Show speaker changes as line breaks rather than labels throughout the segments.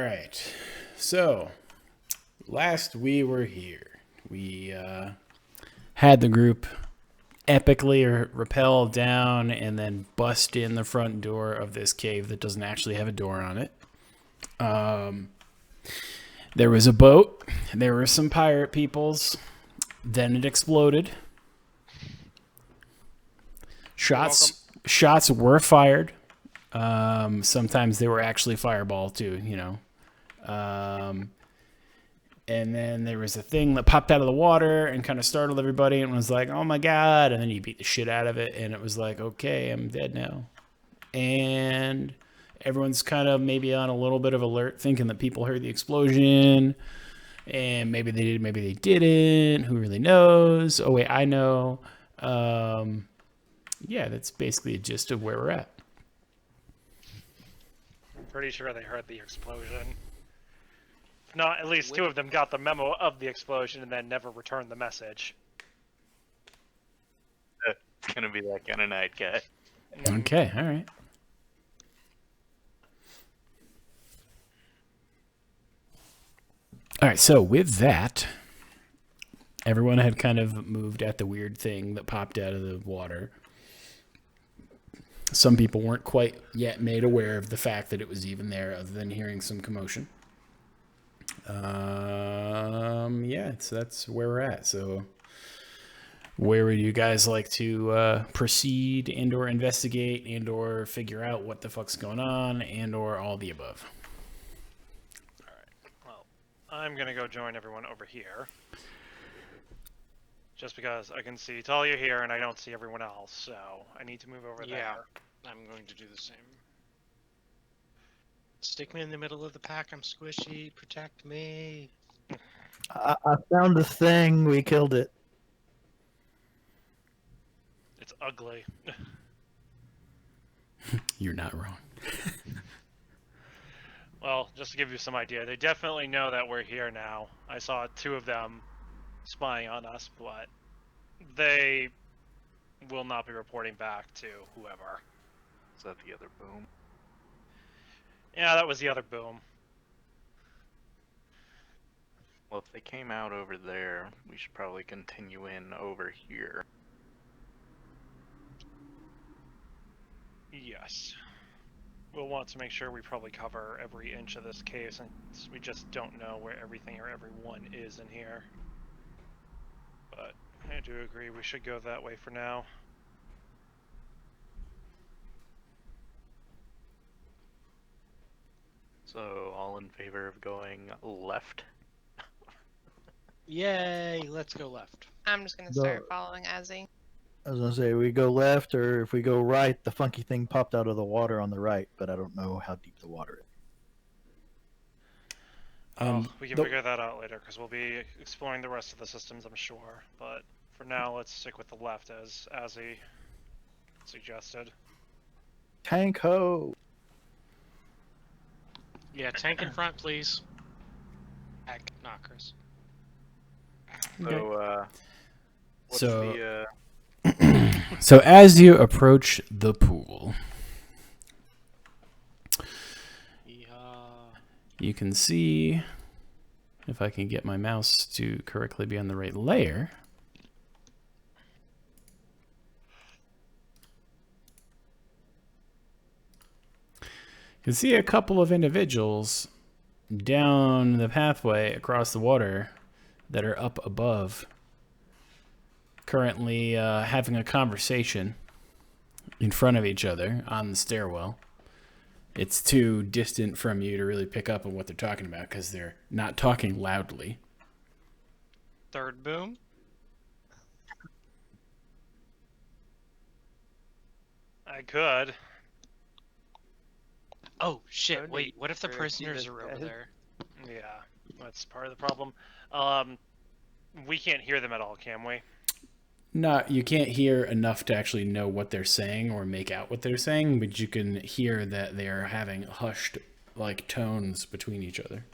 right. So, last we were here, we had the group epically rappel down and then bust in the front door of this cave that doesn't actually have a door on it. There was a boat. There were some pirate peoples. Then it exploded. Shots were fired. Sometimes they were actually fireball too, you know. And then there was a thing that popped out of the water and kind of startled everybody and was like, oh my God. And then you beat the shit out of it. And it was like, okay, I'm dead now. And everyone's kind of maybe on a little bit of alert, thinking that people heard the explosion. And maybe they did, maybe they didn't. Who really knows? Oh, wait, I know. Yeah, that's basically a gist of where we're at.
I'm pretty sure they heard the explosion. If not, at least two of them got the memo of the explosion and then never returned the message.
It's gonna be that kind of night, guy.
Okay, all right. All right, so with that, everyone had kind of moved at the weird thing that popped out of the water. Some people weren't quite yet made aware of the fact that it was even there, other than hearing some commotion. Yeah, so that's where we're at. So, where would you guys like to proceed, and/or investigate, and/or figure out what the fuck's going on, and/or all the above?
Alright, well, I'm gonna go join everyone over here. Just because I can see Talia here and I don't see everyone else, so I need to move over there.
I'm going to do the same. Stick me in the middle of the pack. I'm squishy. Protect me.
I found the thing. We killed it.
It's ugly.
You're not wrong.
Well, just to give you some idea, they definitely know that we're here now. I saw two of them spying on us, but they will not be reporting back to whoever.
Is that the other boom?
Yeah, that was the other boom.
Well, if they came out over there, we should probably continue in over here.
Yes. We'll want to make sure we probably cover every inch of this cave since we just don't know where everything or everyone is in here. But I do agree we should go that way for now.
So, all in favor of going left?
Yay! Let's go left.
I'm just gonna start following Azzy.
I was gonna say we go left, or if we go right, the funky thing popped out of the water on the right, but I don't know how deep the water is.
Well, we can figure that out later because we'll be exploring the rest of the systems, I'm sure. But for now, let's stick with the left as he suggested.
Tank ho!
Yeah, tank in front, please. Back knockers.
So, what's
So-
the,
So as you approach the pool,
Yeehaw.
you can see, if I can get my mouse to correctly be on the right layer, you can see a couple of individuals down the pathway across the water that are up above, currently having a conversation in front of each other on the stairwell. It's too distant from you to really pick up on what they're talking about because they're not talking loudly.
Third boom.
I could.
Oh shit!
Don't
Wait,
need
what if the
to
prisoners
keep
are
it
over
dead.
there?
Yeah, that's part of the problem. We can't hear them at all, can we?
No, you can't hear enough to actually know what they're saying or make out what they're saying, but you can hear that they are having hushed like tones between each other.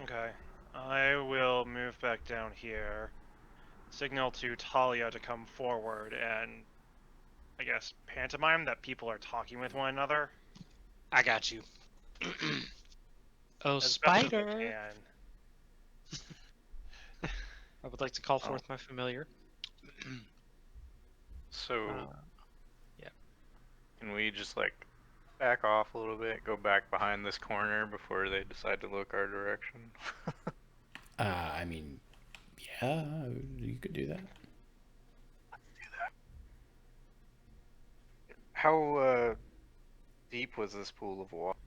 Okay. I will move back down here, signal to Talia to come forward, and I guess, pantomime that people are talking with one another.
I got you. Oh,
As best as we
spider!
can.
I would like to call
Oh.
forth my familiar.
So,
yeah.
can we just like back off a little bit, go back behind this corner before they decide to look our direction?
I mean, yeah, you could do that.
How deep was this pool of water?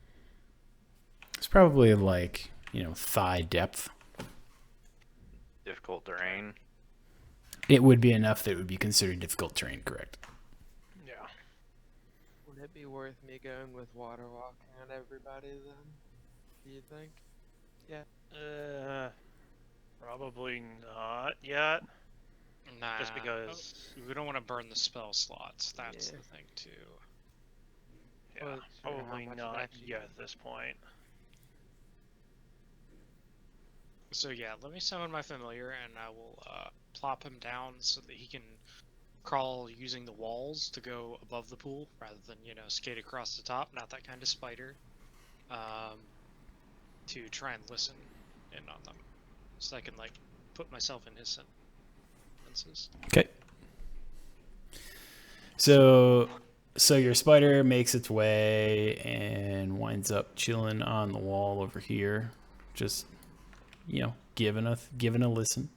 It's probably like, thigh depth.
Difficult terrain.
It would be enough that it would be considered difficult terrain, correct?
Yeah.
Would it be worth me going with water walking on everybody then? Do you think?
Probably not yet.
Nah.
Just because-
we don't want to burn the spell slots. That's
Yeah.
the thing too.
Yeah,
Well, sure, how
probably
much
not
action
yet
is
at this point.
So yeah, let me summon my familiar, and I will plop him down so that he can crawl using the walls to go above the pool rather than skate across the top. Not that kind of spider. To try and listen in on them, so I can like put myself in his senses.
Okay. So your spider makes its way and winds up chilling on the wall over here, just giving a listen.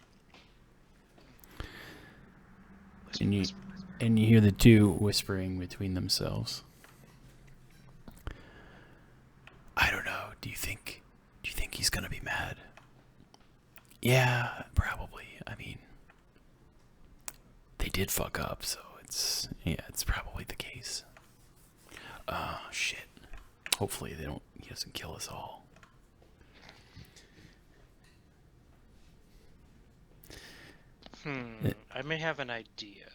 And you hear the two whispering between themselves. I don't know. Do you think he's gonna be mad? Yeah, probably. I mean, they did fuck up, so it's probably the case. Oh shit. Hopefully he doesn't kill us all.
I may have an idea.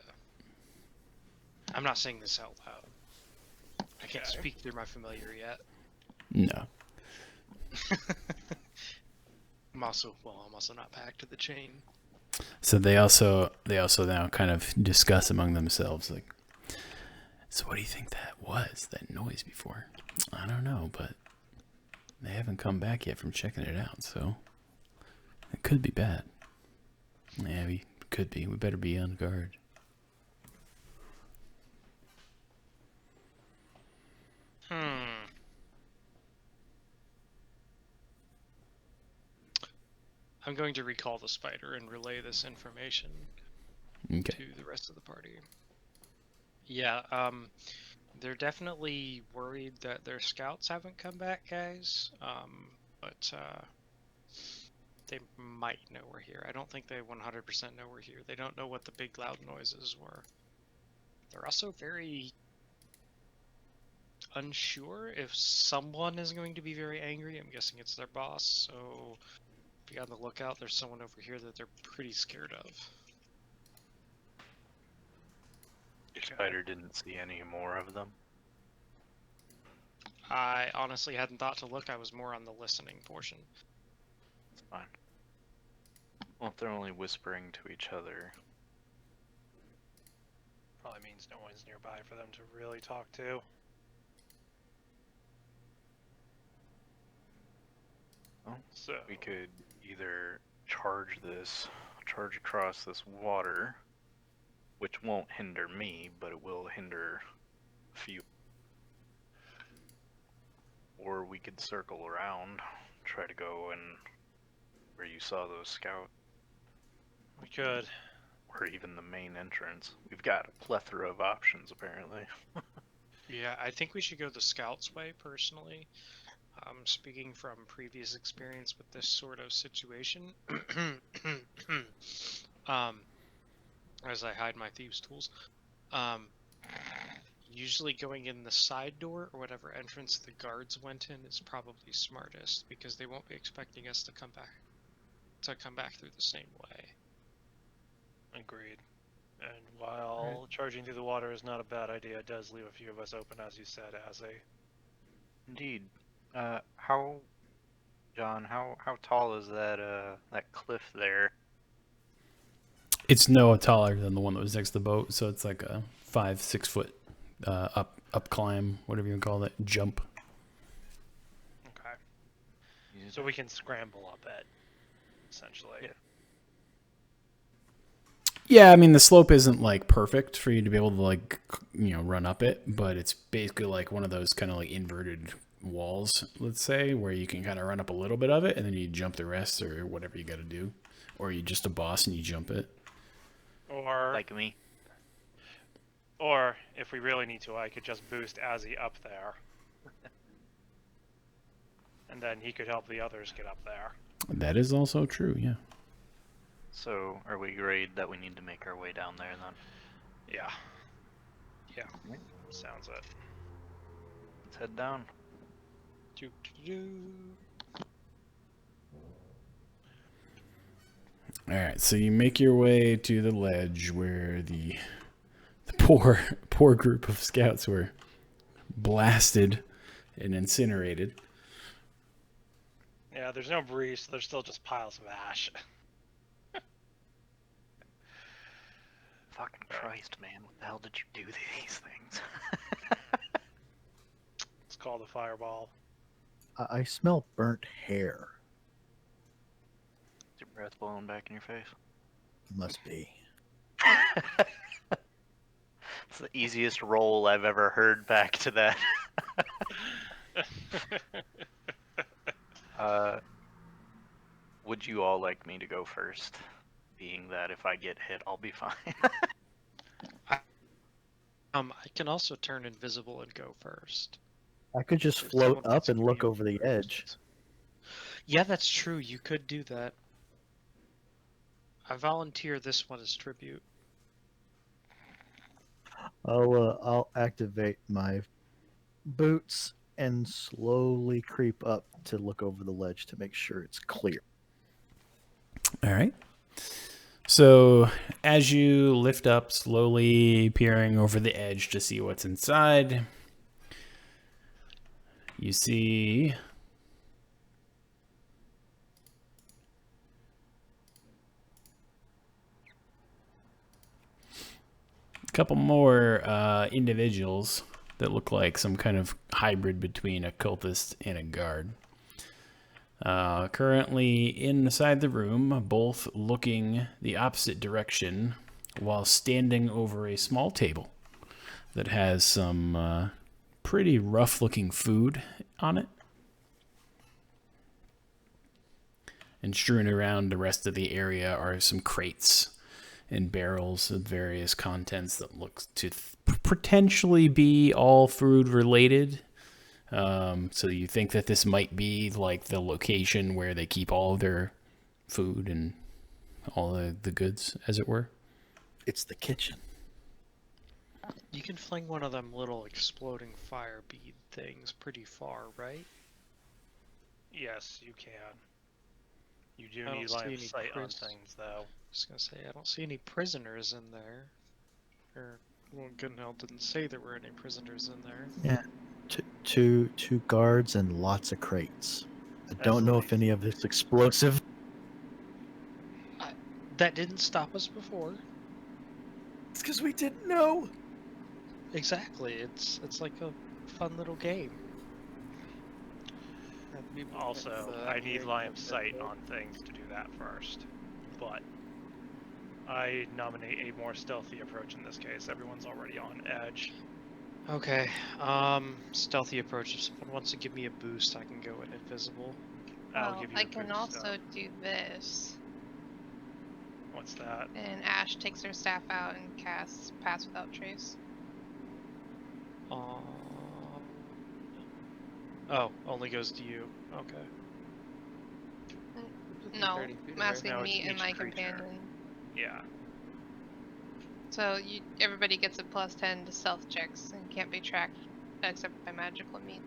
I'm not saying this out loud. I can't
Okay.
speak through my familiar yet.
No.
I'm also not back to the chain.
So they also now kind of discuss among themselves, like, so what do you think that was, that noise before? I don't know, but they haven't come back yet from checking it out, so it could be bad. Yeah, we could be. We better be on guard.
I'm going to recall the spider and relay this information
Okay.
to the rest of the party. Yeah, they're definitely worried that their scouts haven't come back, guys. But they might know we're here. I don't think they 100% know we're here. They don't know what the big loud noises were. They're also very unsure if someone is going to be very angry. I'm guessing it's their boss, so be on the lookout. There's someone over here that they're pretty scared of.
Your spider didn't see any more of them.
I honestly hadn't thought to look. I was more on the listening portion.
It's fine. Well, if they're only whispering to each other.
Probably means no one's nearby for them to really talk to.
Oh,
So
we could either charge across this water, which won't hinder me, but it will hinder a few. Or we could circle around, try to go and where you saw those scouts,
we could.
or even the main entrance. We've got a plethora of options, apparently.
Yeah, I think we should go the scouts way, personally. Speaking from previous experience with this sort of situation, as I hide my thieves' tools, usually going in the side door or whatever entrance the guards went in is probably smartest, because they won't be expecting us to come back through the same way.
Agreed. And while charging through the water is not a bad idea, it does leave a few of us open, as you said, as a...
Indeed. John, how tall is that cliff there?
It's no taller than the one that was next to the boat, so it's like a 5-6 foot up climb, whatever you call it, jump.
Okay. So we can scramble up it, essentially.
Yeah.
Yeah, I mean the slope isn't like perfect for you to be able to like run up it, but it's basically like one of those kind of like inverted walls, let's say, where you can kind of run up a little bit of it and then you jump the rest or whatever you got to do, or you're just a boss and you jump it.
Or
Like me.
Or if we really need to, I could just boost Azzy up there. And then he could help the others get up there.
That is also true, yeah.
So, are we agreed that we need to make our way down there then?
Yeah. Yeah. Sounds it.
Let's head down.
All right, so you make your way to the ledge where the poor group of scouts were blasted and incinerated.
Yeah, there's no breeze, so there's still just piles of ash.
Fucking Christ, man. What the hell did you do to these things?
It's called a fireball.
I smell burnt hair.
Is your breath blowing back in your face?
Must be.
It's the easiest roll I've ever heard back to that. Would you all like me to go first? Being that if I get hit, I'll be fine.
I can also turn invisible and go first.
I could just
If
float
someone
up
gets
and look
me
over the edge.
Yeah, that's true. You could do that. I volunteer this one as tribute.
I'll activate my boots and slowly creep up to look over the ledge to make sure it's clear.
All right. So as you lift up, slowly peering over the edge to see what's inside, you see a couple more individuals that look like some kind of hybrid between a cultist and a guard. Currently inside the room, both looking the opposite direction while standing over a small table that has some pretty rough looking food on it. And strewn around the rest of the area are some crates and barrels of various contents that look to potentially be all food related. So you think that this might be like the location where they keep all of their food and all the goods, as it were?
It's the kitchen.
You can fling one of them little exploding fire bead things pretty far, right?
Yes, you can. You do
I don't
need
see
line of
any
sight on
pris-
things, though.
I was gonna say, I don't see any prisoners in there. Or, well, Gunhild didn't say there were any prisoners in there.
Yeah. Two guards and lots of crates. I don't know if any of it's explosive.
That didn't stop us before.
It's because we didn't know.
Exactly. It's like a fun little game.
Also, I need line of sight on things to do that first. But I nominate a more stealthy approach in this case. Everyone's already on edge.
Okay. Stealthy approach. If someone wants to give me a boost, I can go in invisible.
I'll
Well,
give you
I
a
can
boost,
also do this.
What's that?
And Ash takes her staff out and casts Pass Without Trace.
Oh, only goes to you. Okay.
No,
30 feet
I'm
away.
asking
No, it's
me and
each
my
creature.
companion.
Yeah.
So everybody gets a +10 to stealth checks and can't be tracked except by magical means.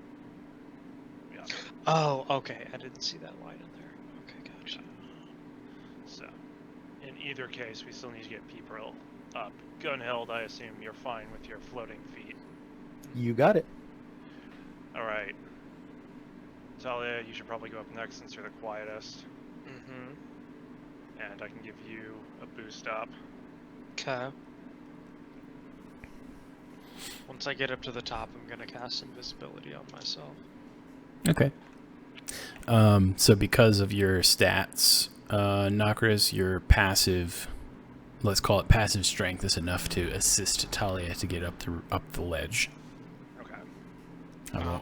Yeah.
Oh, okay. I didn't see that line in there. Okay, gotcha.
So, in either case, we still need to get people up. Gunhild, I assume you're fine with your floating feet.
You got it.
Alright. Talia, you should probably go up next since you're the quietest.
Mm-hmm.
And I can give you a boost up.
Okay. Once I get up to the top, I'm gonna cast invisibility on myself.
Okay. So because of your stats, Nokris, your passive, let's call it passive strength, is enough to assist Talia to get up the ledge.
Okay.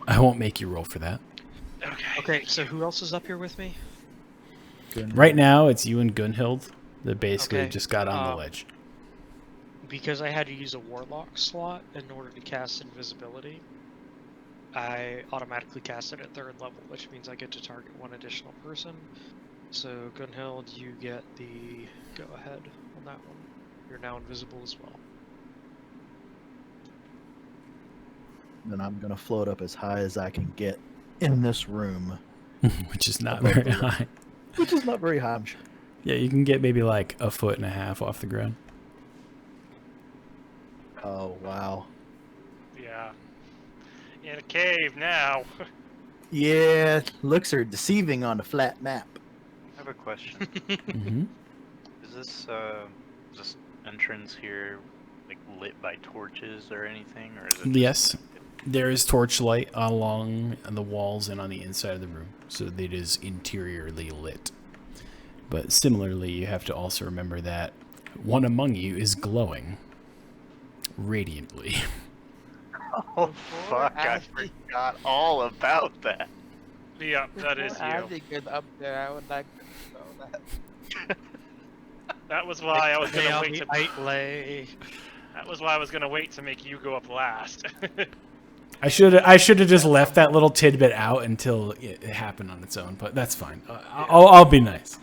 I won't make you roll for that.
Okay, so who else is up here with me?
Right now, it's you and Gunhild that basically
Okay,
just got on the ledge.
Because I had to use a warlock slot in order to cast invisibility, I automatically cast it at 3rd level, which means I get to target one additional person. So Gunhild, you get the go-ahead on that one. You're now invisible as well.
Then I'm gonna float up as high as I can get in this room,
Which is not
Above
very
the ledge.
high.
which is not very high, I'm sure.
Yeah, you can get maybe like 1.5 feet off the ground.
Oh wow.
Yeah. In a cave now.
Yeah, looks are deceiving on the flat map.
I have a question.
Mm-hmm.
Is this entrance here like lit by torches or anything, or is it? Just,
Yes. There is torchlight along the walls and on the inside of the room, so that it is interiorly lit. But similarly, you have to also remember that one among you is glowing radiantly.
Oh
Poor
fuck! I
Abby.
forgot all about that.
Yeah, that is
Before
you.
Abby gets up there, I would like to know that.
That was why I was
Hey,
gonna
I'll
wait
be
to.
outlay.
That was why I was gonna wait to make you go up last.
I should have just left that little tidbit out until it happened on its own, but that's fine. I'll be nice.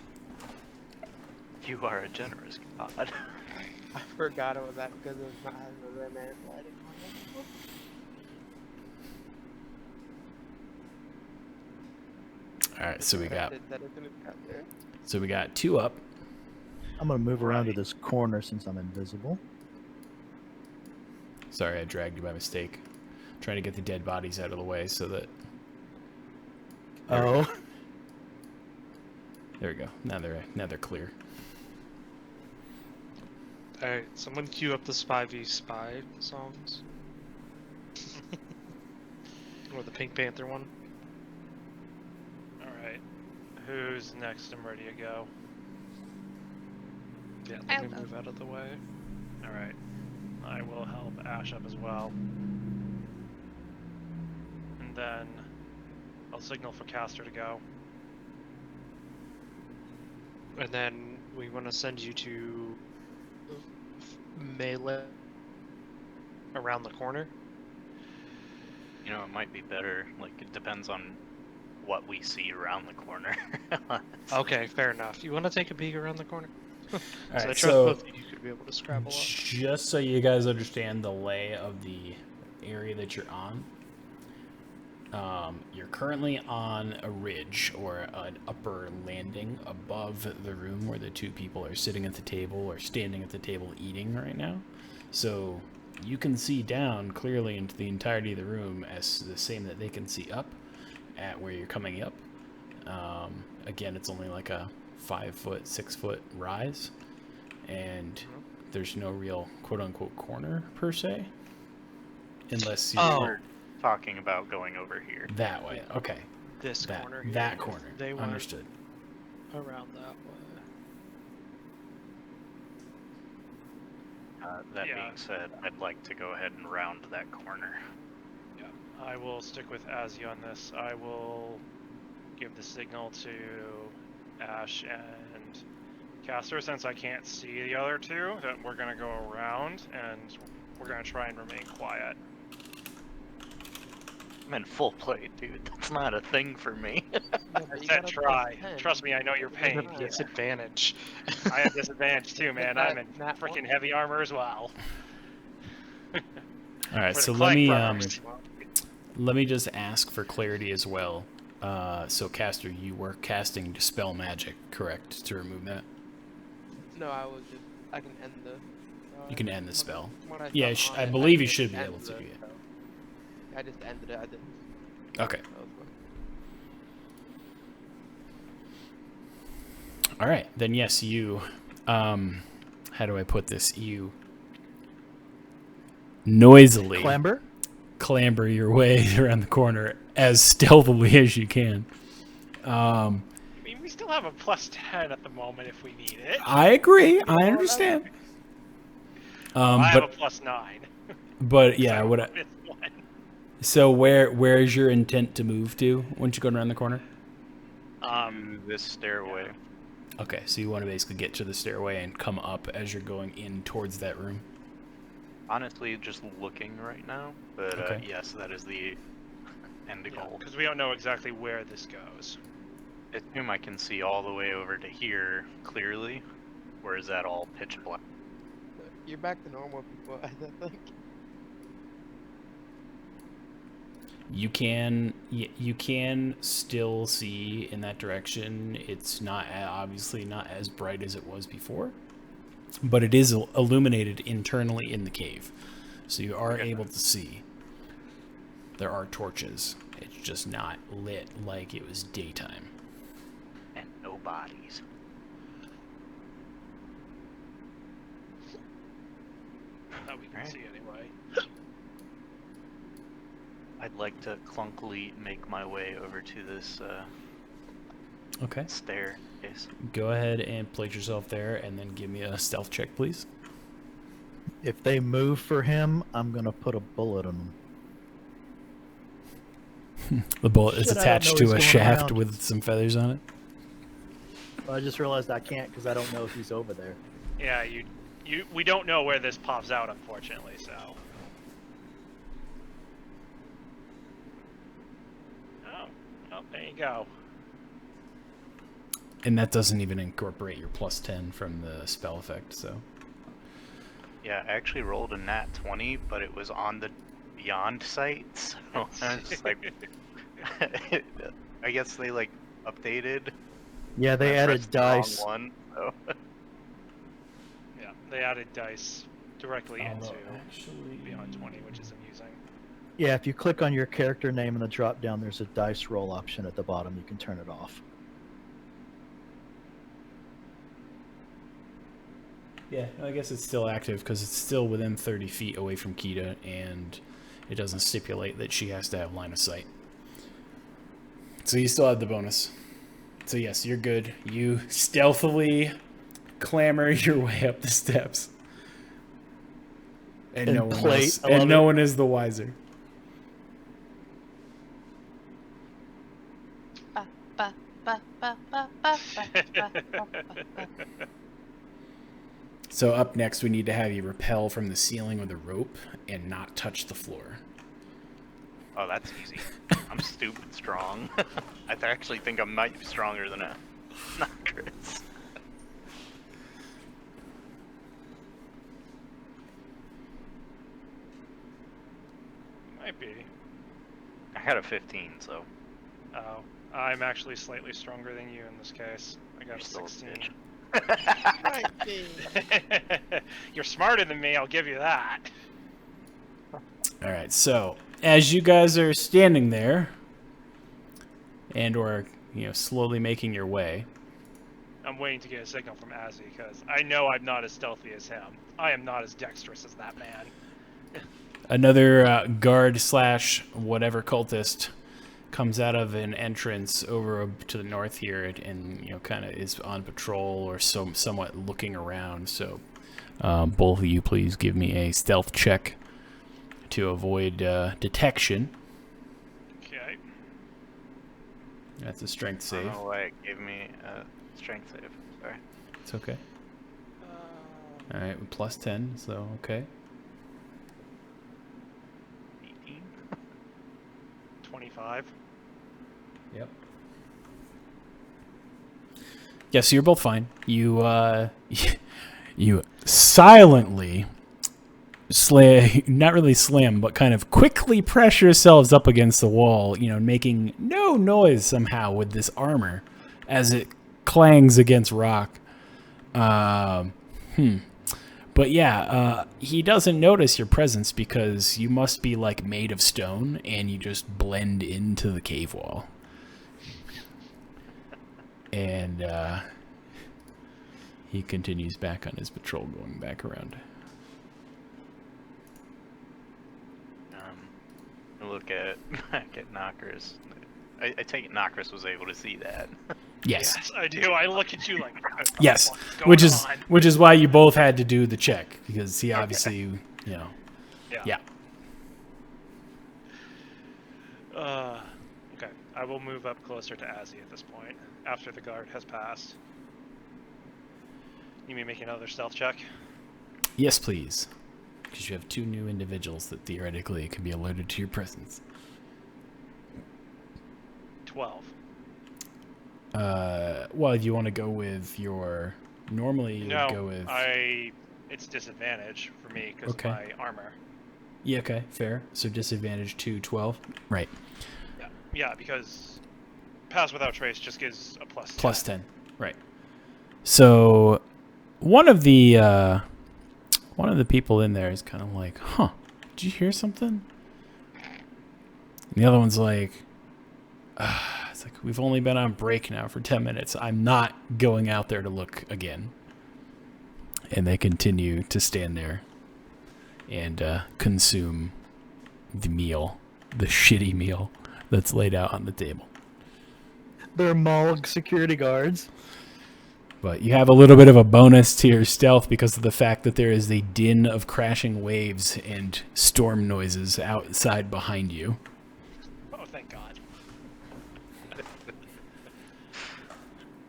You are a generous god.
I forgot about that because of not having the red man lighting on it.
All right, so we got
That is gonna cut there.
2 up.
I'm gonna move around to
Right.
this corner since I'm invisible.
Sorry, I dragged you by mistake. Trying to get the dead bodies out of the way so that. There we
Oh,
go. There we go. Now they're clear.
Alright, someone cue up the Spy v Spy songs. Or the Pink Panther one.
Alright. Who's next? I'm ready to go.
Yeah,
I
let me
will.
move out of the way.
Alright. I will help Ash up as well. And then I'll signal for Caster to go.
And then we want to send you to melee around the corner.
You know, it might be better. Like, it depends on what we see around the corner.
Okay, fair enough. You want to take a peek around the corner?
All
I
right,
trust
so
both of you could be able to scrabble up.
just so you guys understand the lay of the area that you're on, you're currently on a ridge or an upper landing above the room where the 2 people are sitting at the table or standing at the table eating right now. So you can see down clearly into the entirety of the room as the same that they can see up at where you're coming up. Again, it's only like a 5 foot, 6 foot rise, and there's no real quote unquote corner per se, unless you're
Oh.
We're talking about going over here.
that way. Okay,
This corner here.
that
if
corner.
They went
Understood.
around that way.
That
Yeah.
being said, I'd like to go ahead and round that corner.
I will stick with Azzy on this. I will give the signal to Ash and Caster, since I can't see the other 2, that we're gonna go around and we're gonna try and remain quiet.
I'm in full play, dude. That's not a thing for me.
I said try. Trust me, I know your
There's
pain.
a disadvantage.
I have disadvantage too, man. I'm in
Nat one.
freaking heavy armor as well.
All right,
For the
so
Clank Brothers.
let me just ask for clarity as well. So Caster, you were casting Dispel Magic, correct, to remove that?
No, I can end the.
You can end the spell.
when I
Yeah,
start
I
on it,
believe you
just
should be
end
able to,
the
yeah.
spell. I just ended it. I didn't.
Okay.
That was fine.
All right, then yes, you. How do I put this? You noisily
Clamber.
your way around the corner as stealthily as you can.
I mean, we still have a +10 at the moment if we need it.
I agree. I understand.
I have a
But
+9.
but yeah,
So
what?
it's one.
So where is your intent to move to once you go around the corner?
This stairway.
Okay, so you want to basically get to the stairway and come up as you're going in towards that room.
Honestly, just looking right now, but
Okay.
yes, that is the end goal.
Because we don't know exactly where this goes.
I assume I can see all the way over to here clearly, or is that all pitch black?
You're back to normal people, I think.
You can still see in that direction. It's not obviously not as bright as it was before, but it is illuminated internally in the cave, so you are able to see. There are torches. It's just not lit like it was daytime.
And no bodies.
That we can
Alright.
see anyway.
I'd like to clunkily make my way over to this
Okay.
staircase.
Go ahead and place yourself there, and then give me a stealth check, please.
If they move for him, I'm gonna put a bullet on them.
The bullet is
Shit, I didn't
attached
know
to
he's
a
going
shaft
around.
with some feathers on it.
I just realized I can't because I don't know if he's over there.
Yeah, we don't know where this pops out, unfortunately. So. Oh, there you go.
And that doesn't even incorporate your +10 from the spell effect, so.
Yeah, I actually rolled a nat 20, but it was on the Beyond site, so I was just like, I guess they like updated.
Yeah, they
I
added
pressed the wrong
dice.
one, so.
Yeah, they added dice directly into
actually,
Beyond 20, which is amusing.
Yeah, if you click on your character name in the drop down, there's a dice roll option at the bottom. You can turn it off.
Yeah, I guess it's still active because it's still within 30 feet away from Kita, and it doesn't stipulate that she has to have line of sight. So you still have the bonus. So yes, you're good. You stealthily clamber your way up the steps, and
And
no one
plate,
else,
I
and
love
no
it.
one is the wiser.
Ba, ba, ba, ba, ba, ba, ba, ba, ba, ba.
So up next, we need to have you rappel from the ceiling with a rope and not touch the floor.
Oh, that's easy. I'm stupid strong. I actually think I might be stronger than not Chris.
Might be.
I had a 15, so
Oh, I'm actually slightly stronger than you in this case. I got
you're
a
still a
16.
bitch.
Right, Dave.
You're smarter than me, I'll give you that.
All right, so as you guys are standing there and/or slowly making your way,
I'm waiting to get a signal from Azzy because I know I'm not as stealthy as him. I am not as dexterous as that man.
another guard slash whatever cultist comes out of an entrance over to the north here, and kind of is on patrol or somewhat looking around. So both of you, please give me a stealth check to avoid detection.
Okay.
That's a strength
I
save.
don't know why it gave me a strength save. Sorry.
It's okay. All right, plus 10, so okay.
18.
25.
Yep. Yeah, so you're both fine. You you silently not really slam, but kind of quickly press yourselves up against the wall, making no noise somehow with this armor as it clangs against rock. But yeah, he doesn't notice your presence because you must be like made of stone and you just blend into the cave wall. And he continues back on his patrol, going back around.
look at back at Knockers. I take it Knockers was able to see that.
Yes.
Yes, I do. I look at you like, what the
Yes.
fuck is going on?
Which is why you both had to do the check, because he obviously, you know. Yeah.
Okay. I will move up closer to Azzy at this point, after the guard has passed. You mean make another stealth check?
Yes, please. Because you have 2 new individuals that theoretically can be alerted to your presence.
12.
Well, you want to go with your... Normally you would go
No,
with...
it's disadvantage for me because
Okay.
of my armor.
Yeah, okay, fair. So disadvantage to 12. Right.
Yeah, because pass without trace just gives a plus 10.
Plus 10. Right. So one of the people in there is kind of like, huh, did you hear something? And the other one's like, it's like, we've only been on break now for 10 minutes. I'm not going out there to look again. And they continue to stand there and consume the meal, the shitty meal that's laid out on the table.
They're mall security guards.
But you have a little bit of a bonus to your stealth because of the fact that there is the din of crashing waves and storm noises outside behind you.
Oh, thank God.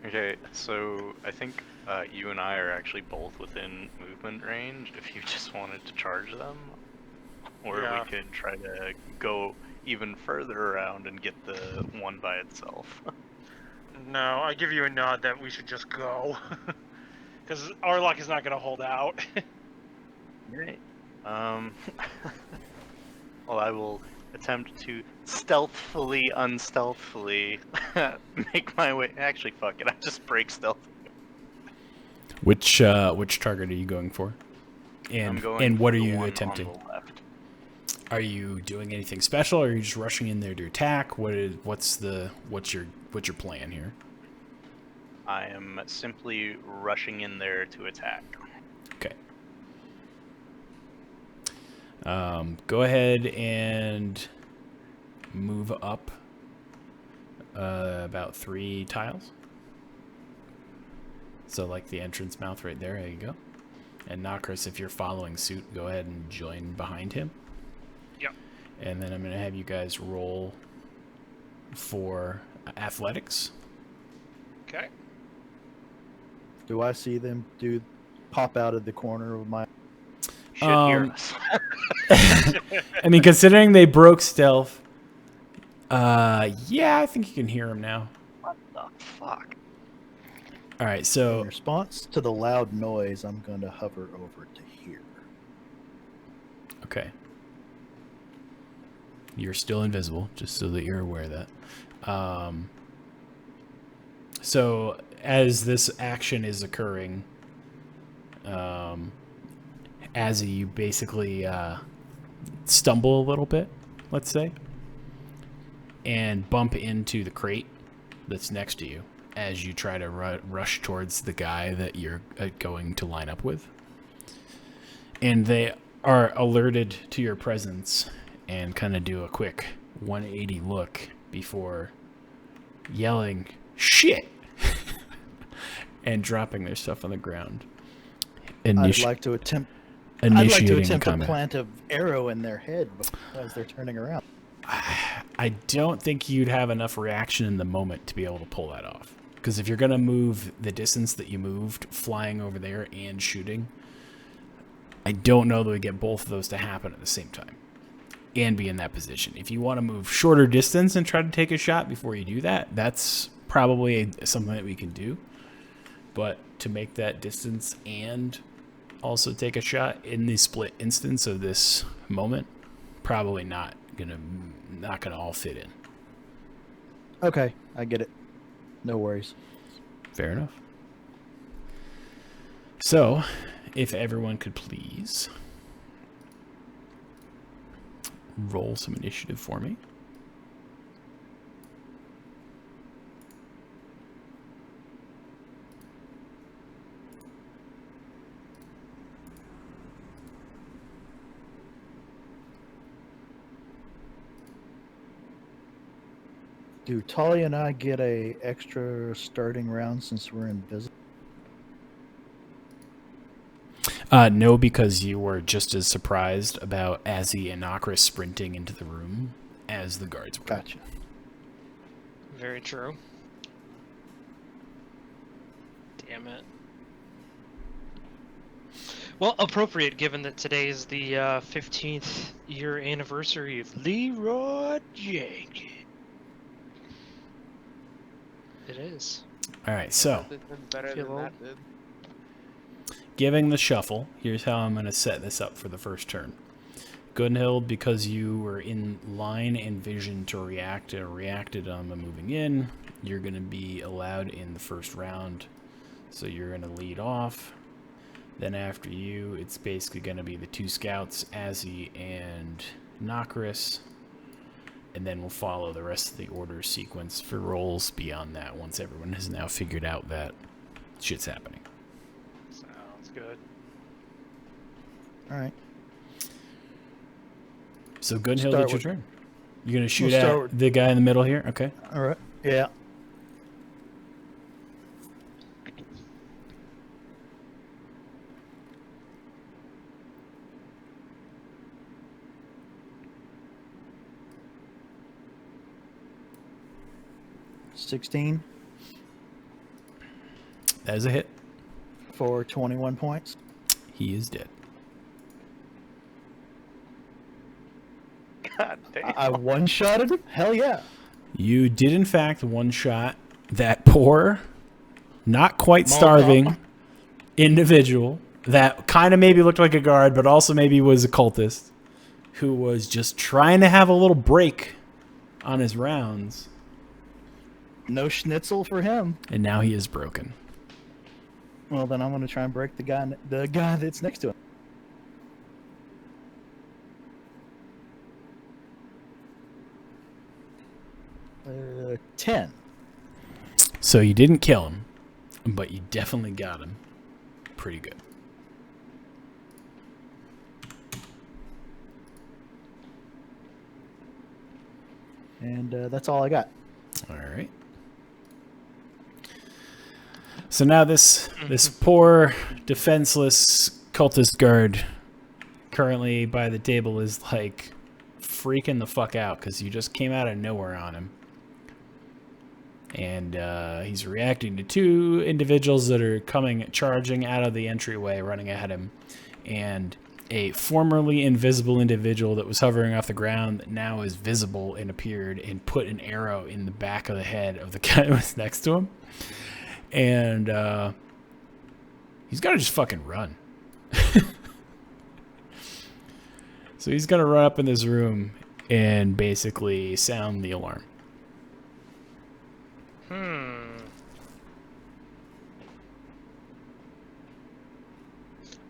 Okay, so I think you and I are actually both within movement range if you just wanted to charge them. Or
Yeah.
we could try to go even further around and get the one by itself.
No, I give you a nod that we should just go. Because our luck is not going to hold out.
Right. Well, I will attempt to stealthily, unstealthily make my way. Actually, fuck it. I just break stealth.
Which target are you going for?
I'm
And
going
and what
for
are
the
you
one on
attempting?
the left.
Are you doing anything special, or are you just rushing in there to attack? What's your plan here?
I am simply rushing in there to attack.
Okay. Go ahead and move up about 3 tiles. So like the entrance mouth right there. There you go. And Knockers, if you're following suit, go ahead and join behind him.
Yep.
And then I'm going to have you guys roll for athletics.
Okay.
Do I see them pop out of the corner of my...
Should hear us.
I mean, considering they broke stealth, yeah, I think you can hear them now.
What the fuck?
All right,
In
so
response to the loud noise, I'm going to hover over to here.
okay, you're still invisible, just so that you're aware of that. So as this action is occurring, as you basically stumble a little bit, let's say, and bump into the crate that's next to you as you try to rush towards the guy that you're going to line up with. And they are alerted to your presence and kind of do a quick 180 look before yelling, "Shit!" and dropping their stuff on the ground.
I'd like to attempt
Initiating
to
combat.
plant an arrow in their head as they're turning around.
I don't think you'd have enough reaction in the moment to be able to pull that off. Because if you're going to move the distance that you moved, flying over there and shooting, I don't know that we get both of those to happen at the same time and be in that position. If you want to move shorter distance and try to take a shot before you do that, that's probably something that we can do. But to make that distance and also take a shot in the split instance of this moment, probably not gonna all fit in.
Okay, I get it. No worries.
Fair enough. So, if everyone could please roll some initiative for me.
Do Talia and I get a extra starting round since we're invisible?
No, because you were just as surprised about Azzy and Nokris sprinting into the room as the guards were.
Gotcha.
Very true. Damn it. Well, appropriate given that today is the 15th year anniversary of Leroy Jenkins. It is.
All right, so
Nothing's been better
Feel
than
old?
that, dude.
giving the shuffle, here's how I'm going to set this up for the first turn. Gunhild, because you were in line and vision to react and reacted on the moving in, you're going to be allowed in the first round. So you're going to lead off. Then after you, it's basically going to be the two scouts, Azzy and Nokris. And then we'll follow the rest of the order sequence for rolls beyond that once everyone has now figured out that shit's happening.
Sounds good.
All right.
So Gunhild,
Start
it's your
with-
turn. You're going to shoot
We'll start
at
with-
the guy in the middle here? Okay.
All right. Yeah. $16
That is a hit.
for 21 points.
He is dead.
God damn.
I one-shotted him? Hell yeah.
You did, in fact, one-shot that poor, not quite
Small
starving
dog.
individual that kind of maybe looked like a guard, but also maybe was a cultist, who was just trying to have a little break on his rounds,
No schnitzel for him.
and now he is broken.
Well, then I'm going to try and break the guy that's next to him. Uh, 10.
So you didn't kill him, but you definitely got him pretty good.
And that's all I got.
All right. So now this poor defenseless cultist guard currently by the table is like freaking the fuck out because you just came out of nowhere on him. And he's reacting to two individuals that are charging out of the entryway, running at him. And a formerly invisible individual that was hovering off the ground that now is visible and appeared and put an arrow in the back of the head of the guy who was next to him. And he's got to just fucking run. So he's going to run up in this room and basically sound the alarm.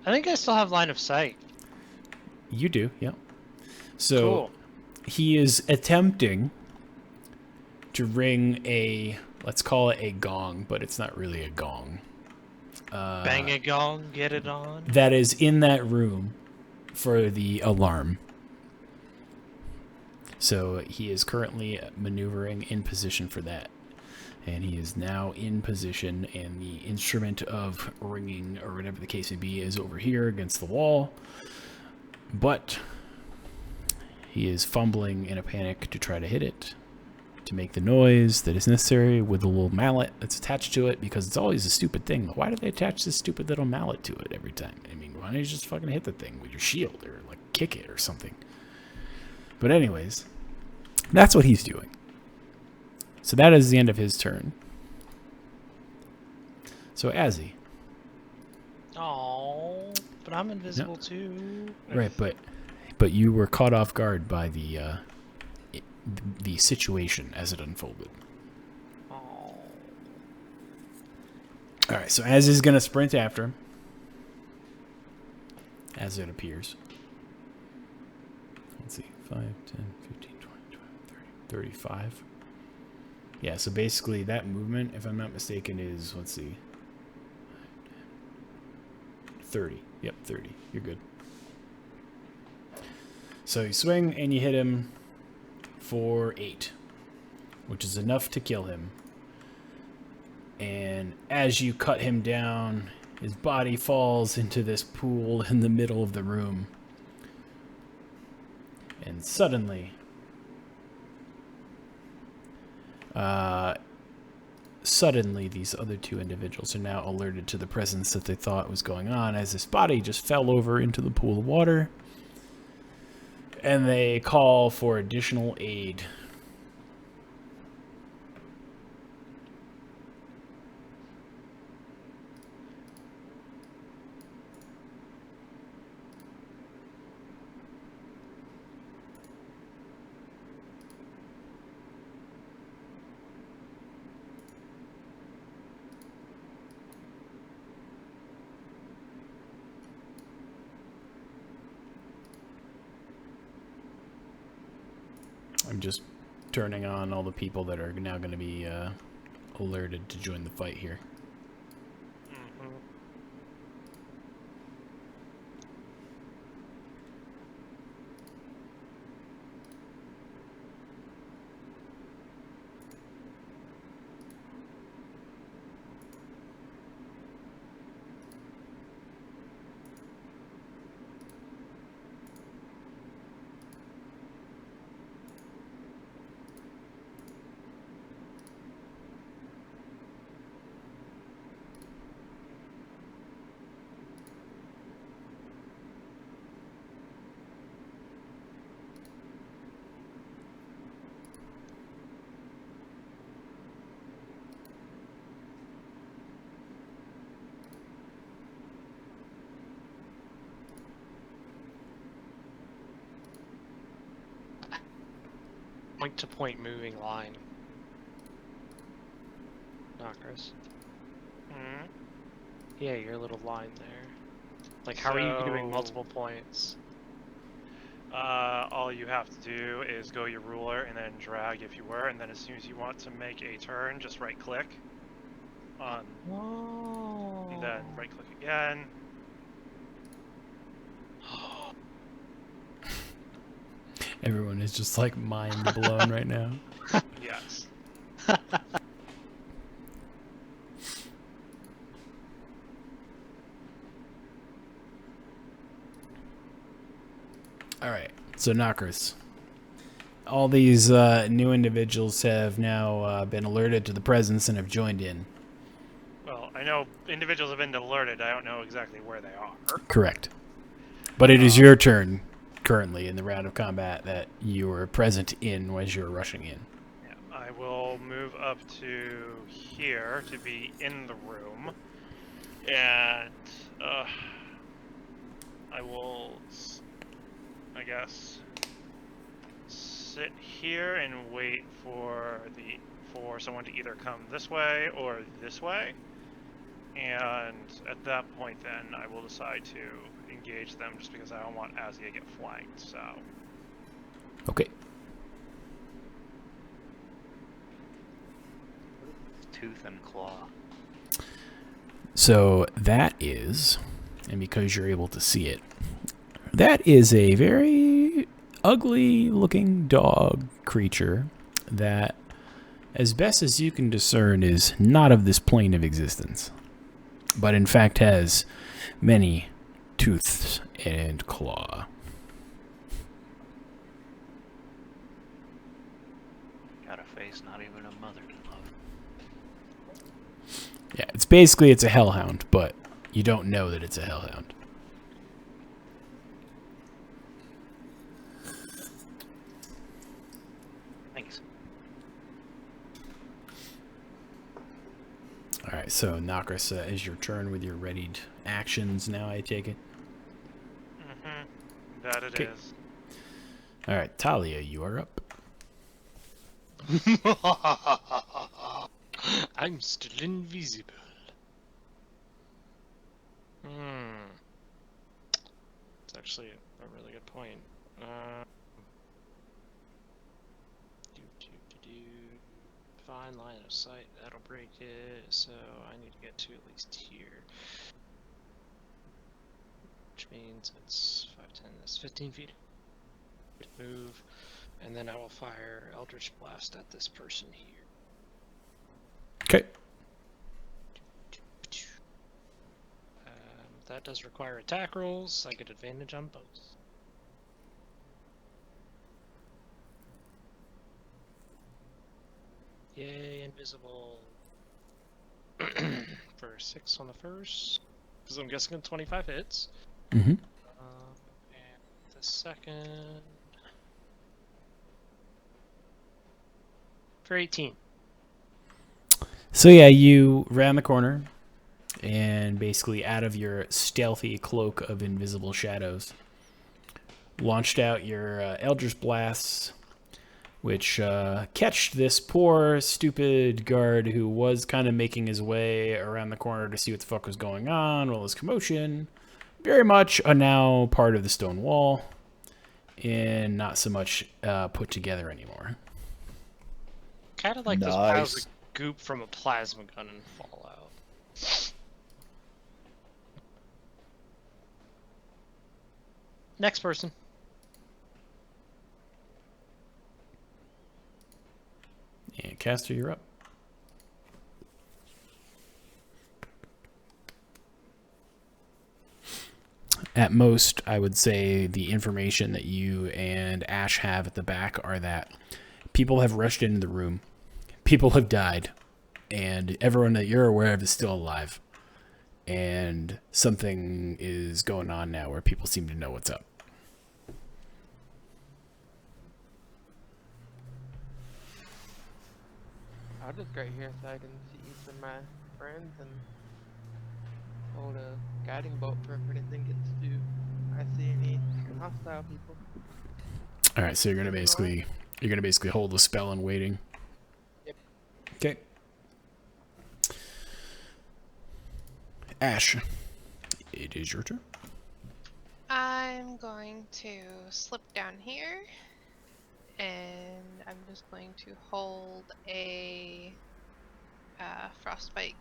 I think I still have line of sight.
You do, yeah. So
Cool.
he is attempting to ring a, let's call it a gong, but it's not really a gong.
Bang a gong, get it on.
That is in that room for the alarm. So he is currently maneuvering in position for that. And he is now in position, and the instrument of ringing, or whatever the case may be, is over here against the wall. But he is fumbling in a panic to try to hit it, to make the noise that is necessary with the little mallet that's attached to it, because it's always a stupid thing. Why do they attach this stupid little mallet to it every time? I mean, why don't you just fucking hit the thing with your shield, or like kick it or something? But anyways, that's what he's doing. So that is the end of his turn. So Azzy.
Oh, but I'm invisible too.
Right, but you were caught off guard by the situation as it unfolded.
Oh.
All right, so Azzy's going to sprint after him as it appears. Let's see. 5, 10, 15, 20, 30, 35. Yeah, so basically that movement, if I'm not mistaken, is, let's see, 30. Yep, 30. You're good. So you swing and you hit him for 8. which is enough to kill him. And as you cut him down, his body falls into this pool in the middle of the room. And suddenly, these other two individuals are now alerted to the presence that they thought was going on, as this body just fell over into the pool of water. And they call for additional aid. I'm just turning on all the people that are now going to be alerted to join the fight here.
Mm-hmm.
Point-to-point moving line. Knockers.
Mm-hmm.
Yeah, your little line there. Like, how are you doing multiple points?
All you have to do is go your ruler and then drag if you were, and then as soon as you want to make a turn, just right-click on, and then right-click again.
Everyone is just like mind blown right now.
Yes.
All right, so knockers. All these new individuals have now been alerted to the presence and have joined in.
Well, I know individuals have been alerted. I don't know exactly where they are.
Correct. But it is your turn currently in the round of combat that you were present in as you were rushing in.
Yeah, I will move up to here to be in the room, and I will, I guess, sit here and wait for someone to either come this way or this way. And at that point, then I will decide to engage them, just because I don't want Azzy to get flanked. So.
Okay.
Tooth and claw.
So that is, and because you're able to see it, that is a very ugly looking dog creature that, as best as you can discern, is not of this plane of existence, but in fact has many tooths and claw.
Got a face not even a mother can love.
Yeah, it's a hellhound, but you don't know that it's a hellhound.
Thanks.
Alright, so Nokris, is your turn with your readied actions now, I take it?
Mm-hmm. That it
Okay.
is.
Alright, Talia, you are up.
I'm still invisible. It's actually a really good point. Fine line of sight, that'll break it, so I need to get to at least here. Which means it's 5, 10, that's 15 feet. Move. And then I will fire Eldritch Blast at this person here.
Okay.
That does require attack rolls. I get advantage on both. Yay, invisible. For 6 on the first. Because I'm guessing 25 hits.
Mm-hmm.
And the second. For 18.
So yeah, you ran the corner, and basically out of your stealthy cloak of invisible shadows, launched out your Eldritch Blasts, which catched this poor, stupid guard who was kind of making his way around the corner to see what the fuck was going on, all this commotion. Very much a now part of the stone wall, and not so much put together anymore.
Kind of like those
Nice.
piles of goop from a plasma gun in Fallout. Next person.
And Caster, you're up. At most, I would say the information that you and Ash have at the back are that people have rushed into the room, people have died, and everyone that you're aware of is still alive. And something is going on now where people seem to know what's up.
I'll just go here so I can see some of my friends and hold a guiding bolt for if anything gets to I see any hostile people.
All right, so you're gonna basically hold the spell in waiting.
Yep.
Okay. Ash, it is your turn.
I'm going to slip down here, and I'm just going to hold a frostbite.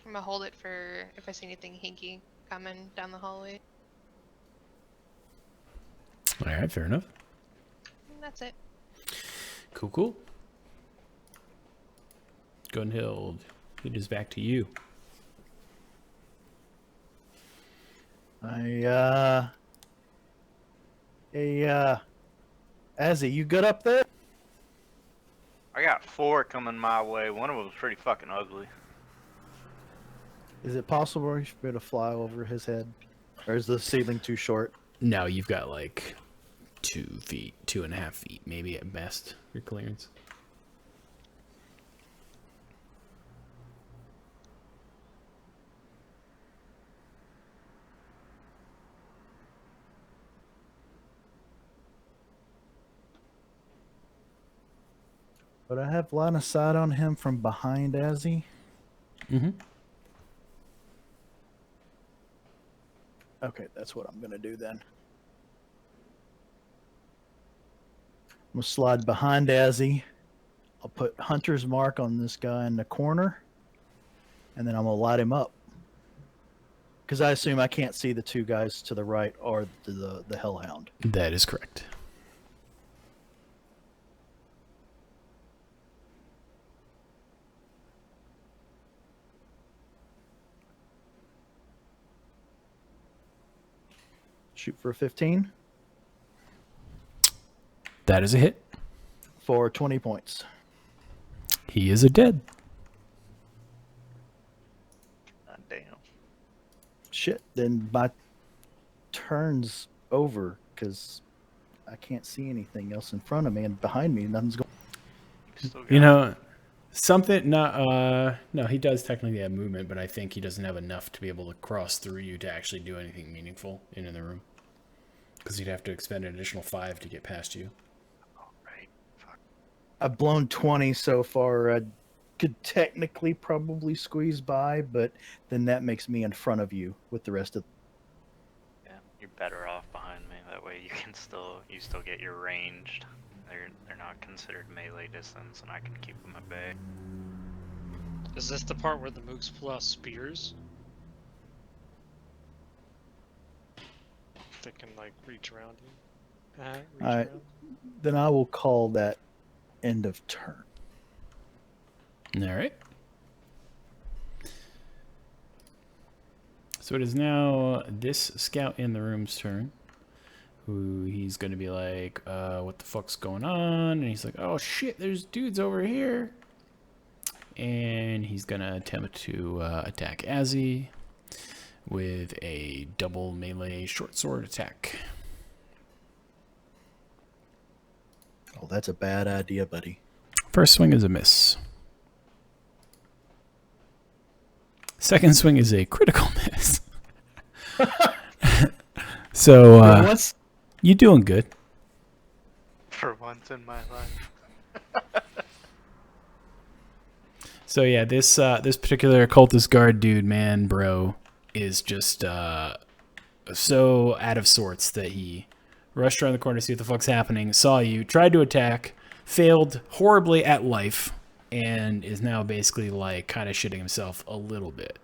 I'm gonna hold it for if I see anything hinky coming down the hallway.
All right, fair enough.
And that's it.
Cool. Gunhild, it is back to you.
Azzy, you good up there?
I got 4 coming my way. One of them was pretty fucking ugly.
Is it possible you should be able to fly over his head? Or is the ceiling too short?
No, you've got like 2 feet, 2.5 feet, maybe at best, your clearance.
But I have line of sight on him from behind Azzy.
Mm-hmm.
Okay, that's what I'm gonna do then. I'm gonna slide behind Azzy. I'll put Hunter's Mark on this guy in the corner, and then I'm gonna light him up. Because I assume I can't see the 2 guys to the right or the Hellhound.
That is correct.
Shoot for a 15
That is a hit.
for 20 points.
He is a dead.
God damn.
Shit, then my turn's over because I can't see anything else in front of me, and behind me nothing's going.
Still got
You know, something no, he does technically have movement, but I think he doesn't have enough to be able to cross through you to actually do anything meaningful in the room. Because he'd have to expend an additional 5 to get past you.
right. Fuck.
I've blown 20 so far. I could technically probably squeeze by, but then that makes me in front of you with the rest of.
Yeah, you're better off behind me. That way you still get your ranged. They're not considered melee distance, and I can keep them at bay.
Is this the part where the mooks pull out spears? They can like reach around you.
Alright, reach
Alright.
around.
Then I will call that end of turn.
All right. So it is now this scout in the room's turn. Who he's gonna be like, what the fuck's going on? And he's like, oh shit, there's dudes over here. And he's gonna attempt to attack Azzy with a double melee short sword attack.
Oh, that's a bad idea, buddy.
First swing is a miss. Second swing is a critical miss. So
Once
you doing good.
For once in my life.
So yeah, this particular cultist guard dude, man, bro, is just so out of sorts that he rushed around the corner to see what the fuck's happening, saw you, tried to attack, failed horribly at life, and is now basically like kind of shitting himself a little bit.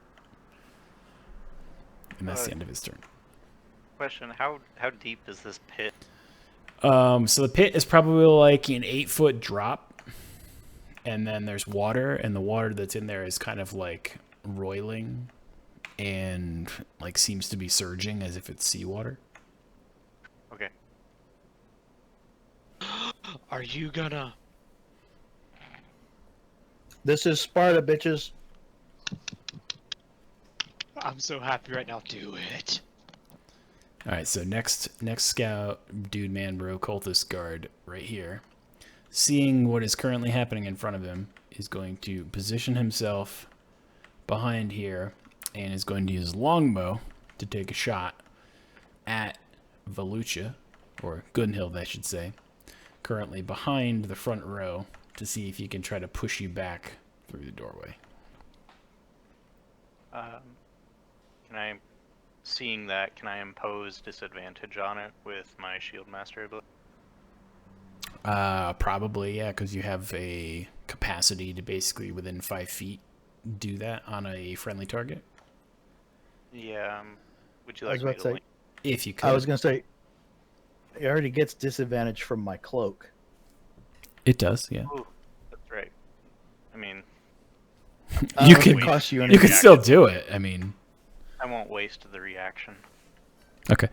And that's the end of his turn.
Question: How deep is this pit?
So the pit is probably like an 8-foot drop, and then there's water, and the water that's in there is kind of like roiling and like seems to be surging as if it's seawater.
Okay.
Are you gonna?
this is Sparta, bitches.
I'm so happy right now. Do it.
All right, so next scout, dude, man, bro, cultist guard right here, seeing what is currently happening in front of him, is going to position himself behind here and is going to use longbow to take a shot at Volucha, or Gunhild, I should say, currently behind the front row, to see if he can try to push you back through the doorway.
Can I, seeing that, can I impose disadvantage on it with my shield master ability?
Probably, yeah, because you have a capacity to basically within 5 feet do that on a friendly target.
Yeah. Would you
I was
like me
about
to
to say,
link?
If you could.
I was gonna say, it already gets disadvantage from my cloak.
It does, yeah.
Ooh, that's right. I mean,
You
It
can-
doesn't cost you any.
You could still do it. I mean,
I won't waste the reaction.
okay.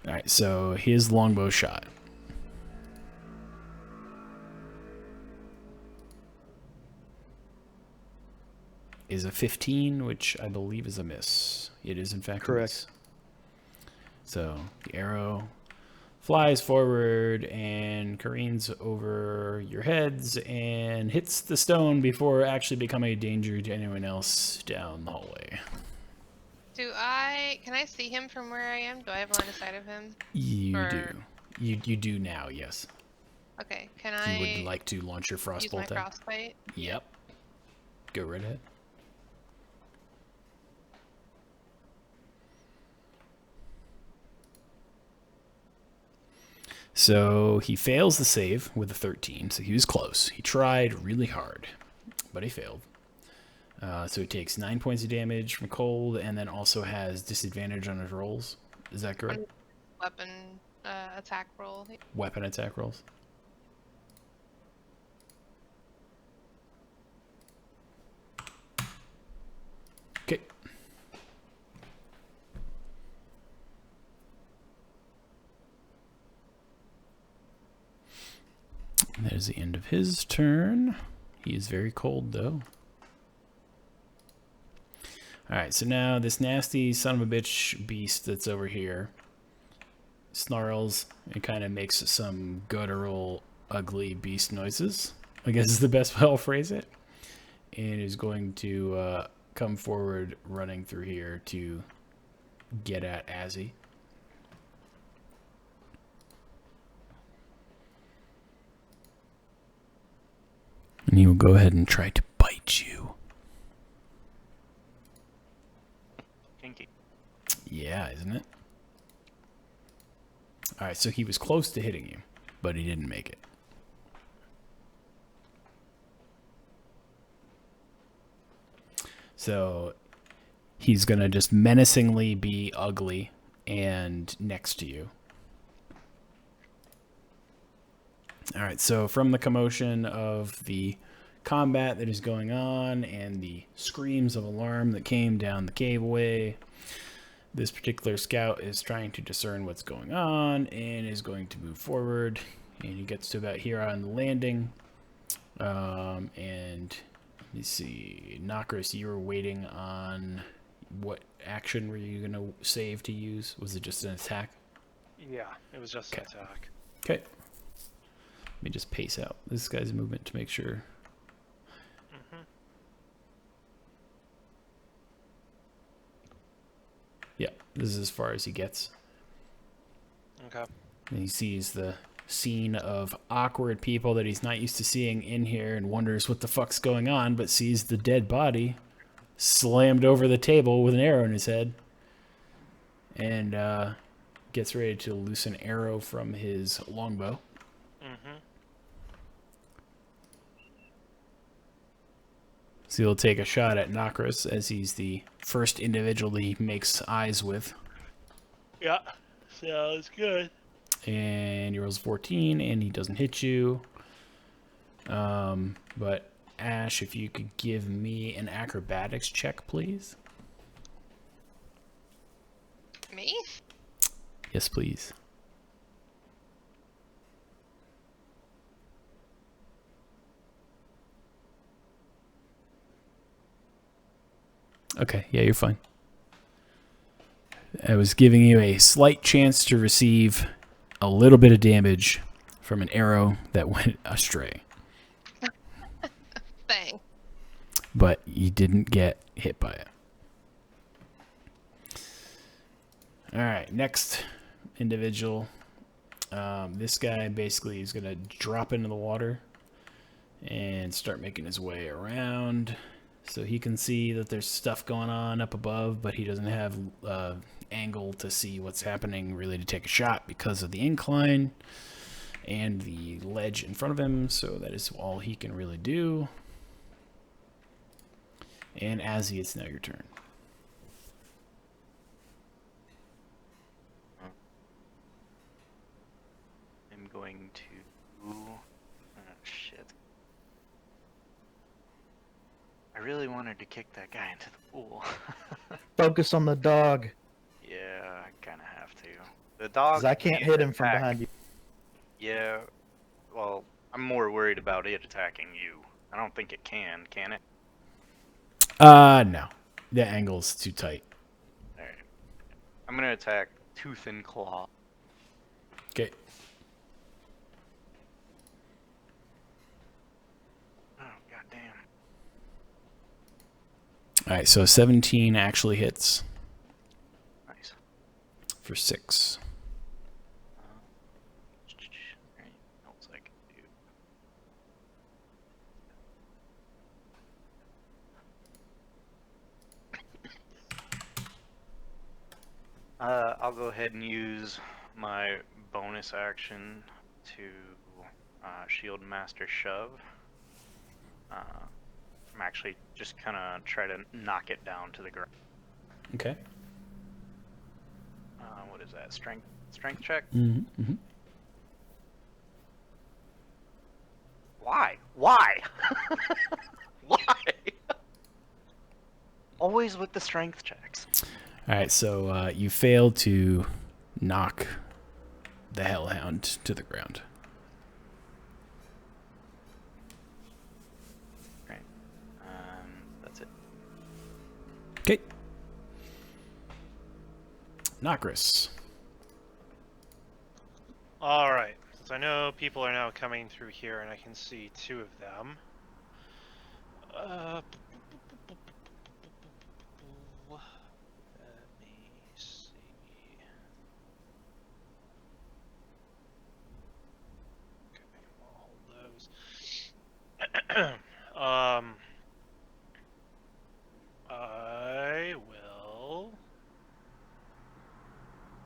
All right, so his longbow shot. Is a 15, which I believe is a miss. It is in fact
Correct.
a miss. So the arrow flies forward and careens over your heads and hits the stone before actually becoming a danger to anyone else down the hallway.
Can I see him from where I am? Do I have line of sight of him?
You
Or-
do. You do now, yes.
Okay, can
You
I
would like to launch your
use my
frostbolt attack?
frostbite?
Yep. Go right ahead. So he fails the save with a 13, so he was close. He tried really hard, but he failed. So he takes 9 points of damage from cold, and then also has disadvantage on his rolls. Is that correct?
Weapon attack roll.
Weapon attack rolls. Okay. That is the end of his turn. He is very cold, though. Alright, so now this nasty son of a bitch beast that's over here snarls and kind of makes some guttural, ugly beast noises, I guess is the best way I'll phrase it, and is going to come forward running through here to get at Azzy. And he will go ahead and try to bite you.
Kinky.
Yeah, isn't it? Alright, so he was close to hitting you, but he didn't make it. So he's gonna just menacingly be ugly and next to you. All right, so from the commotion of the combat that is going on and the screams of alarm that came down the caveway, this particular scout is trying to discern what's going on and is going to move forward. And he gets to about here on the landing. And let me see, Nokris, you were waiting on what action were you going to save to use? Was it just an attack?
Yeah, it was just an
Okay.
attack.
Okay. Let me just pace out this guy's movement to make sure.
Mm-hmm.
Yeah, this is as far as he gets.
Okay.
And he sees the scene of awkward people that he's not used to seeing in here and wonders what the fuck's going on, but sees the dead body slammed over the table with an arrow in his head. And gets ready to loose an arrow from his longbow.
Mm-hmm.
So he'll take a shot at Nokris as he's the first individual he makes eyes with.
Yeah, sounds good.
And he rolls 14, and he doesn't hit you. But Ash, if you could give me an acrobatics check, please.
Me?
Yes, please. Okay, yeah, you're fine. I was giving you a slight chance to receive a little bit of damage from an arrow that went astray,
Bang.
but you didn't get hit by it. All right, next individual. This guy basically is going to drop into the water and start making his way around. So he can see that there's stuff going on up above, but he doesn't have angle to see what's happening really to take a shot because of the incline and the ledge in front of him. So that is all he can really do. And Azzy, it's now your turn.
I'm going to. Oh, shit. I really wanted to kick that guy into the pool.
Focus on the dog.
Yeah, I kind of have to. The dog.
'Cause I can't hit him from
attack.
behind you.
Yeah, well, I'm more worried about it attacking you. I don't think it can it?
No. The angle's too tight.
Alright. I'm gonna attack Tooth and Claw.
Okay.
Oh, goddamn.
All right, so 17 actually hits
Nice.
for 6.
Alright, what else I can do? I'll go ahead and use my bonus action to Shield Master Shove. I'm actually just kind of try to knock it down to the ground.
Okay.
What is that? Strength check?
Mm-hmm. Mm-hmm.
Why? Why? Always with the strength checks.
All right, so you fail to knock the Hellhound to the ground.
Right. That's it.
Okay. Nokris.
All right. Since I know people are now coming through here, and I can see 2 of them. Let me see. Okay, we'll hold those.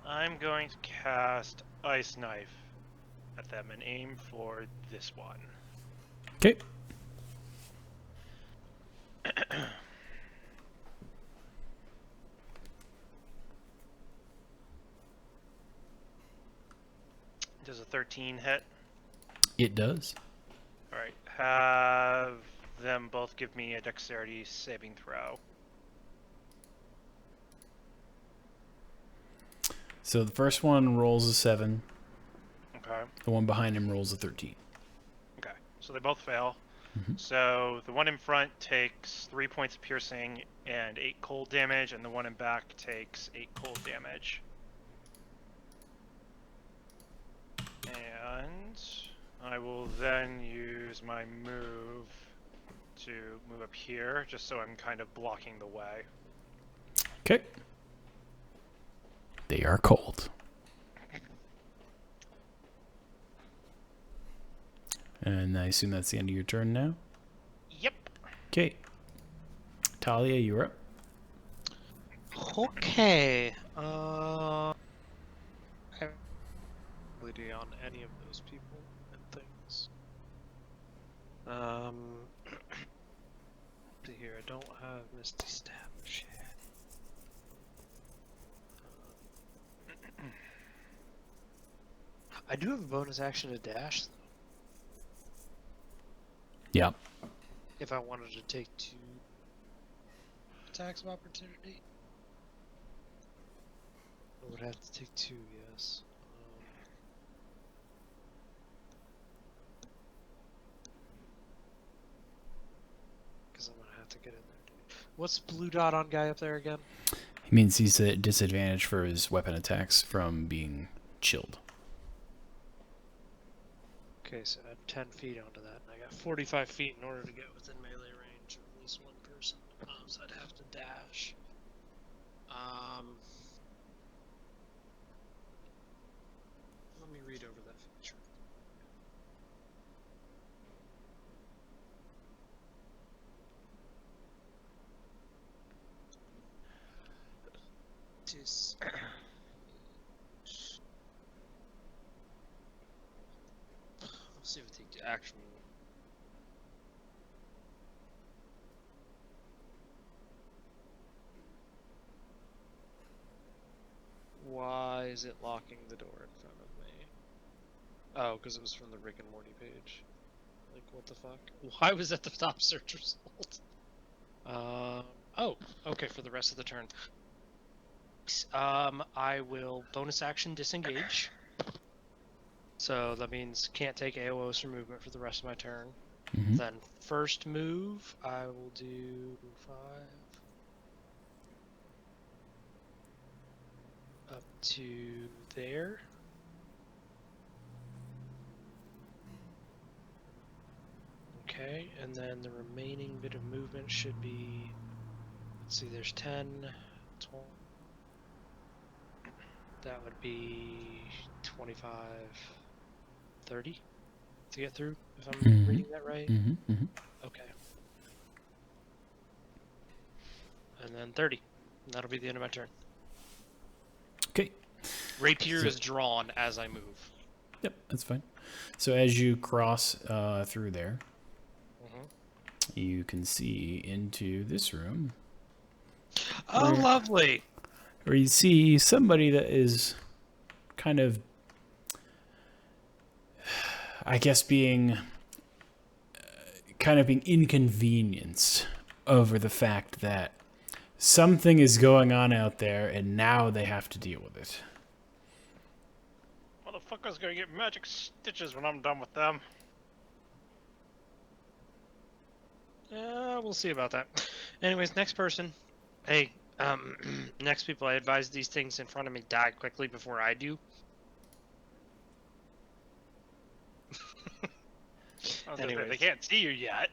I'm going to cast Ice Knife at them and aim for this one.
Okay.
Does a 13 hit?
It does.
Alright, have them both give me a dexterity saving throw.
So the first one rolls a 7.
Okay.
The one behind him rolls a 13.
Okay. So they both fail.
Mhm.
So the one in front takes 3 points of piercing and 8 cold damage, and the one in back takes 8 cold damage. And I will then use my move to move up here, just so I'm kind of blocking the way.
Okay. They are cold. And I assume that's the end of your turn now?
Yep.
Okay. Talia, you're up.
Okay. I have ability on any of those people and things. See here, I don't have Misty Step. Shit. I do have a bonus action to dash, though,
Yep.
if I wanted to take 2 attacks of opportunity. I would have to take 2, yes. Because I'm gonna have to get in there. What's blue dot on guy up there again?
He means he's at disadvantage for his weapon attacks from being chilled.
Okay, so add 10 feet onto that, and I got 45 feet in order to get within melee range of at least one person. So I'd have to dash. Let me read over that feature. Let's see if it takes actual. Why is it locking the door in front of me? Oh, because it was from the Rick and Morty page. Like, what the fuck? Why was that the top search result? Oh, okay, for the rest of the turn. I will bonus action disengage. So that means can't take AOs for movement for the rest of my turn.
Mhm.
Then first move, I will do 5 up to there. Okay, and then the remaining bit of movement should be, let's see, there's 10, 20, that would be 25, 30 to get through, if I'm
Mhm.
reading that right.
Mm-hmm. Mm-hmm.
Okay. And then 30. And that'll be the end of my turn.
Okay.
Rapier
So-
is drawn as I move.
Yep, that's fine. So as you cross through there, you can see into this room,
Oh,
Where-
lovely!
where you see somebody that is kind of, I guess, being inconvenienced over the fact that something is going on out there and now they have to deal with it.
Motherfucker's gonna get magic stitches when I'm done with them.
We'll see about that. Anyways, next person. Hey, next people, I advise these things in front of me die quickly before I do. Anyways.
They can't see you yet.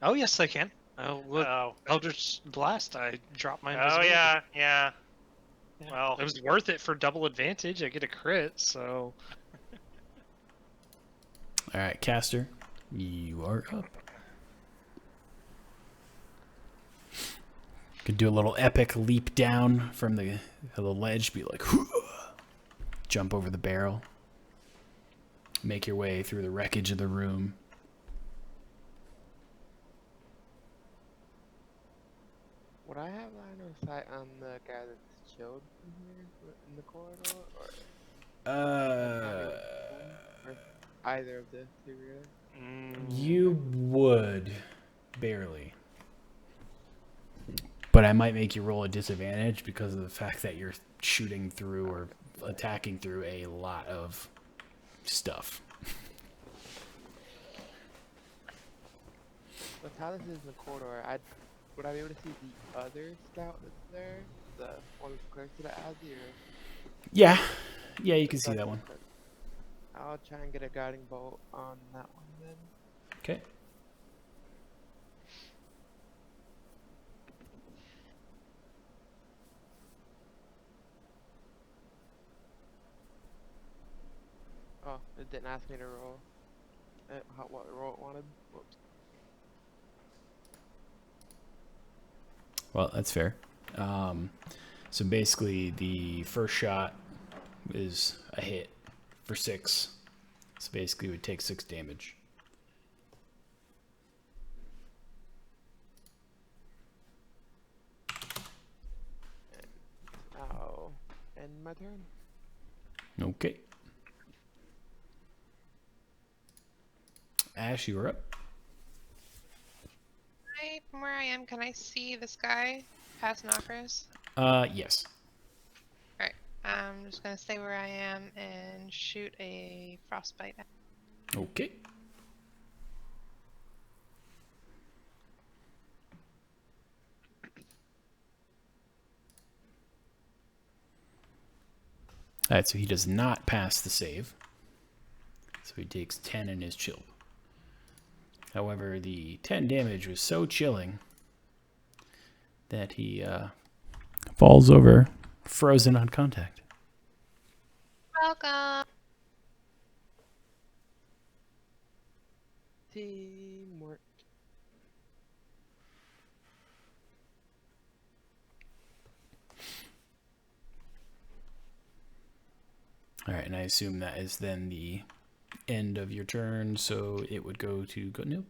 Oh, yes, I can. Oh, look,
Oh.
Eldritch Blast, I dropped my
Oh
invisibility.
yeah.
Yeah.
Well,
It was worth it for double advantage. I get a crit, so...
All right, Caster, you are up. Could do a little epic leap down from the ledge, be like, jump over the barrel, make your way through the wreckage of the room.
Would I have line of sight on the guy that's chilled in here in the corridor? Or either of the two, really.
You would barely. But I might make you roll a disadvantage because of the fact that you're shooting through or attacking through a lot of stuff.
But Talus is in the corridor. Would I be able to see the other scout that's there? The one that's close to the Azzy, or
Yeah. Yeah, you can see that one.
I'll try and get a guiding bolt on that one then.
Okay.
Oh, it didn't ask me to roll. What roll it wanted. Whoops.
Well, that's fair. So basically, the first shot is a hit for 6. So basically, it would take 6 damage.
I'll end my turn.
Okay. Ash, you were up.
From where I am, can I see this guy past Nokris?
Yes.
Alright, I'm just gonna stay where I am and shoot a frostbite.
Okay. Alright, so he does not pass the save. So he takes 10 in his chill. However, the 10 damage was so chilling that he falls over, frozen on contact.
Welcome!
Teamwork.
Alright, and I assume that is then the end of your turn, so it would go to Gutnil.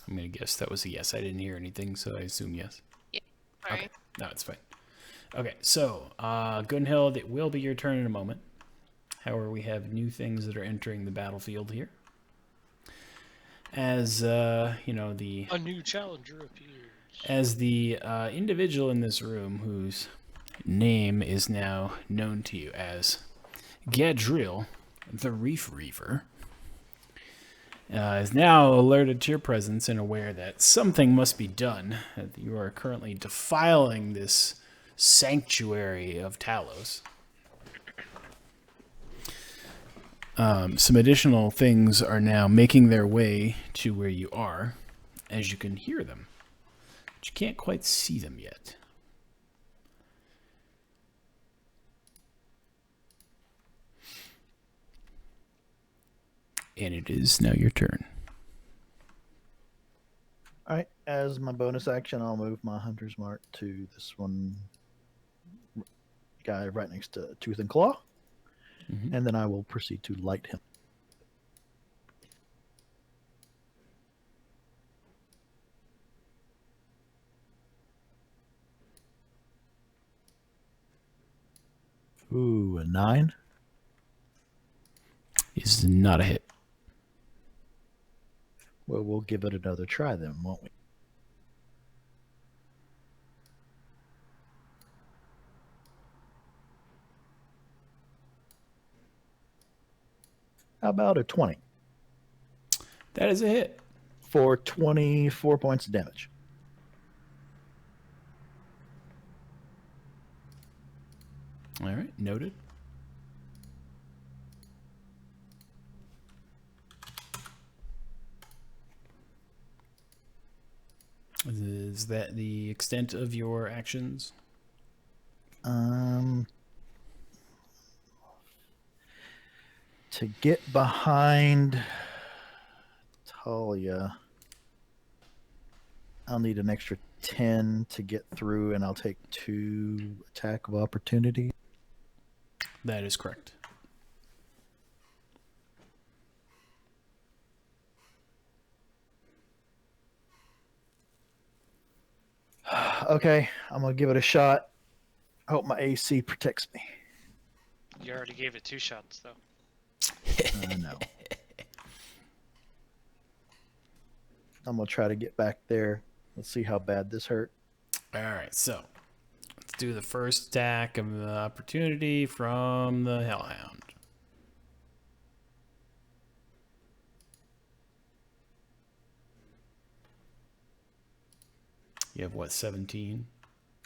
I'm going to guess that was a yes. I didn't hear anything, so I assume yes.
Sorry.
Okay. No, it's fine. Okay, so Gunhild, it will be your turn in a moment. However, we have new things that are entering the battlefield here. As you know,
A new challenger appears.
as the individual in this room whose name is now known to you as Gadriel, the Reef Reaver, is now alerted to your presence and aware that something must be done. That you are currently defiling this sanctuary of Talos. Some additional things are now making their way to where you are, as you can hear them, but you can't quite see them yet. And it is now your turn.
All right. As my bonus action, I'll move my hunter's mark to this one guy right next to Tooth and Claw, and then I will proceed to light him. Ooh, a 9.
Is not a hit.
Well, we'll give it another try then, won't we? How about a 20
That is a hit.
for 24 points of damage?
All right, noted. Is that the extent of your actions?
To get behind Talia, I'll need an extra 10 to get through, and I'll take 2 attack of opportunity.
That is correct.
Okay, I'm gonna give it a shot. I hope my AC protects me.
You already gave it 2 shots, though.
I know. I'm gonna try to get back there. Let's see how bad this hurt.
All right, so let's do the first attack of the opportunity from the Hellhound. You have what, 17?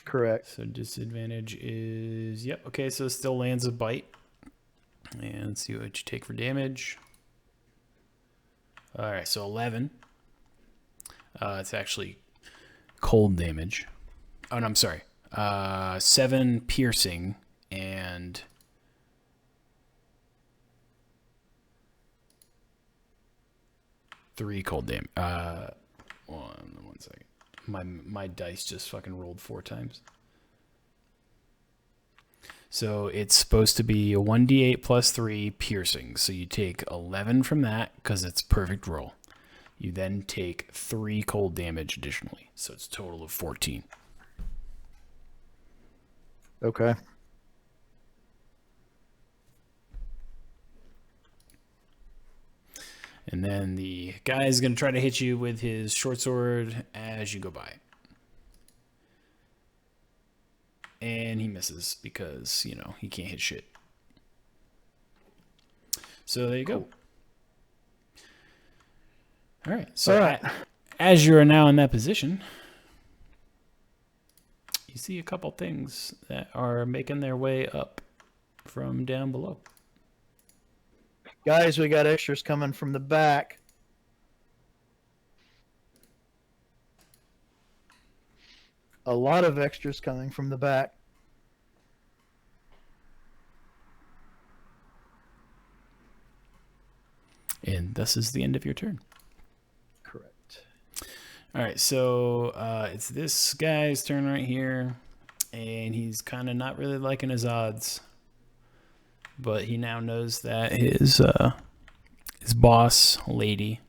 Correct.
So disadvantage is, yep, okay, so it still lands a bite. And let's see what you take for damage. All right, so 11. It's actually cold damage. Oh, no, I'm sorry. 7 piercing and 3 cold damage. One second. My dice just fucking rolled 4 times. So it's supposed to be a 1d8 plus 3 piercing. So you take 11 from that because it's perfect roll. You then take 3 cold damage additionally. So it's a total of 14.
Okay.
And then the guy is going to try to hit you with his short sword as you go by. And he misses because, you know, he can't hit shit. So there you go. All right. So
All right.
as you're now in that position, you see a couple things that are making their way up from down below.
Guys, we got extras coming from the back. A lot of extras coming from the back.
And this is the end of your turn.
Correct.
All right, so it's this guy's turn right here, and he's kind of not really liking his odds, but he now knows that his boss lady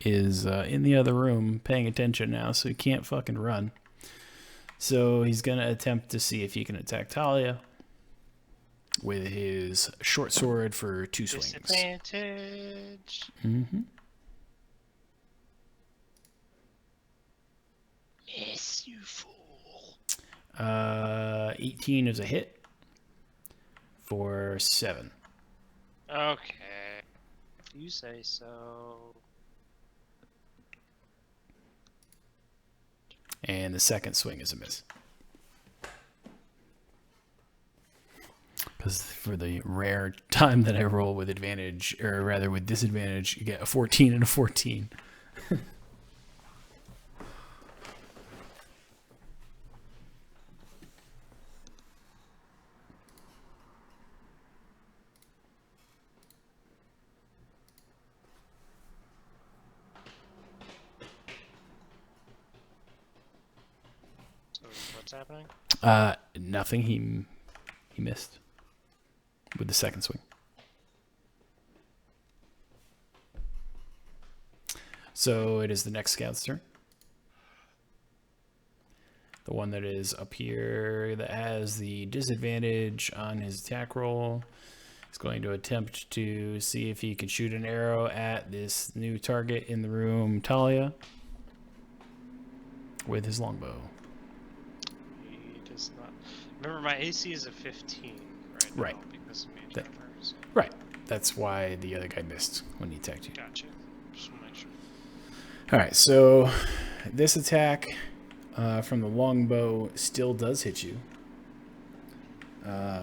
is in the other room paying attention now, so he can't fucking run. So he's gonna attempt to see if he can attack Talia with his short sword for 2 swings.
Disadvantage.
Mm-hmm.
Miss, you fool.
18 is a hit for 7.
Okay. If you say so.
And the second swing is a miss. Because for the rare time that I roll with advantage, or rather with disadvantage, you get a 14 and a 14.
So what's happening?
Nothing. He missed with the second swing. So it is the next scout's turn. The one that is up here that has the disadvantage on his attack roll is going to attempt to see if he can shoot an arrow at this new target in the room, Talia, with his longbow.
He does not. Remember, my AC is a 15 right now because of mage armor. So.
Right. That's why the other guy missed when he attacked you.
Gotcha. Just want to make sure.
All right, so this attack from the longbow still does hit you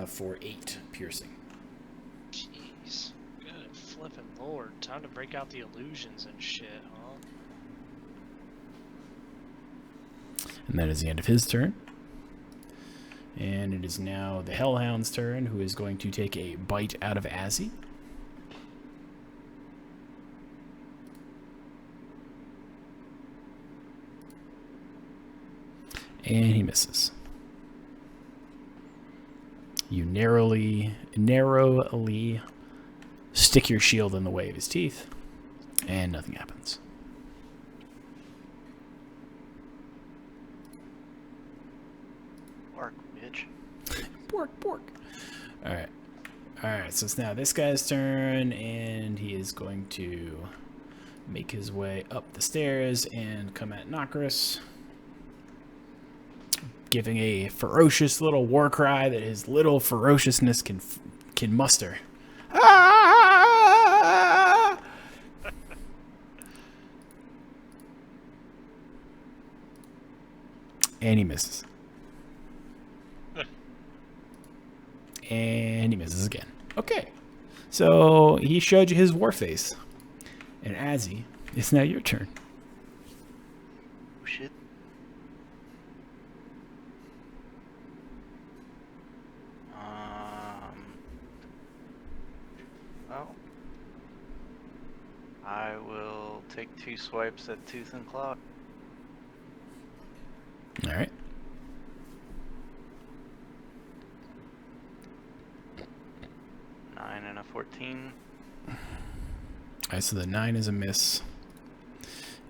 for 8 piercing.
Jeez. Good flipping lord. Time to break out the illusions and shit, huh?
And that is the end of his turn. And it is now the Hellhound's turn, who is going to take a bite out of Azzy. And he misses. You narrowly stick your shield in the way of his teeth, and nothing happens. All right. All right, so it's now this guy's turn, and he is going to make his way up the stairs and come at Nokris, giving a ferocious little war cry that his little ferociousness can muster. Ah! And he misses. And he misses again. Okay. So he showed you his war face. And Azzy, it's now your turn.
Oh, shit. Well, I will take 2 swipes at Tooth and Claw.
All right.
Nine and a 14.
All right, so the 9 is a miss.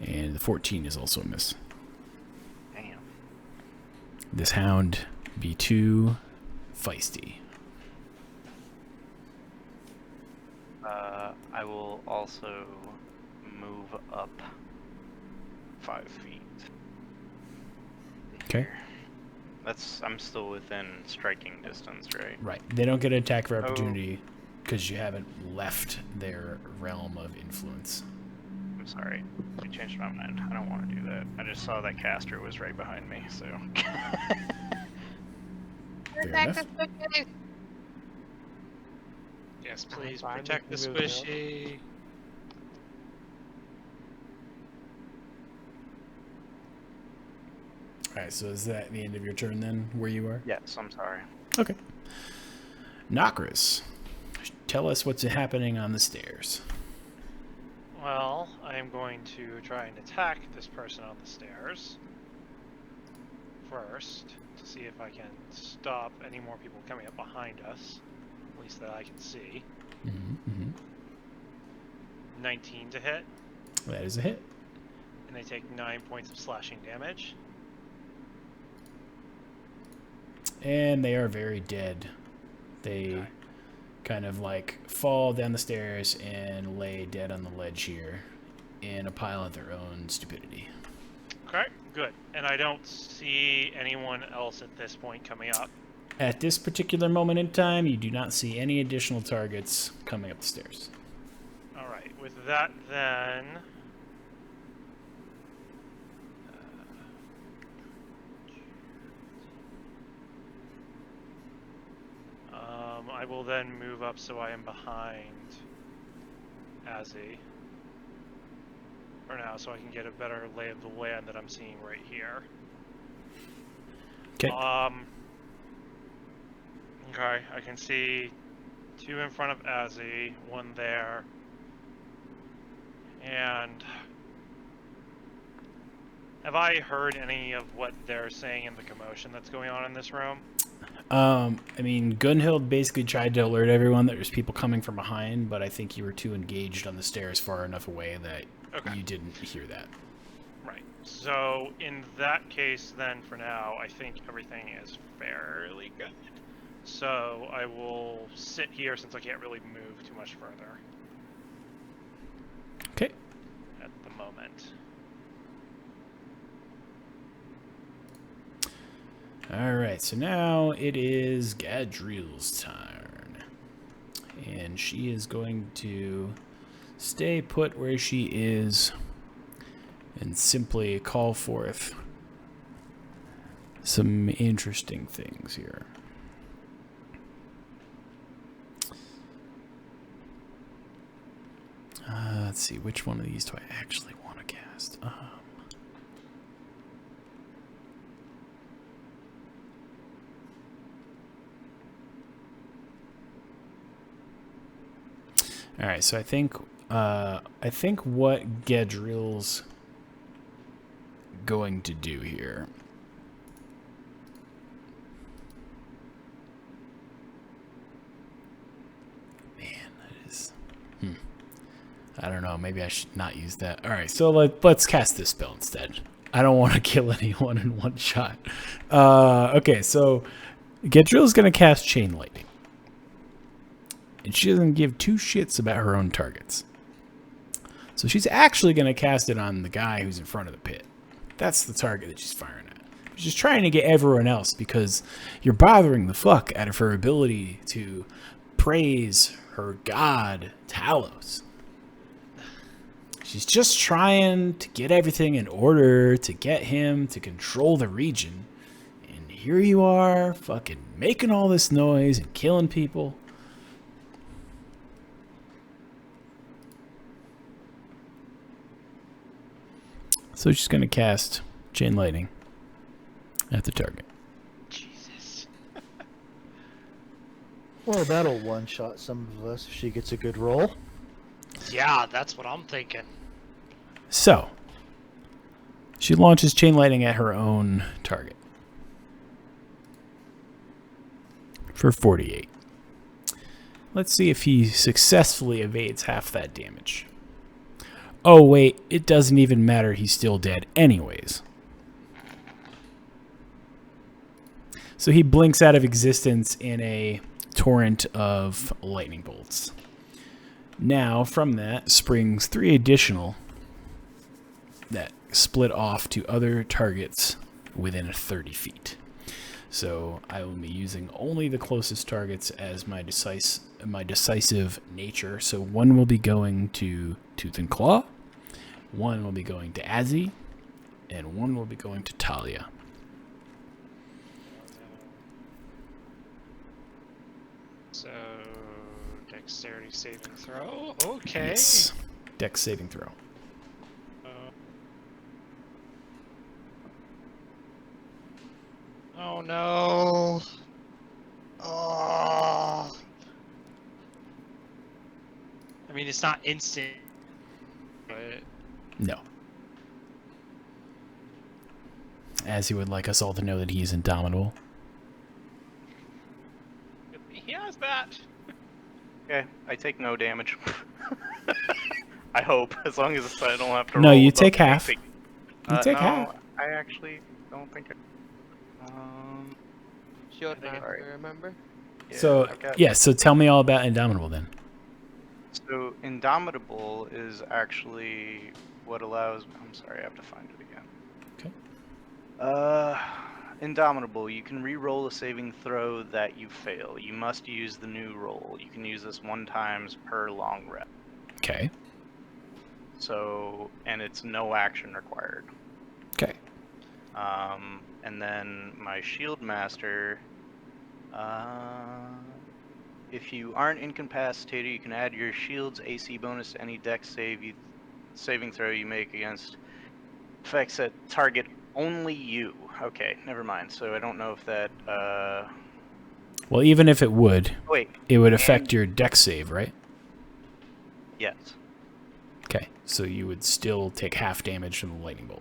And the 14 is also a miss.
Damn.
This hound be too feisty.
I will also move up 5 feet.
Okay.
I'm still within striking distance, right?
Right. They don't get an attack for opportunity because you haven't left their realm of influence.
I'm sorry. I changed my mind. I don't want to do that. I just saw that caster was right behind me, so.
Attack
enough.
the squishies.
Yes, please
fine,
protect the
we can move it up.
squishy.
All right, so is that the end of your turn then, where you are?
Yes, I'm sorry.
Okay. Nokris, tell us what's happening on the stairs.
Well, I am going to try and attack this person on the stairs first to see if I can stop any more people coming up behind us, at least that I can see. 19 to hit,
That is a hit.
and they take 9 points of slashing damage.
And they are very dead. They
Okay.
kind of like fall down the stairs and lay dead on the ledge here in a pile of their own stupidity.
Okay, good. And I don't see anyone else at this point coming up.
At this particular moment in time, you do not see any additional targets coming up the stairs.
Alright, with that then... I will then move up so I am behind Azzy for now, so I can get a better lay of the land that I'm seeing right here.
Okay.
Okay, I can see 2 in front of Azzy, 1 there, and have I heard any of what they're saying in the commotion that's going on in this room?
I mean, Gunhild basically tried to alert everyone that there's people coming from behind, but I think you were too engaged on the stairs far enough away that
Okay.
you didn't hear that.
Right. So in that case, then for now, I think everything is fairly good. So I will sit here since I can't really move too much further
Okay.
at the moment.
All right, so now it is Gadriel's turn. And she is going to stay put where she is and simply call forth some interesting things here. Let's see, which one of these do I actually want to cast? All right, so I think what Gadriel's going to do here. Man, that is. I don't know. Maybe I should not use that. All right, so let's cast this spell instead. I don't want to kill anyone in one shot. Okay, so Gedrill's going to cast Chain Lightning. And she doesn't give two shits about her own targets. So she's actually going to cast it on the guy who's in front of the pit. That's the target that she's firing at. She's trying to get everyone else because you're bothering the fuck out of her ability to praise her god, Talos. She's just trying to get everything in order to get him to control the region. And here you are, fucking making all this noise and killing people. So she's going to cast Chain Lightning at the target.
Jesus.
Well, that'll one-shot some of us if she gets a good roll.
Yeah, that's what I'm thinking.
So, she launches Chain Lightning at her own target for 48. Let's see if he successfully evades half that damage. Oh, wait, it doesn't even matter. He's still dead anyways. So he blinks out of existence in a torrent of lightning bolts. Now, from that springs 3 additional that split off to other targets within 30 feet. So I will be using only the closest targets as my decisive nature. So one will be going to Tooth and Claw, one will be going to Azzy, and one will be going to Talia.
So, dexterity saving throw. Okay.
Yes. Dex saving throw.
Oh no. Oh. I mean, it's not instant, but
No. As he would like us all to know that he is indomitable.
He has that.
Okay, I take no damage. I hope, as long as I don't have to
No,
roll
you
above
take half.
anything.
You take
no,
half.
I actually don't think I...
Shield
I think
master,
alright.
remember?
yeah,
So,
I've got-
yeah, so tell me all about Indomitable then.
So, Indomitable is actually what allows... I'm sorry, I have to find it again.
Okay.
Indomitable, you can re-roll a saving throw that you fail. You must use the new roll. You can use this 1 time per long rest.
Okay.
So, and it's no action required.
Okay.
And then my Shield Master, if you aren't incapacitated, you can add your shield's AC bonus to any dex saving throw you make against effects that target only you. Okay, never mind. So I don't know if that,
Well, even if it would
wait,
affect your dex save, right?
yes.
Okay. So you would still take half damage from the lightning bolt.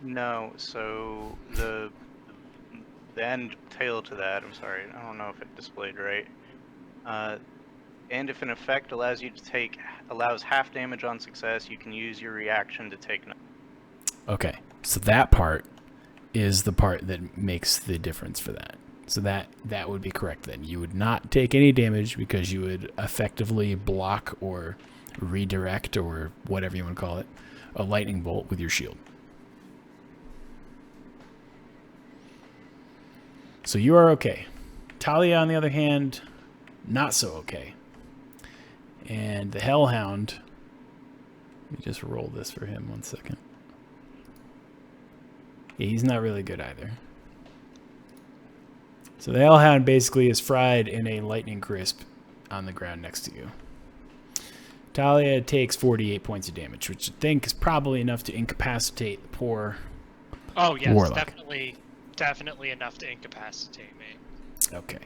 No, so the end tail to that, I'm sorry, I don't know if it displayed right. And if an effect allows half damage on success, you can use your reaction to take no.
Okay. So that part is the part that makes the difference for that. So that would be correct then. You would not take any damage because you would effectively block or redirect or whatever you want to call it, a lightning bolt with your shield. So you are okay. Talia, on the other hand, not so okay. And the Hellhound, let me just roll this for him 1 second. Yeah, he's not really good either. So the Hellhound basically is fried in a lightning crisp on the ground next to you. Talia takes 48 points of damage, which I think is probably enough to incapacitate the poor
oh yes,
Warlock.
definitely enough to incapacitate me.
Okay.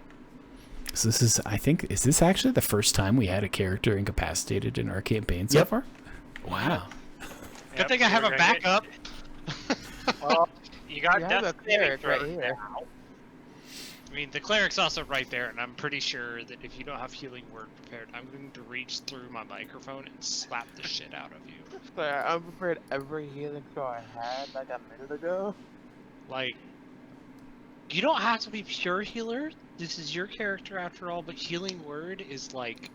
So this is, I think, is this actually the first time we had a character incapacitated in our campaign so
Yep.
far? Wow.
Good thing I have a backup.
Well, you got
You have a
death saving
cleric right
throws
here.
now.
I mean, the cleric's also right there, and I'm pretty sure that if you don't have healing word prepared, I'm going to reach through my microphone and slap the shit out of you.
Sorry, I prepared every healing throw I had like a minute ago.
Like, You don't have to be pure healer. This is your character after all, but healing word is like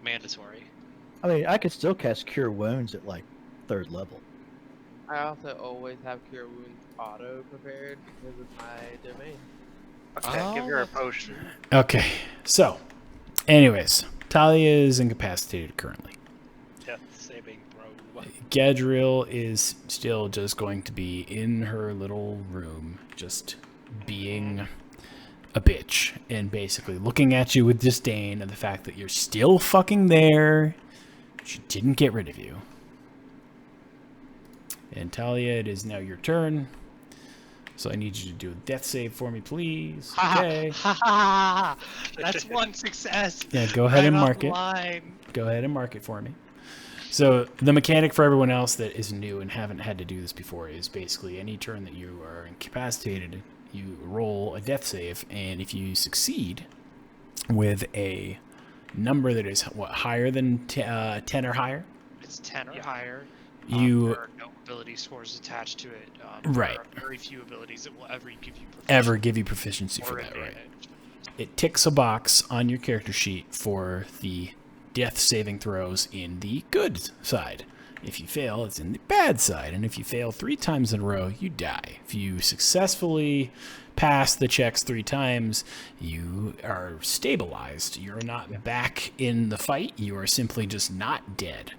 mandatory.
I mean, I could still cast Cure Wounds at like 3rd level.
I also always have Cure Wounds auto prepared because of my domain.
Okay, give
Oh,
her a
that's
potion.
Okay, so, anyways, Talia is incapacitated currently.
Death saving throw.
Gadriel is still just going to be in her little room, just being a bitch and basically looking at you with disdain of the fact that you're still fucking there. She didn't get rid of you. And Talia, it is now your turn. So I need you to do a death save for me, please. Okay.
Ha ha! That's one success.
Yeah, go ahead and
Right
mark
off
it.
line.
Go ahead and mark it for me. So the mechanic for everyone else that is new and haven't had to do this before is basically any turn that you are incapacitated, you roll a death save, and if you succeed with a number that is higher than 10 or higher,
It's 10 or
Yeah.
higher.
you
There are no ability scores attached to it.
Right.
There are very few abilities that will ever give you
ever give you proficiency for
or
that, right?
advantage.
It ticks a box on your character sheet for the death saving throws in the good side. If you fail, it's in the bad side. And if you fail 3 times in a row, you die. If you successfully pass the checks 3 times, you are stabilized. You're not back in the fight. You are simply just not dead.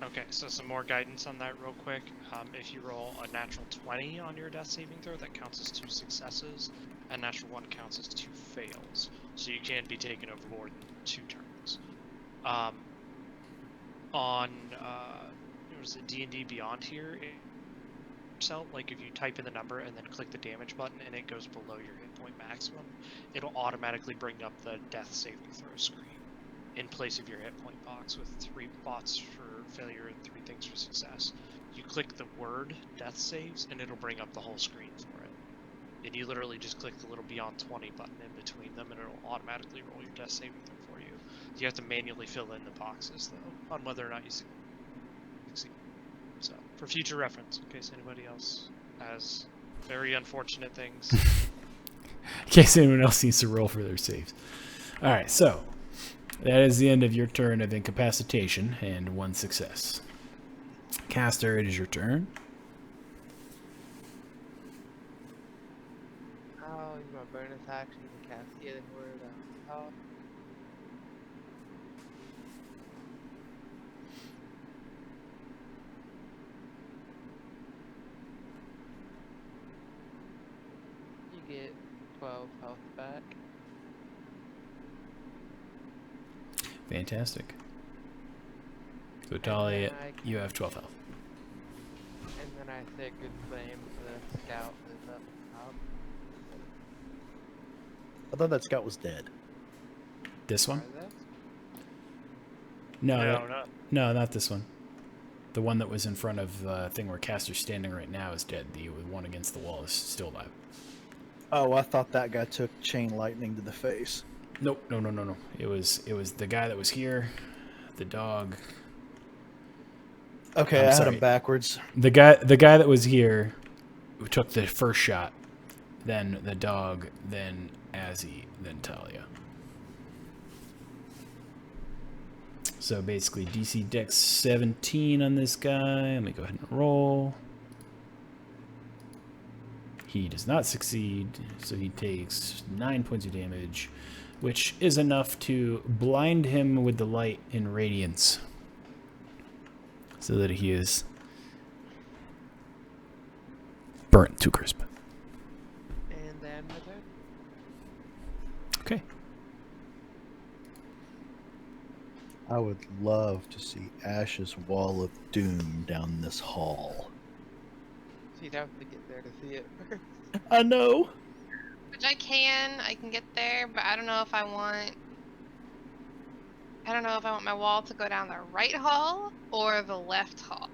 Okay, so some more guidance on that real quick. If you roll a natural 20 on your death saving throw, that counts as 2 successes. A natural 1 counts as 2 fails. So you can be taken overboard in 2 turns. On was it D&D Beyond here? So, like if you type in the number and then click the damage button and it goes below your hit point maximum, it'll automatically bring up the death saving throw screen in place of your hit point box with 3 spots for failure and 3 things for success. You click the word death saves and it'll bring up the whole screen for it. And you literally just click the little Beyond 20 button in between them and it'll automatically roll your death saving throw for you. You have to manually fill in the boxes though, on whether or not you succeed. So, for future reference, in case anybody else has very unfortunate things.
In case anyone else needs to roll for their saves. Alright, so that is the end of your turn of incapacitation and 1 success. Caster, it is your turn.
I'll use my bonus action to cast Healing Word on top. You get 12 health back.
Fantastic. So Talia,
then I
you have 12 health.
And then I say good flame to the scout that's up top.
I thought that scout was dead.
This one?
Try that.
No,
No,
no, not this one. The one that was in front of the thing where Caster's standing right now is dead. The one against the wall is still alive.
Oh, I thought that guy took chain lightning to the face.
Nope, no. It was the guy that was here, the dog.
Okay,
I'm
I had
sorry.
him backwards.
The guy that was here who took the first shot, then the dog, then Azzy, then Talia. So basically DC Dex 17 on this guy. Let me go ahead and roll. He does not succeed, so he takes 9 points of damage, which is enough to blind him with the light in radiance, so that he is burnt to crisp.
And then my turn.
Okay.
I would love to see Ash's Wall of Doom down this hall.
So you'd have to get there to see it first.
I know.
Which I can get there, but I don't know if I want my wall to go down the right hall or the left hall.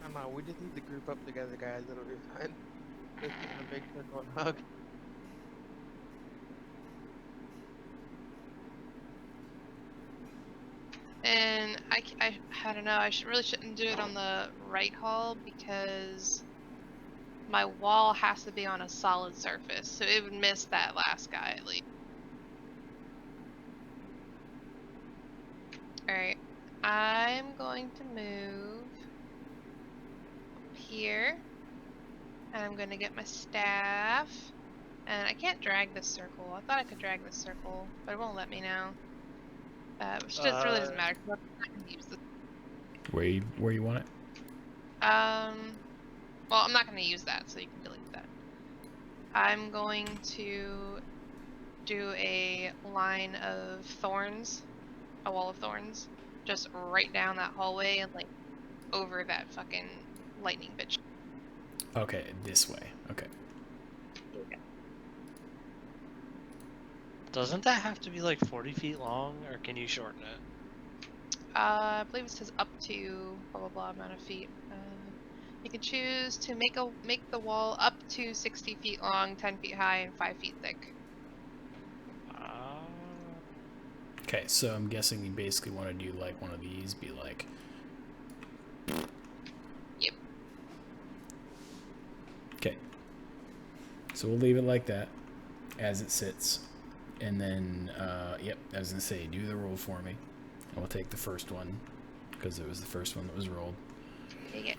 I don't know, we just need to group up together, guys. It'll be fine. Just in a big circle and hug.
And I don't know, really shouldn't do it on the right hall because my wall has to be on a solid surface, so it would miss that last guy at least. Alright, I'm going to move up here, and I'm going to get my staff, and I can't drag this circle. I thought I could drag this circle, but it won't let me now. Which just really doesn't matter, 'cause I'm not going to use this.
Where you want it?
Well, I'm not going to use that, so you can delete that. I'm going to do a line of thorns, a wall of thorns, just right down that hallway and like over that fucking lightning bitch.
Okay, this way. Okay.
Doesn't that have to be like 40 feet long, or can you shorten it?
I believe it says up to blah blah blah amount of feet. You can choose to make the wall up to 60 feet long, 10 feet high, and 5 feet thick.
Okay, so I'm guessing you basically want to do like one of these, be like.
Yep.
Okay. So we'll leave it like that, as it sits, and then yep, I was gonna say do the roll for me. And we'll take the first one because it was the first one that was rolled.
Take it.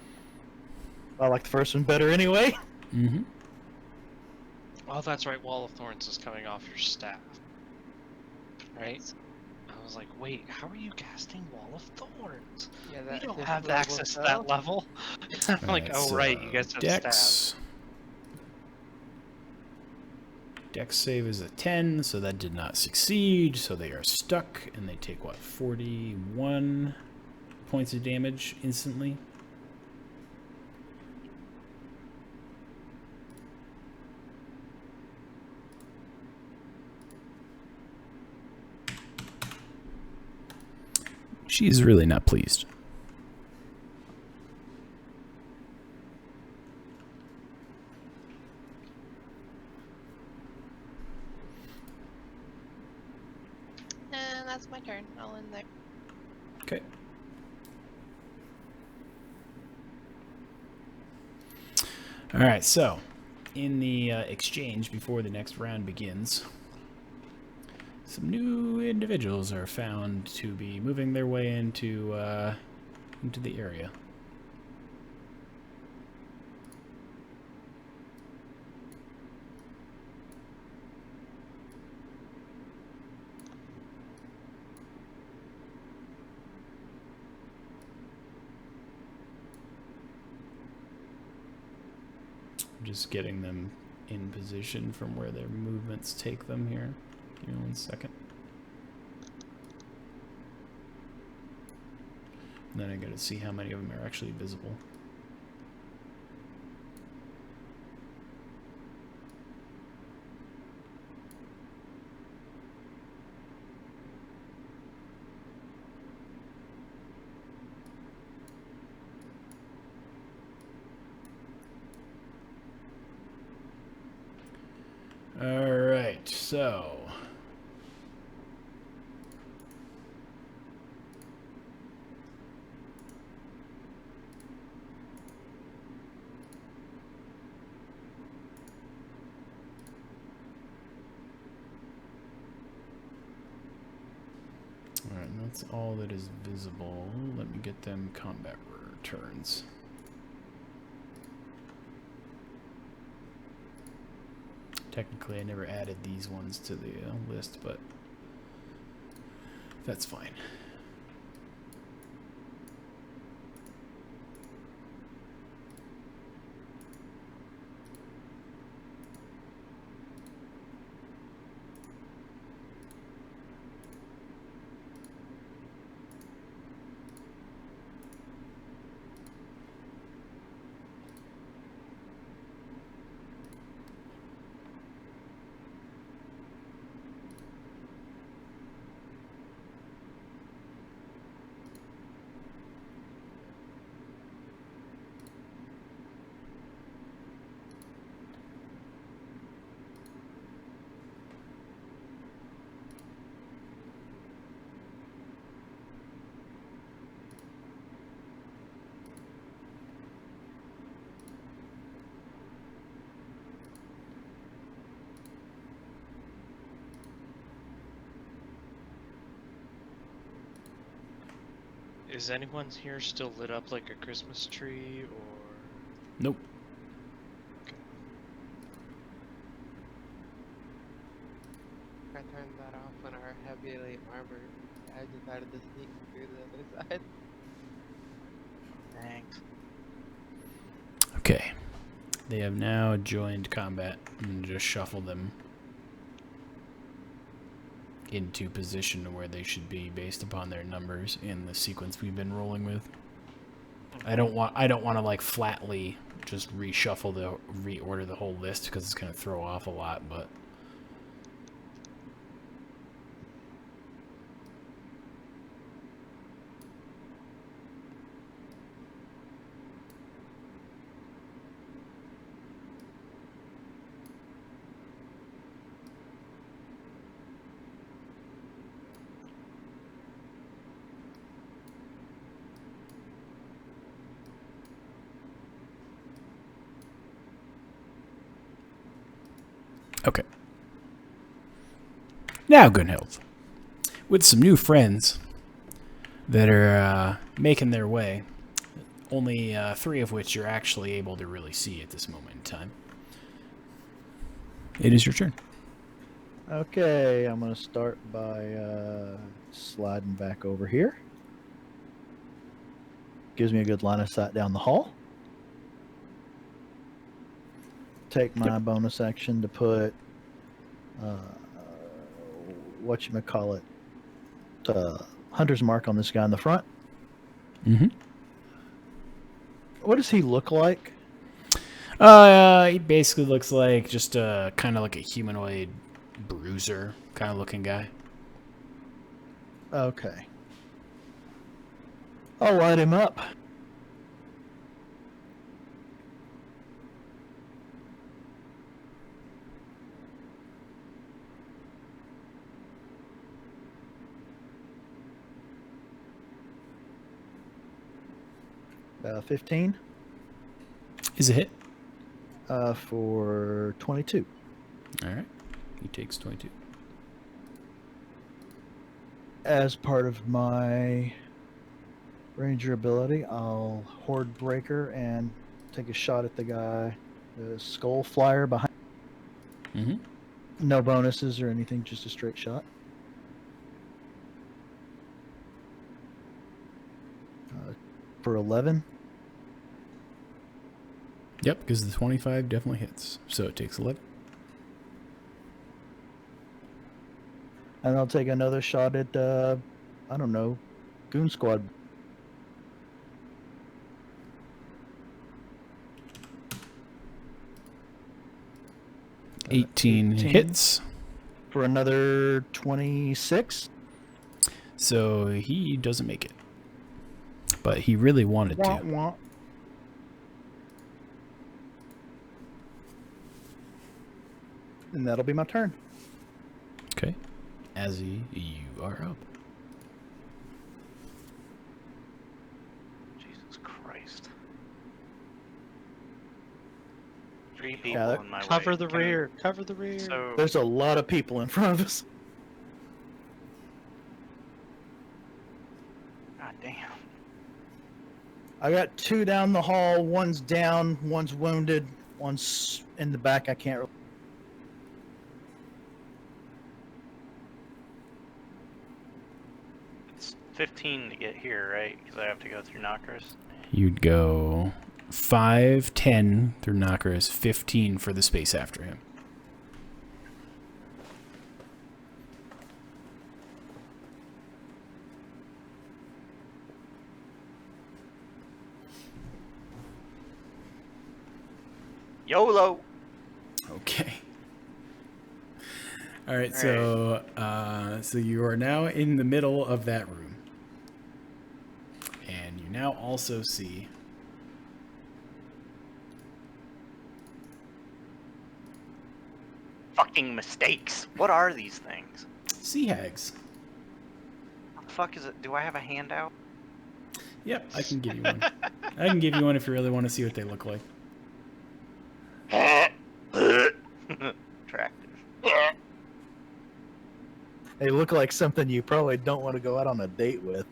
I like the first one better anyway.
Mm-hmm.
Oh, that's right. Wall of Thorns is coming off your staff, right? I was like, wait, how are you casting Wall of Thorns?
Yeah,
We
that
don't
fifth
have
level
access to
spell.
that level. I'm like, oh right, you guys have
Dex.
staff.
Dex save is a 10, so that did not succeed. So they are stuck, and they take what, 41 points of damage instantly. She's really not pleased.
And that's my turn. I'll end there.
Okay. All right, so in the exchange before the next round begins, some new individuals are found to be moving their way into the area. Just getting them in position from where their movements take them here. Give me 1 second. And then I gotta see how many of them are actually visible. All right, so all right, and that's all that is visible. Let me get them combat turns. Technically, I never added these ones to the list, but that's fine.
Is anyone here still lit up like a Christmas tree, or?
Nope.
I turned that off when our heavily armored guy decided to sneak through the other side.
Thanks.
Okay. They have now joined combat and just shuffle them into position where they should be based upon their numbers in the sequence we've been rolling with. I don't want to like flatly just reorder the whole list because it's going to throw off a lot, but okay. Now, Gunhild, with some new friends that are making their way, only 3 of which you're actually able to really see at this moment in time. It is your turn.
Okay, I'm gonna start by sliding back over here. Gives me a good line of sight down the hall. Take my bonus action to put whatchamacallit, Hunter's Mark on this guy in the front.
Mm-hmm.
What does he look like?
He basically looks like just a kind of like a humanoid bruiser kind of looking guy.
Okay. I'll light him up. 15
Is a hit.
for 22.
All right. He takes 22.
As part of my ranger ability, I'll Horde Breaker and take a shot at the guy, the Skull Flyer behind.
Mm-hmm.
No bonuses or anything, just a straight shot. For 11.
Yep, because the 25 definitely hits. So it takes 11.
And I'll take another shot at, I don't know, Goon Squad. Uh,
18 hits.
For another 26.
So he doesn't make it. But he really wanted
Wah,
to.
wah. And that'll be my turn.
Okay. Azzy, you are up.
Jesus Christ. 3 people
Yeah,
in my way.
Cover the
Can I-
rear. Cover the rear.
So,
There's a lot of people in front of us.
god damn.
I got 2 down the hall. One's down. One's wounded. One's in the back. I can't.
It's 15 to get here, right? Because I have to go through knockers.
You'd go 5, 10 through knockers, 15 for the space after him.
YOLO!
Okay. All right, so so you are now in the middle of that room, and you now also see
Fucking mistakes. What are these things?
sea hags.
What the fuck is it? Do I have a handout?
Yep, I can give you one. I can give you one if you really want to see what they look like.
Attractive.
They look like something you probably don't want to go out on a date with.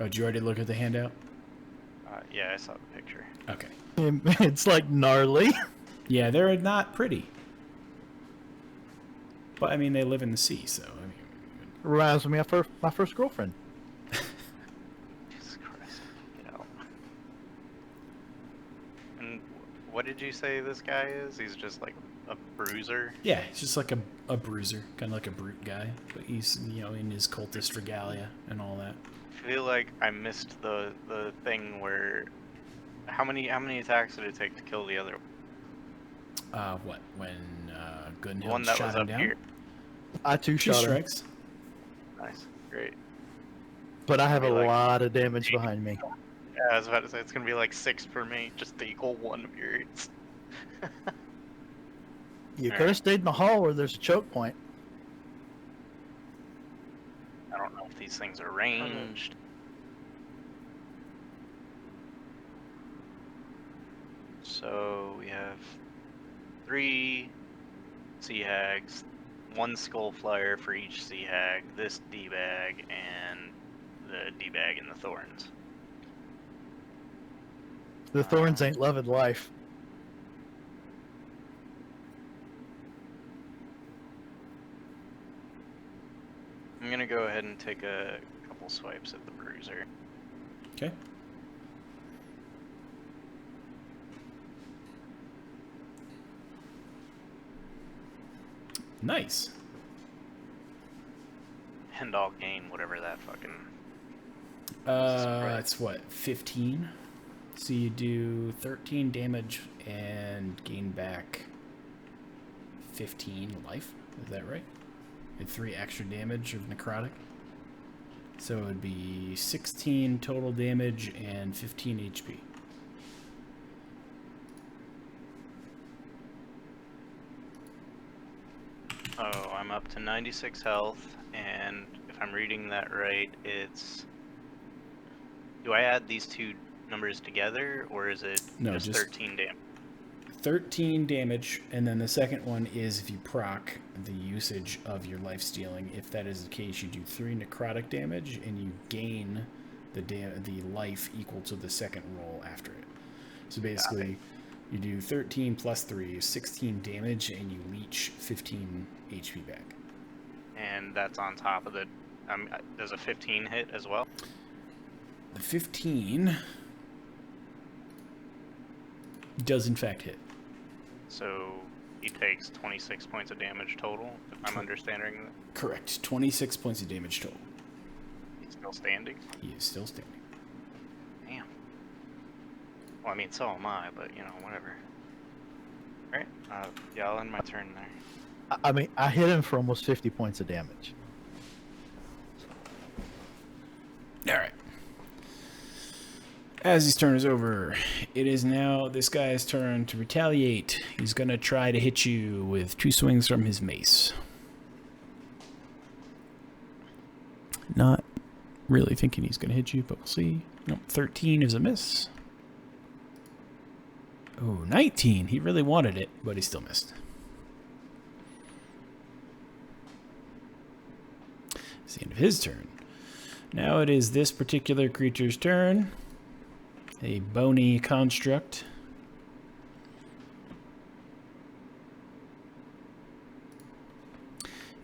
Oh, did you already look at the handout?
Yeah, I saw the picture.
Okay.
It's like gnarly.
Yeah, they're not pretty. But I mean, they live in the sea, so I mean.
Reminds me of my first girlfriend.
Jesus Christ. Get out. And what did you say this guy is? He's just like a bruiser?
Yeah, he's just like a bruiser, kind of like a brute guy, but he's, you know, in his cultist regalia and all that.
I feel like I missed the thing where how many attacks did it take to kill the other
What? When Gunhild
one that
shot
was
him
up
down?
here?
I
Two
shot him,
strikes.
Nice, great.
but I have a
Maybe like-
lot of damage behind me.
Yeah, I was about to say it's gonna be like 6 for me, just to equal 1 of yours.
You could have stayed in the hall where there's a choke point.
I don't know if these things are ranged. So we have 3 sea hags, 1 skull flyer for each sea hag, this D-bag, and the D-bag and the thorns.
The thorns ain't loving life.
I'm gonna go ahead and take a couple swipes at the bruiser.
Okay. Nice.
And I'll gain whatever that fucking...
It's what, 15? So you do 13 damage and gain back 15 life. Is that right? And 3 extra damage of necrotic. So it would be 16 total damage and 15 HP.
Oh, I'm up to 96 health, and if I'm reading that right, it's... Do I add these two numbers together, or is it
No,
just
just
13 damage?
13 damage, and then the second one is if you proc the usage of your life stealing. If that is the case, you do 3 necrotic damage, and you gain the life equal to the second roll after it. So basically, you do 13 plus 3 is 16 damage, and you leech 15 HP back.
And that's on top of the... does a 15 hit as well?
The 15 does in fact hit.
So he takes 26 points of damage total, if I'm understanding that.
Correct. 26 points of damage total.
He's still standing?
He is still standing.
Damn. Well, I mean, so am I, but, you know, whatever. Alright, yeah, I'll end my turn there.
I mean, I hit him for almost 50 points of damage.
Alright. As his turn is over, it is now this guy's turn to retaliate. He's going to try to hit you with 2 swings from his mace. Not really thinking he's going to hit you, but we'll see. Nope, 13 is a miss. Oh, 19. He really wanted it, but he still missed. It's the end of his turn. Now it is this particular creature's turn. A bony construct.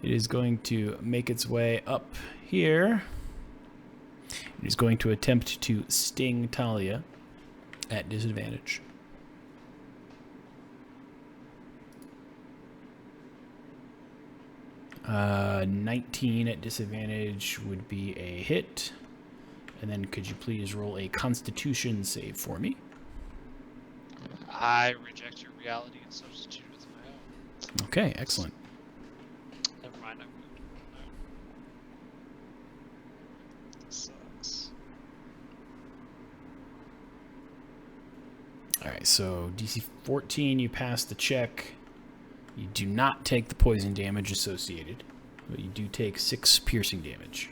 It is going to make its way up here. It is going to attempt to sting Talia at disadvantage. 19 at disadvantage would be a hit. And then could you please roll a Constitution save for me?
I reject your reality and substitute with my own.
Okay, excellent.
Never mind, I moved. No. This sucks.
Alright, so DC 14, you pass the check. You do not take the poison damage associated, but you do take 6 piercing damage.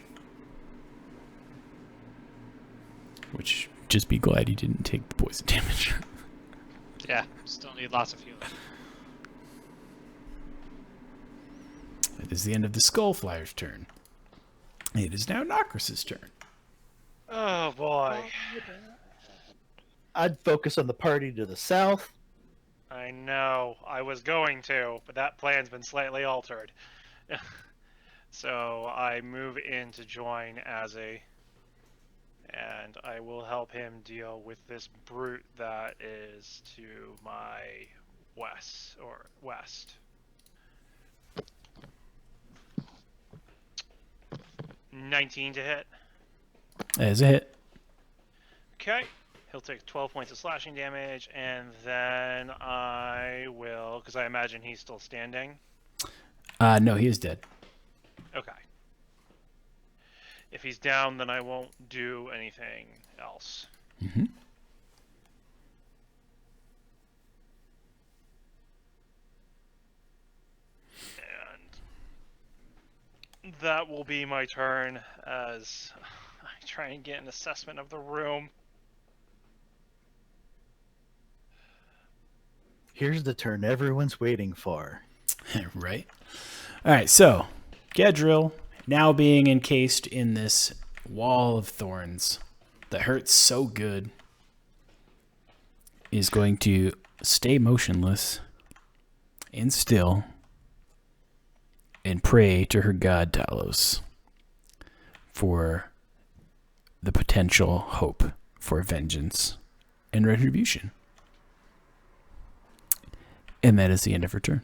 Which, just be glad you didn't take the poison damage.
Yeah, still need lots of healing.
It is the end of the Skullflyer's turn. It is now Nokris's turn.
Oh boy.
I'd focus on the party to the south.
I know. I was going to, but that plan's been slightly altered. So I move in to join Azzy, and I will help him deal with this brute that is to my west. 19 to hit.
As a hit.
Okay. He'll take 12 points of slashing damage, and then I will, because I imagine he's still standing.
No, he is dead.
Okay. If he's down, then I won't do anything else.
Mm-hmm.
And that will be my turn as I try and get an assessment of the room.
Here's the turn everyone's waiting for.
Right. All right, so Gadriel, now being encased in this wall of thorns that hurts so good, is going to stay motionless and still and pray to her god Talos for the potential hope for vengeance and retribution. And that is the end of her turn.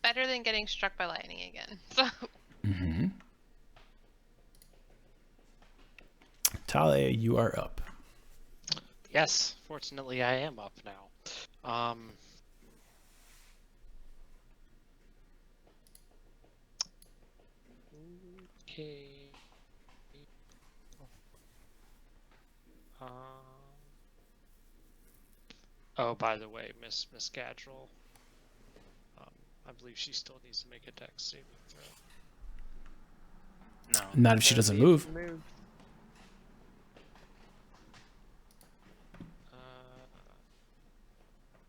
Better than getting struck by lightning again. So
Mm-hmm. Talia, you are up.
Yes, fortunately I am up now. Okay. Oh, by the way, Miss Gadriel, I believe she still needs to make a dex saving throw.
No.
Not if she doesn't move.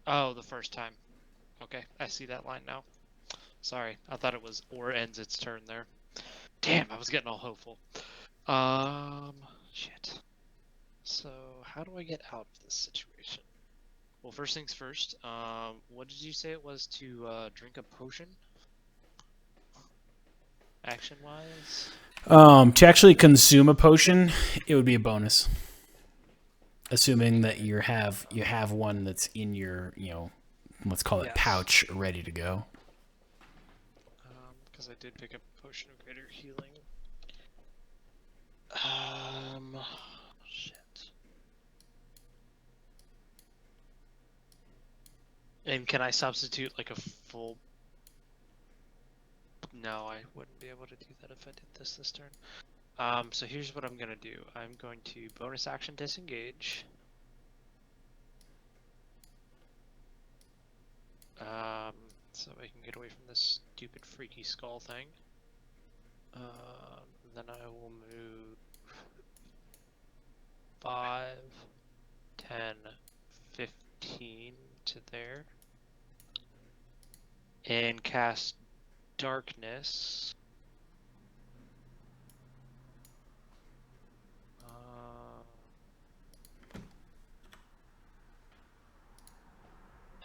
Oh, the first time. Okay, I see that line now. Sorry, I thought it was or ends its turn there. Damn, I was getting all hopeful. Shit. So, how do I get out of this situation? Well, first things first, what did you say it was to drink a potion? Action-wise?
To actually consume a potion, it would be a bonus. Assuming that you have one that's in your, let's call it
Yes.
pouch, ready to go.
Because I did pick up a potion of greater healing. Shit. And can I substitute like a full? No, I wouldn't be able to do that if I did this turn. So here's what I'm gonna do. I'm going to bonus action disengage. So I can get away from this stupid freaky skull thing. Then I will move 5, 10, 15 to there. And cast Darkness.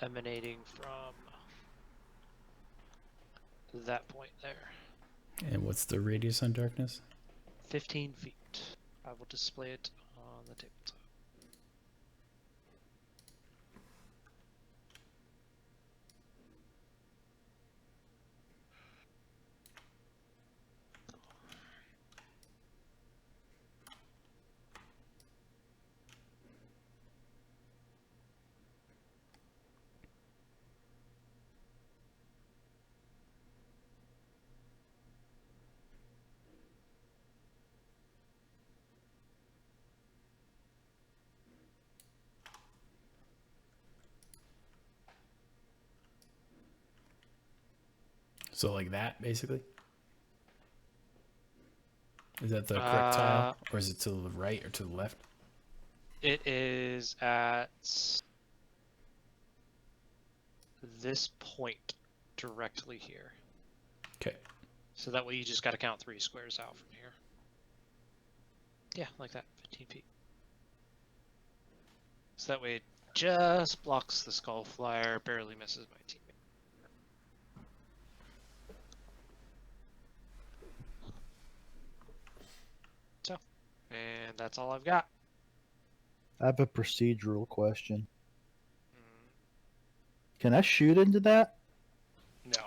Emanating from that point there.
And what's the radius on darkness?
15 feet. I will display it on the tabletop.
So like that, basically? Is that the correct tile? Or is it to the right or to the left?
It is at this point directly here.
Okay.
So that way you just got to count 3 squares out from here. Yeah, like that, 15 feet. So that way it just blocks the skull flyer, barely misses my teammate. So, and that's all I've got.
I have a procedural question.
Mm,
Can I shoot into that?
No.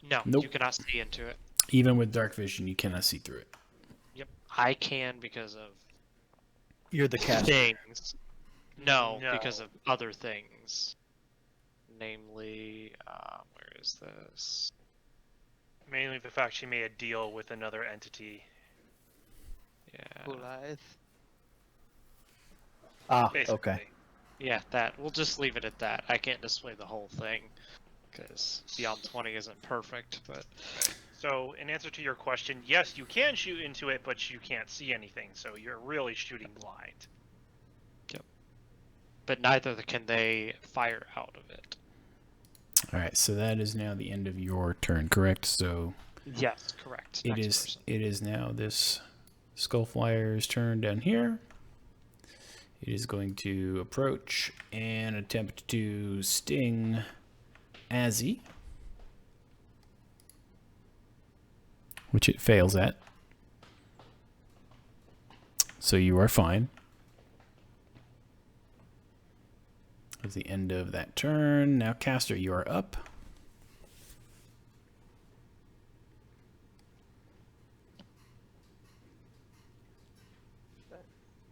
No,
Nope.
you cannot see into it.
Even with dark vision, you cannot see through it.
Yep, I can because of
You're the caster.
things. No,
No.
because of other things. Namely, where is this?
Mainly the fact she made a deal with another entity.
Yeah.
Cool eyes.
Ah,
Basically.
okay.
Yeah, that. We'll just leave it at that. I can't display the whole thing because Beyond 20 isn't perfect, but
So, in answer to your question, yes, you can shoot into it, but you can't see anything, so you're really shooting blind.
neither can they fire out of it.
All right, so that is now the end of your turn, correct? So
Yes, correct.
it
Next
is.
person.
It is now this skull flyer's turn down here. It is going to approach and attempt to sting Azzy, which it fails at. So you are fine. That's the end of that turn. Now, Caster, you are up.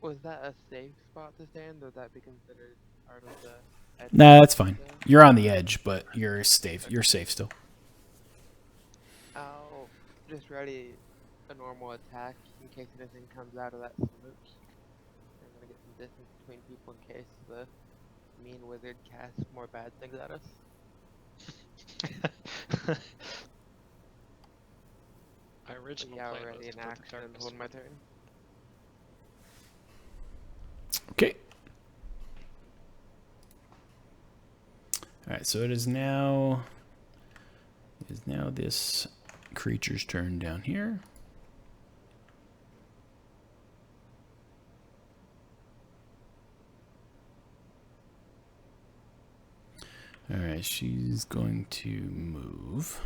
Was that a safe spot to stand, or would that be considered part of the edge?
Nah, that's fine.
zone?
You're on the edge, but you're safe. You're safe still.
I'll just ready a normal attack in case anything comes out of that smooch. I'm gonna get some distance between people in case the mean wizard casts more bad things at us.
My original
Yeah,
plan
already
was
in
to put the
action and
darkness
hold my turn.
Okay. All right, so it is now this creature's turn down here. All right, she's going to move.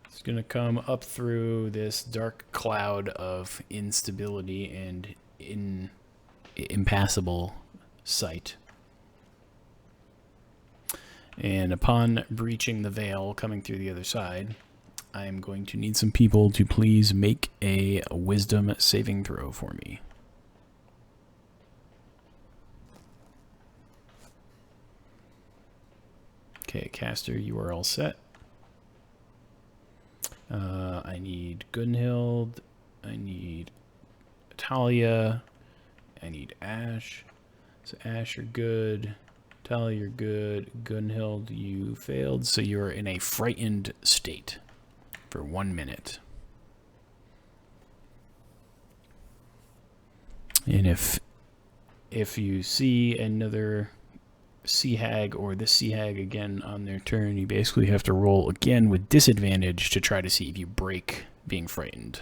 It's going to come up through this dark cloud of instability and impassable sight. And upon breaching the veil, coming through the other side, I am going to need some people to please make a wisdom saving throw for me. Okay, Caster, you are all set. I need Gunhild. I need Talia. I need Ash. So Ash, you're good. Talia, you're good. Gunhild, you failed. So you're in a frightened state for 1 minute. And if you see another sea hag or this sea hag again on their turn, you basically have to roll again with disadvantage to try to see if you break being frightened.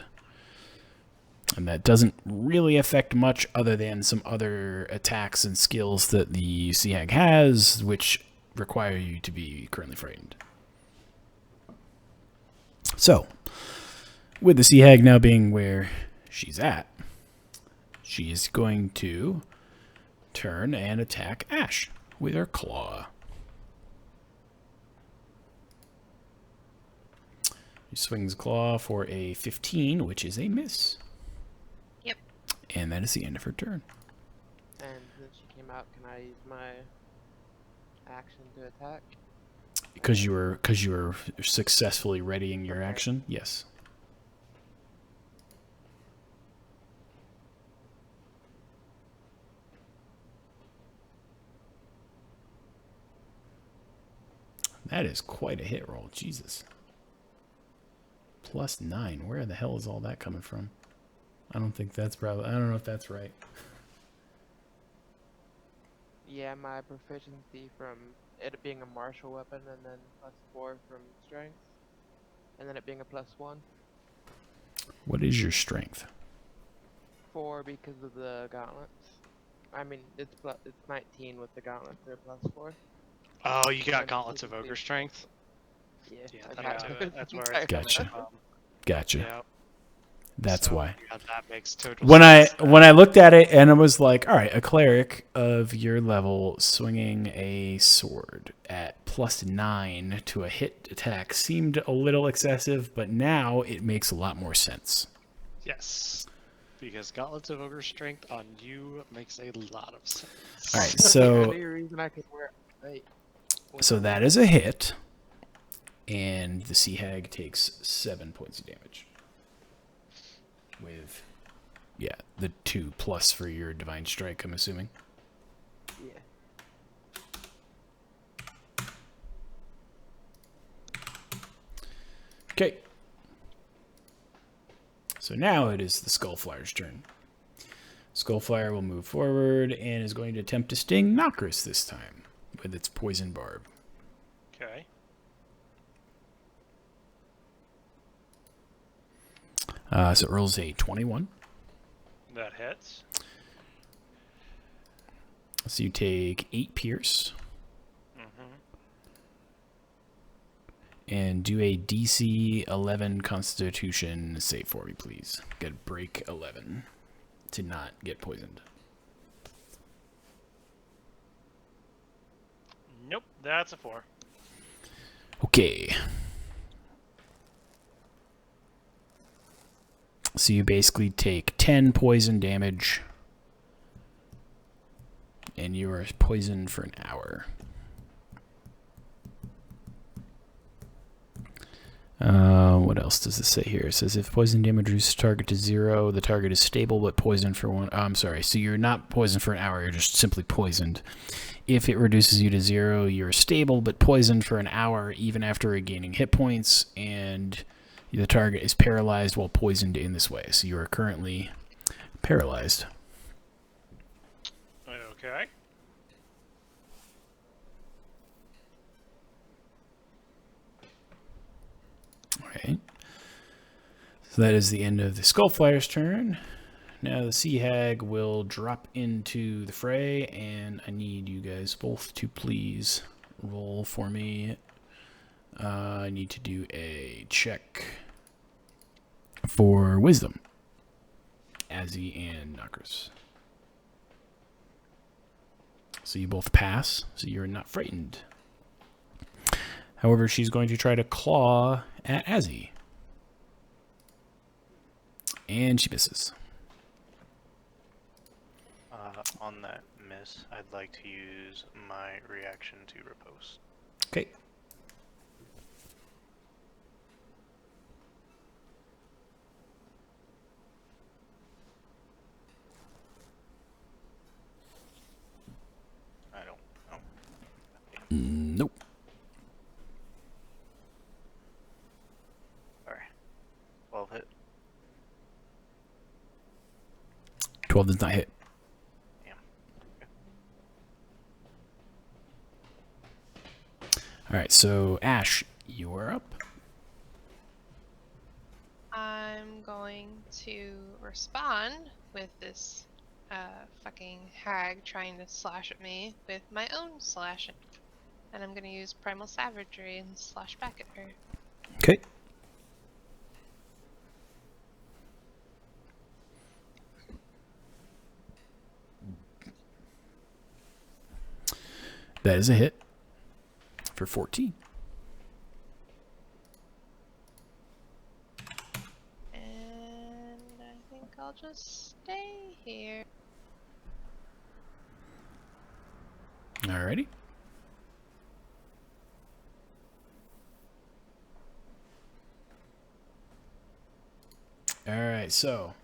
And that doesn't really affect much other than some other attacks and skills that the sea hag has, which require you to be currently frightened. So, with the sea hag now being where she's at, she is going to turn and attack Ash with her claw. He swings claw for a 15, which is a miss.
Yep.
And that is the end of her turn.
And since she came out, can I use my action to attack?
Because you were successfully readying your
Okay.
action, yes. That is quite a hit roll, Jesus. +9. Where the hell is all that coming from? I don't think that's probably. I don't know if that's right.
Yeah, my proficiency from it being a martial weapon and then +4 from strength. And then it being a +1.
What is your strength?
4 because of the gauntlets. I mean, it's 19 with the gauntlets. They're +4.
Oh, you got
My
gauntlets of
proficiency.
ogre strength.
Yeah,
Yeah,
I
that'll
got
do
it.
it.
That's where
I
it's
got
Gotcha.
it.
coming from.
Gotcha.
Yeah.
That's
So,
why.
Yeah, that makes total
When
sense.
I looked at it and I was like, all right, a cleric of your level swinging a sword at +9 to a hit attack seemed a little excessive, but now it makes a lot more sense.
Yes. Because gauntlets of ogre strength on you makes a lot of sense.
All right,
The
so
only reason I could wear. Wait.
so that is a hit, and the Sea Hag takes 7 points of damage. With, yeah, the 2+ for your Divine Strike, I'm assuming.
Yeah.
Okay. So now it is the Skullflyer's turn. Skullflyer will move forward and is going to attempt to sting Nokris this time with its poison barb.
Okay.
So it rolls a 21.
That hits.
So you take 8 pierce
Mm-hmm.
and do a DC 11 Constitution save for me, please. Got to break 11 to not get poisoned.
Nope, that's a 4.
Okay. So you basically take 10 poison damage, and you are poisoned for an hour. What else does this say here? It says if poison damage reduces target to 0, the target is stable but poisoned for 1. Oh, I'm sorry. So you're not poisoned for an hour. You're just simply poisoned. If it reduces you to 0, you're stable but poisoned for an hour even after regaining hit points, and the target is paralyzed while poisoned in this way. So you are currently paralyzed.
Okay.
All right. So that is the end of the Skullflyer's turn. Now the Sea Hag will drop into the fray, and I need you guys both to please roll for me. I need to do a check for wisdom. Azzy and Nokris. So you both pass, so you're not frightened. However, she's going to try to claw at Azzy. And she misses.
On that miss, I'd like to use my reaction to riposte.
Okay.
I don't know.
Nope.
Sorry. 12 hit.
12 does not hit.
Damn.
All right, so Ash, you are up.
I'm going to respond with this fucking hag trying to slash at me with my own slashing. And I'm going to use Primal Savagery and slash back at her.
Okay. That is a hit for 14.
And I think I'll just stay here.
Alrighty. Alright, so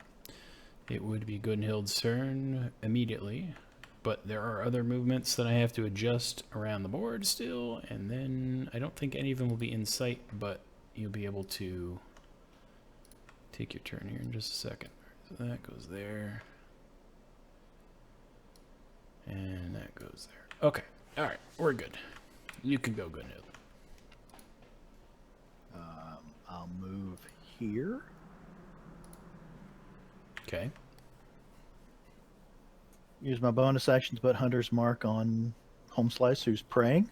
it would be Gunhild's turn immediately, but there are other movements that I have to adjust around the board still, and then I don't think any of them will be in sight, but you'll be able to take your turn here in just a second. So that goes there. And that goes there. Okay. All right. We're good. You can go good now.
I'll move here.
Okay.
Use my bonus action to put Hunter's Mark on Home Slice, who's praying.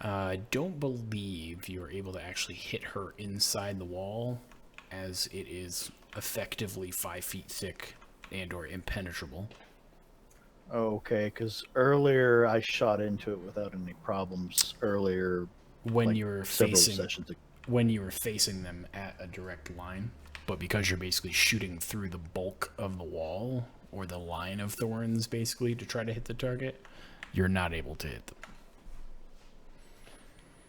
I don't believe you're able to actually hit her inside the wall, as it is effectively 5 feet thick and or impenetrable.
Okay, because earlier I shot into it without any problems earlier.
When
like
you were
several
facing
sessions ago.
when you were facing them at a direct line, but because you're basically shooting through the bulk of the wall or the line of thorns basically to try to hit the target, you're not able to hit them.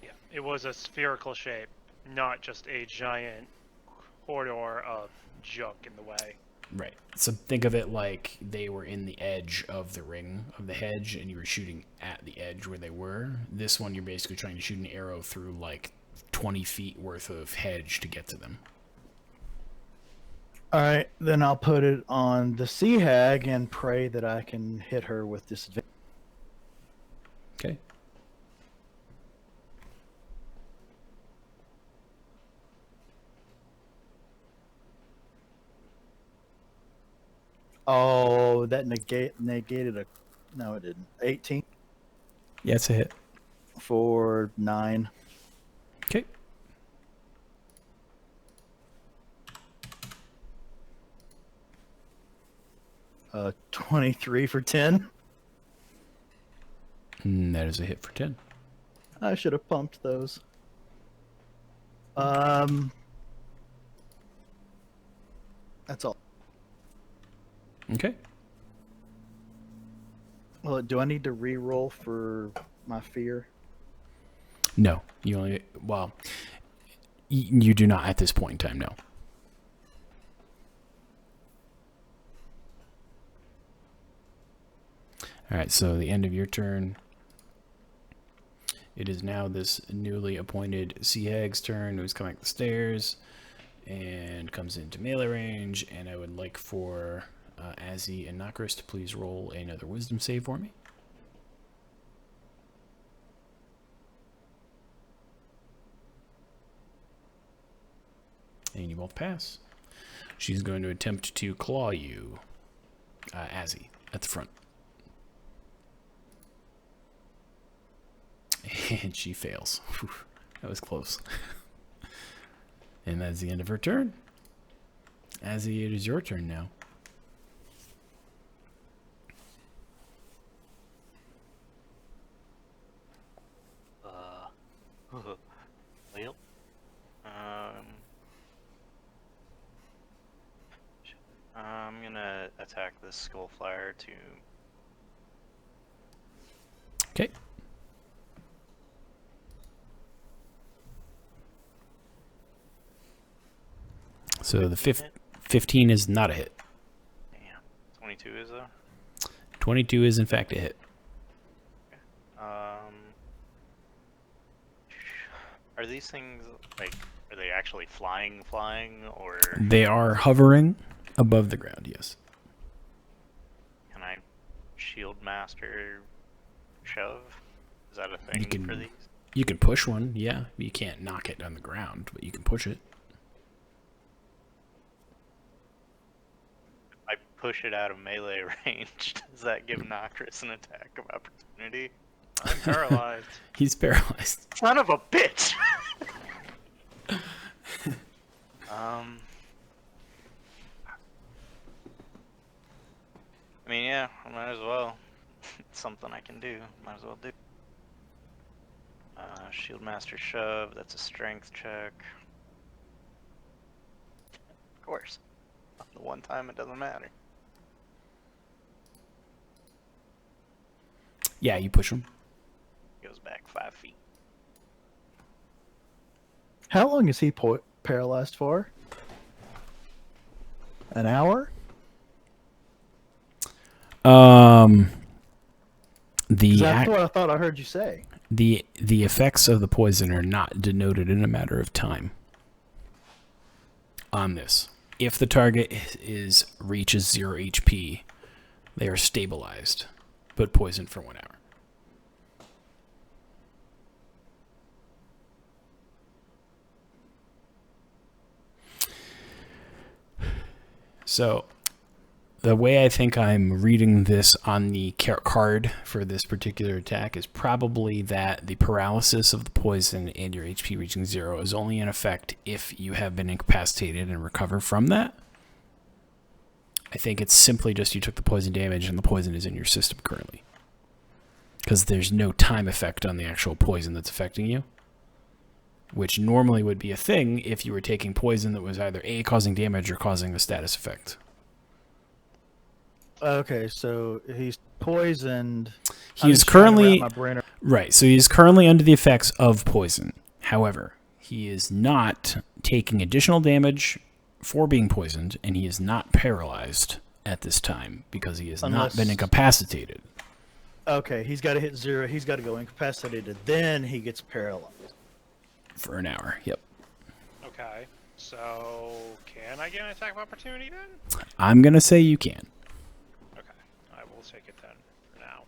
Yeah, it was a spherical shape, not just a giant corridor of junk in the way.
Right. So think of it like they were in the edge of the ring of the hedge and you were shooting at the edge where they were. This one, you're basically trying to shoot an arrow through like 20 feet worth of hedge to get to them.
All right, then I'll put it on the Sea Hag and pray that I can hit her with disadvantage.
Okay.
Oh, that negated a. No, it didn't. 18
Yeah, it's a hit.
for 9.
Okay.
Uh, 23 for 10.
That is a hit for 10.
I should have pumped those. That's all.
Okay.
Well, do I need to re-roll for my fear?
No, you only, well, you do not at this point in time, no. All right, so the end of your turn. It is now this newly appointed Sea Hag's turn, who's coming up the stairs and comes into melee range. And I would like for Azzy and Nokris to please roll another wisdom save for me. And you both pass. She's going to attempt to claw you, Azzy, at the front. And she fails. Whew, that was close. And that's the end of her turn. Azzy, it is your turn now.
Well, I'm gonna attack this skull flyer to.
Okay. So the 15 is not a hit.
Damn, 22 is though.
22 is in fact a hit.
Are these things like? Are they actually flying, or
They are hovering above the ground, yes.
can I shield master shove? Is that a thing
can-
for these?
You can push one, yeah. You can't knock it on the ground, but you can push it.
I push it out of melee range. Does that give Nokris an attack of opportunity?
I'm paralyzed.
He's paralyzed.
Son of a bitch! I mean, yeah, I might as well. It's something I can do. Might as well do. Shield Master Shove, that's a strength check. Of course. The one time it doesn't matter.
Yeah, you push him.
Goes back 5 feet.
How long is he paralyzed for? An hour? That's what I thought I heard you say.
The effects of the poison are not denoted in a matter of time. on this. If the target reaches 0 HP, they are stabilized, but poisoned for 1 hour. So, the way I think I'm reading this on the card for this particular attack is probably that the paralysis of the poison and your HP reaching 0 is only in effect if you have been incapacitated and recover from that. I think it's simply just you took the poison damage and the poison is in your system currently. Because there's no time effect on the actual poison that's affecting you. Which normally would be a thing if you were taking poison that was either A, causing damage or causing the status effect.
Okay, so he's poisoned.
He is currently right. So he is currently under the effects of poison. However, he is not taking additional damage for being poisoned, and he is not paralyzed at this time because he has not been incapacitated.
Okay, he's got to hit 0. He's got to go incapacitated. Then he gets paralyzed.
For an hour, yep.
Okay, so can I get an attack of opportunity then?
I'm going to say you can.
Okay, I will take it then for now.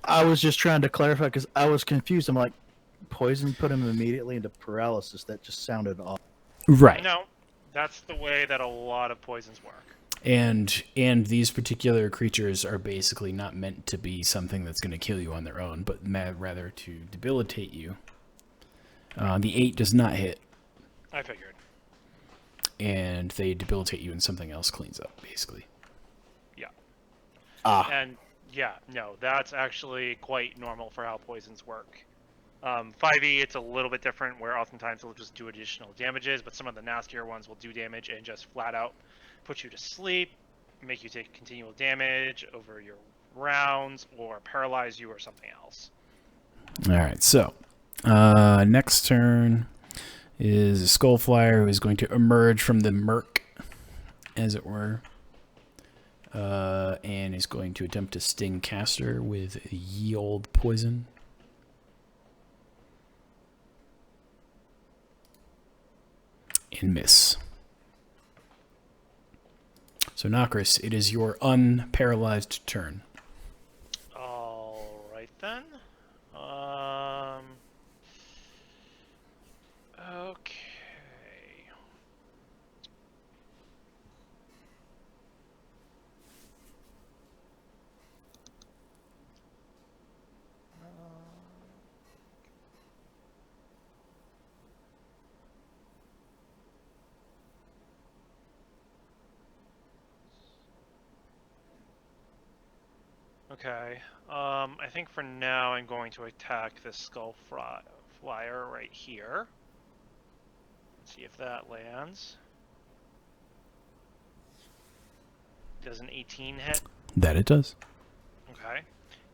I was just trying to clarify because I was confused. I'm like, poison put him immediately into paralysis. That just sounded off.
Right.
No, that's the way that a lot of poisons work.
And these particular creatures are basically not meant to be something that's going to kill you on their own, but rather to debilitate you. The 8 does not hit.
I figured.
And they debilitate you and something else cleans up, basically.
Yeah.
Ah.
And yeah, no, that's actually quite normal for how poisons work. 5e, it's a little bit different, where oftentimes they'll just do additional damages, but some of the nastier ones will do damage and just flat out put you to sleep, make you take continual damage over your rounds, or paralyze you or something else.
All right, so next turn is a Skull Flyer who is going to emerge from the murk, as it were, and is going to attempt to sting Caster with ye old poison. And miss. So Nokris, it is your unparalyzed turn.
All right then. Okay. Okay. I think for now I'm going to attack this Skull Flyer right here. See if that lands. Does an 18 hit?
That it does.
Okay.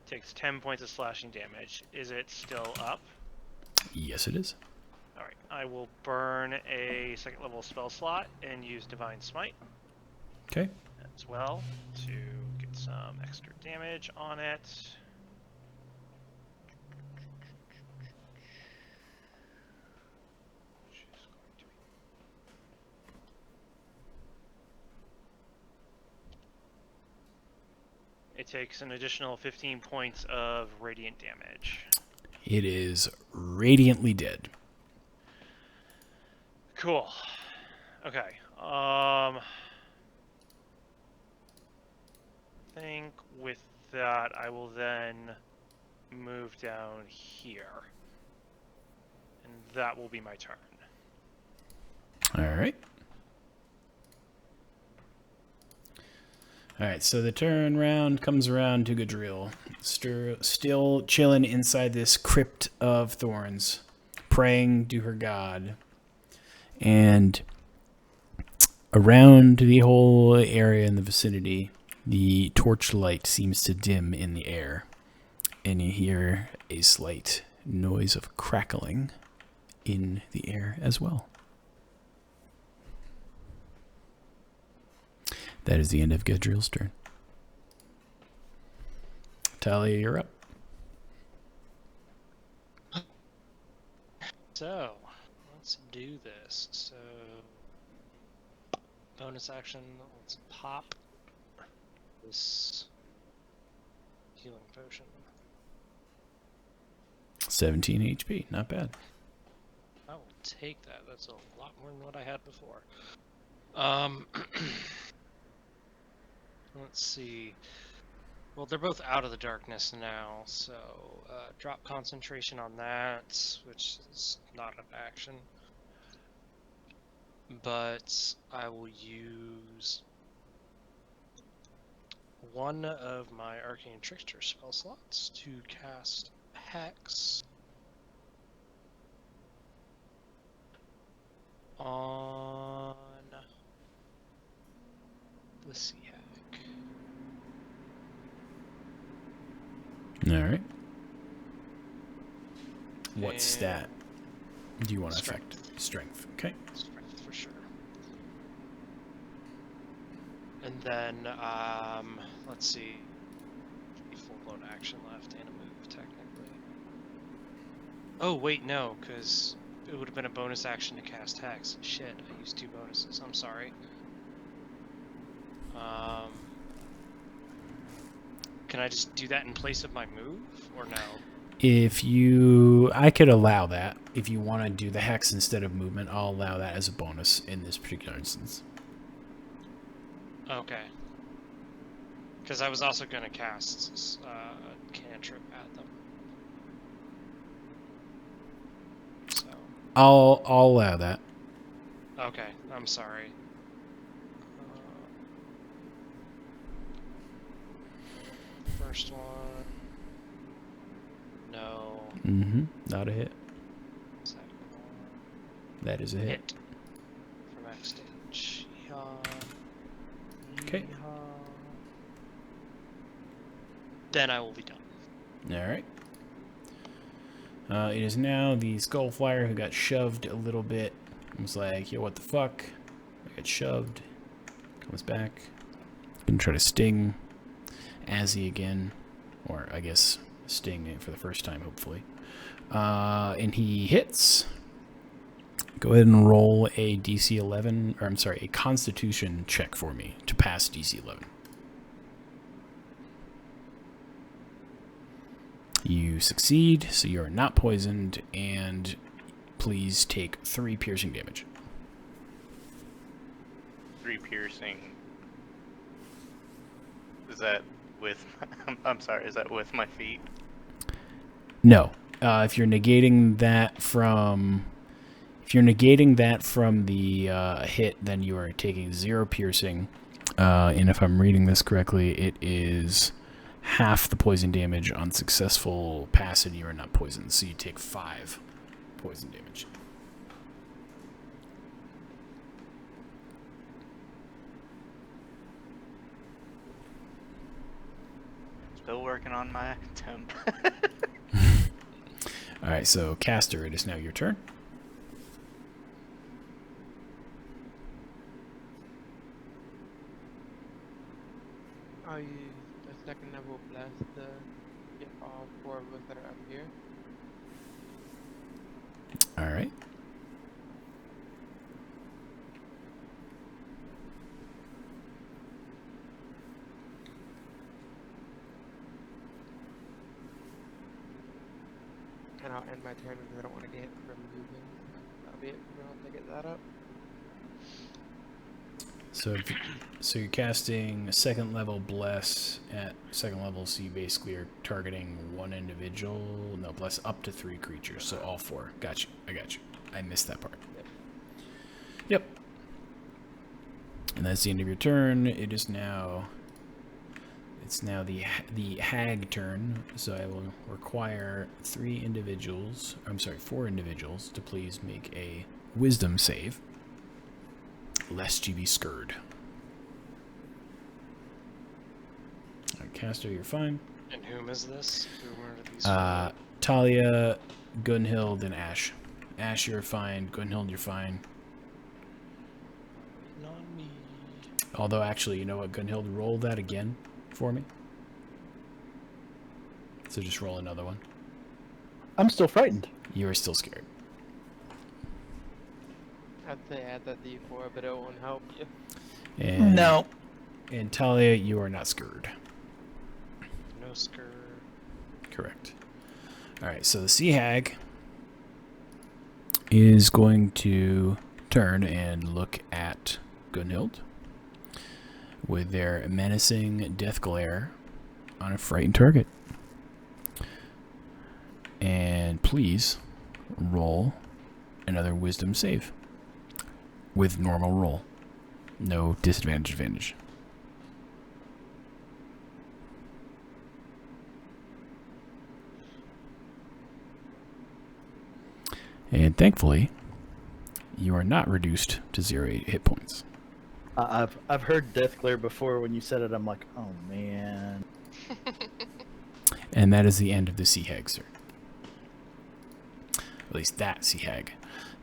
Takes 10 points of slashing damage. Is it still up?
Yes, it is.
Alright, I will burn a 2nd level spell slot and use Divine Smite
Okay.
as well to get some extra damage on it. It takes an additional 15 points of radiant damage.
It is radiantly dead.
Cool. Okay. I think with that I will then move down here. And that will be my turn.
All right. All right, so the turn round comes around to Gadriel, still chilling inside this crypt of thorns, praying to her god. And around the whole area in the vicinity, the torchlight seems to dim in the air, and you hear a slight noise of crackling in the air as well. That is the end of Gadriel's turn. Talia, you're up.
So, let's do this. So, bonus action, let's pop this healing potion.
17 HP, not bad.
I will take that. That's a lot more than what I had before. Let's see. Well, they're both out of the darkness now, so drop concentration on that, which is not an action. But I will use one of my Arcane Trickster spell slots to cast Hex on the Sea Hag.
All right. What
And
stat do you want to
Strength.
affect? Strength. Okay.
Strength for sure. And then, let's see. Full-blown action left and a move, technically. Oh, wait, no, because it would have been a bonus action to cast Hex. Shit, I used 2 bonuses. I'm sorry. Can I just do that in place of my move, or no?
I could allow that. If you want to do the hex instead of movement, I'll allow that as a bonus in this particular instance.
Okay. Because I was also going to cast a cantrip at them. So.
I'll allow that.
Okay, I'm sorry. First one. No.
Mm-hmm. Not a hit.
Second one.
That is a hit.
Hit. From backstage.
Okay.
Then I will be done.
All right. It is now the Skull Flyer who got shoved a little bit. Was like, yo, what the fuck? I got shoved. Comes back. Gonna try to sting Azzy again. Or, I guess, sting it for the first time, hopefully. And he hits. Go ahead and roll a DC 11, or I'm sorry, a Constitution check for me to pass DC 11. You succeed, so you are not poisoned, and please take 3 piercing damage.
3 piercing. Is that with? I'm sorry. Is that with my feet?
No. If you're negating that from the hit, then you are taking 0 piercing. And if I'm reading this correctly, it is half the poison damage on successful pass, and you are not poisoned, so you take 5 poison damage.
Still working on my temp.
Alright, so Caster, it is now your turn.
I'll use a second level blast to get all 4 of us that are up here.
Alright.
And I'll end my turn because I don't want to get hit from moving. That'll be it for me once I get that up.
So you're casting a second level bless at second level, so you basically are targeting 1 individual. No, bless up to 3 creatures, so all 4. Got you. I got you. I missed that part. Yep. And that's the end of your turn. It's now the hag turn. So I will require 4 individuals to please make a wisdom save, lest you be scared. Alright, Caster, you're fine.
And whom is this? Who are these?
Talia, Gunhild, and Ash. Ash, you're fine. Gunhild, you're fine.
Not me.
Although, actually, you know what? Gunhild, roll that again for me. So just roll another one.
I'm still frightened.
You are still scared.
I'd say add that D4, but it won't help you.
And,
No.
And Talia, you are not scurred.
No scur.
Correct. All right, so the Sea Hag is going to turn and look at Gunhild with their menacing death glare on a frightened target. And please roll another wisdom save with normal roll. No disadvantage advantage. And thankfully, you are not reduced to 0 hit points.
I've heard Death Glare before. When you said it, I'm like, oh man.
And that is the end of the Sea Hag, sir. At least that Sea Hag.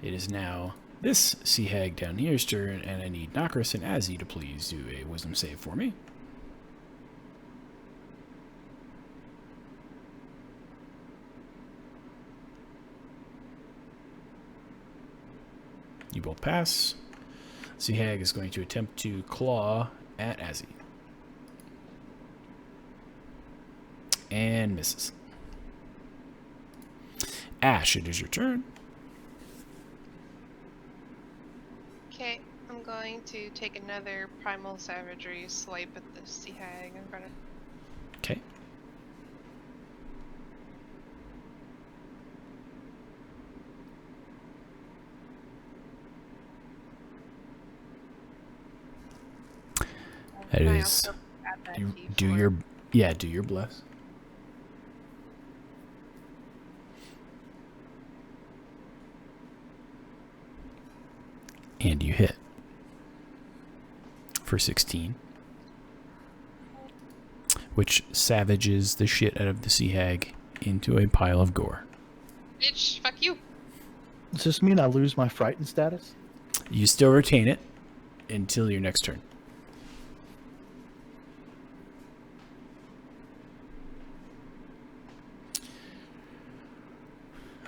It is now this Sea Hag down here's turn, and I need Nokris and Azzy to please do a wisdom save for me. You both pass. Sea Hag is going to attempt to claw at Azzy. And misses. Ash, it is your turn.
Okay, I'm going to take another Primal Savagery swipe at the Sea Hag in front of.
Okay. That
And I
is.
also add that
You
D4.
do your. Yeah, do your bless. And you hit. For 16. Which savages the shit out of the Sea Hag into a pile of gore.
Bitch, fuck you.
Does this mean I lose my frightened status?
You still retain it until your next turn.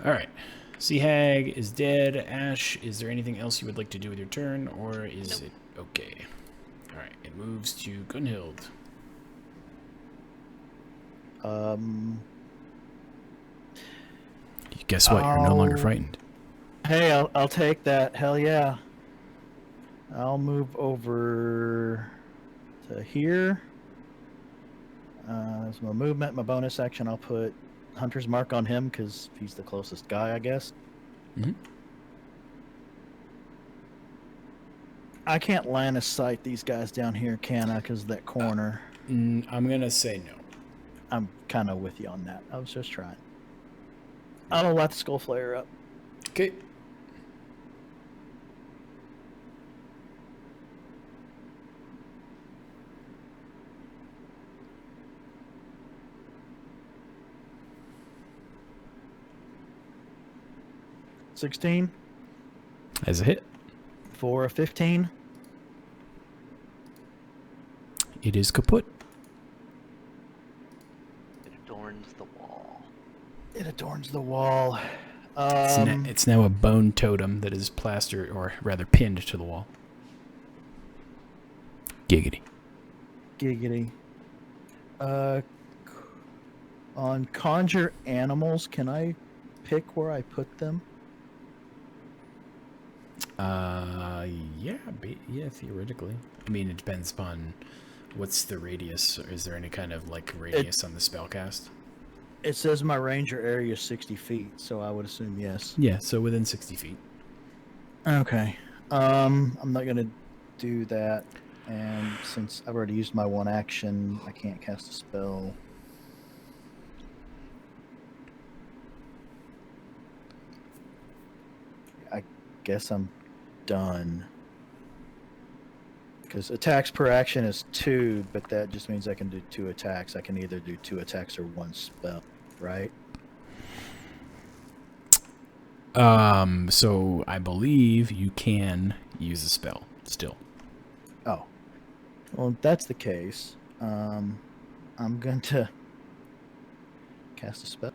Alright. Sea Hag is dead. Ash, is there anything else you would like to do with your turn, or is it okay? Alright, it moves to Gunhild. Guess what? You're no longer
I'll-
frightened.
Hey, I'll take that. Hell yeah. I'll move over to here. As my movement, my bonus action, I'll put Hunter's Mark on him because he's the closest guy, I guess.
Mhm.
I can't line of sight these guys down here, can I? Because of that corner.
I'm gonna say no.
I'm kind of with you on that. I was just trying. I don't let the skull flare up.
Okay.
$16
As a hit,
for a 15.
it is kaput.
It adorns the wall.
It adorns the wall.
It's now a bone totem that is plastered, or rather pinned to the wall. Giggity.
Giggity. On conjure animals, can I pick where I put them?
Yeah, theoretically. I mean, it depends upon what's the radius. Or is there any kind of like radius on the spellcast?
It says my ranger area is 60 feet, so I would assume yes.
Yeah, so within 60 feet.
Okay. I'm not gonna do that, and since I've already used my one action, I can't cast a spell. I guess I'm done. Because attacks per action is 2, but that just means I can do 2 attacks. I can either do 2 attacks or 1 spell, right?
So I believe you can use a spell still.
Oh. Well, if that's the case, I'm going to cast a spell.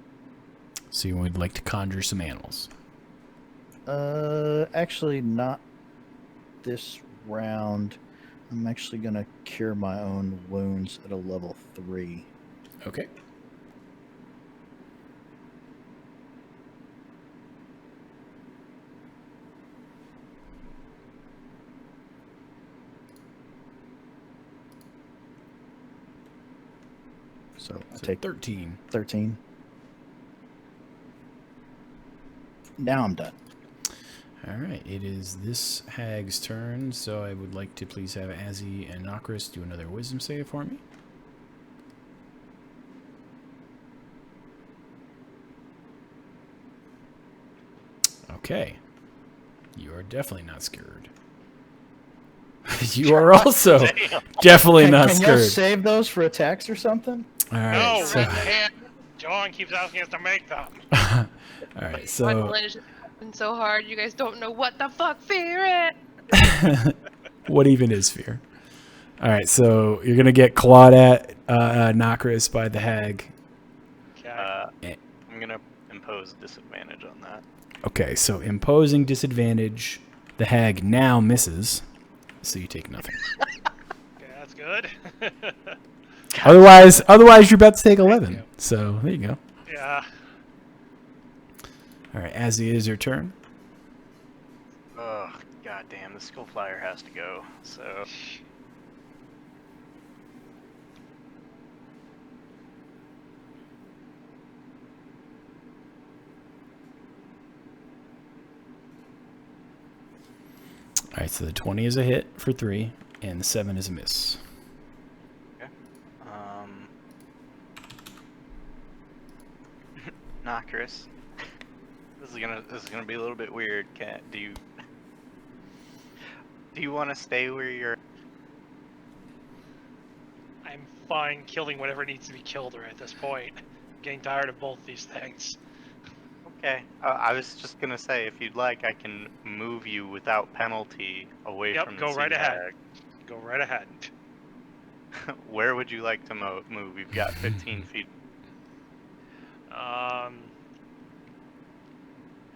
So you would like to conjure some animals.
Actually, not this round. I'm actually gonna cure my own wounds at a level 3.
Okay.
So I
So
take
13.
13. Now I'm done.
All right, it is this hag's turn, so I would like to please have Azzy and Nokris do another wisdom save for me. Okay. You are definitely not scared. You are also definitely not
Can y'all
scared.
save those for attacks or something?
All right.
No,
so,
we can't. John keeps asking us to make them.
all right. So,
Violence is happening so hard, you guys don't know what the fuck fear is.
what even is fear? All right. So you're gonna get clawed at, Nokris by the hag.
Okay.
I'm gonna impose disadvantage on that.
Okay. So imposing disadvantage, the hag now misses, so you take nothing.
Okay, that's good.
Otherwise, you're about to take 11. So there you go.
Yeah.
All right, Azzy, it is your turn.
Oh, goddamn, the Skull Flyer has to go. So
All right, so the 20 is a hit for 3, and the 7 is a miss.
Nokris. This is gonna be a little bit weird. Do you want to stay where you're?
I'm fine killing whatever needs to be killed at this point. I'm getting tired of both these things.
Okay. I was just gonna say, if you'd like, I can move you without penalty away
Yep,
from the
go right
sea
ahead.
hag.
Go right ahead.
Where would you like to move? You've got 15 feet.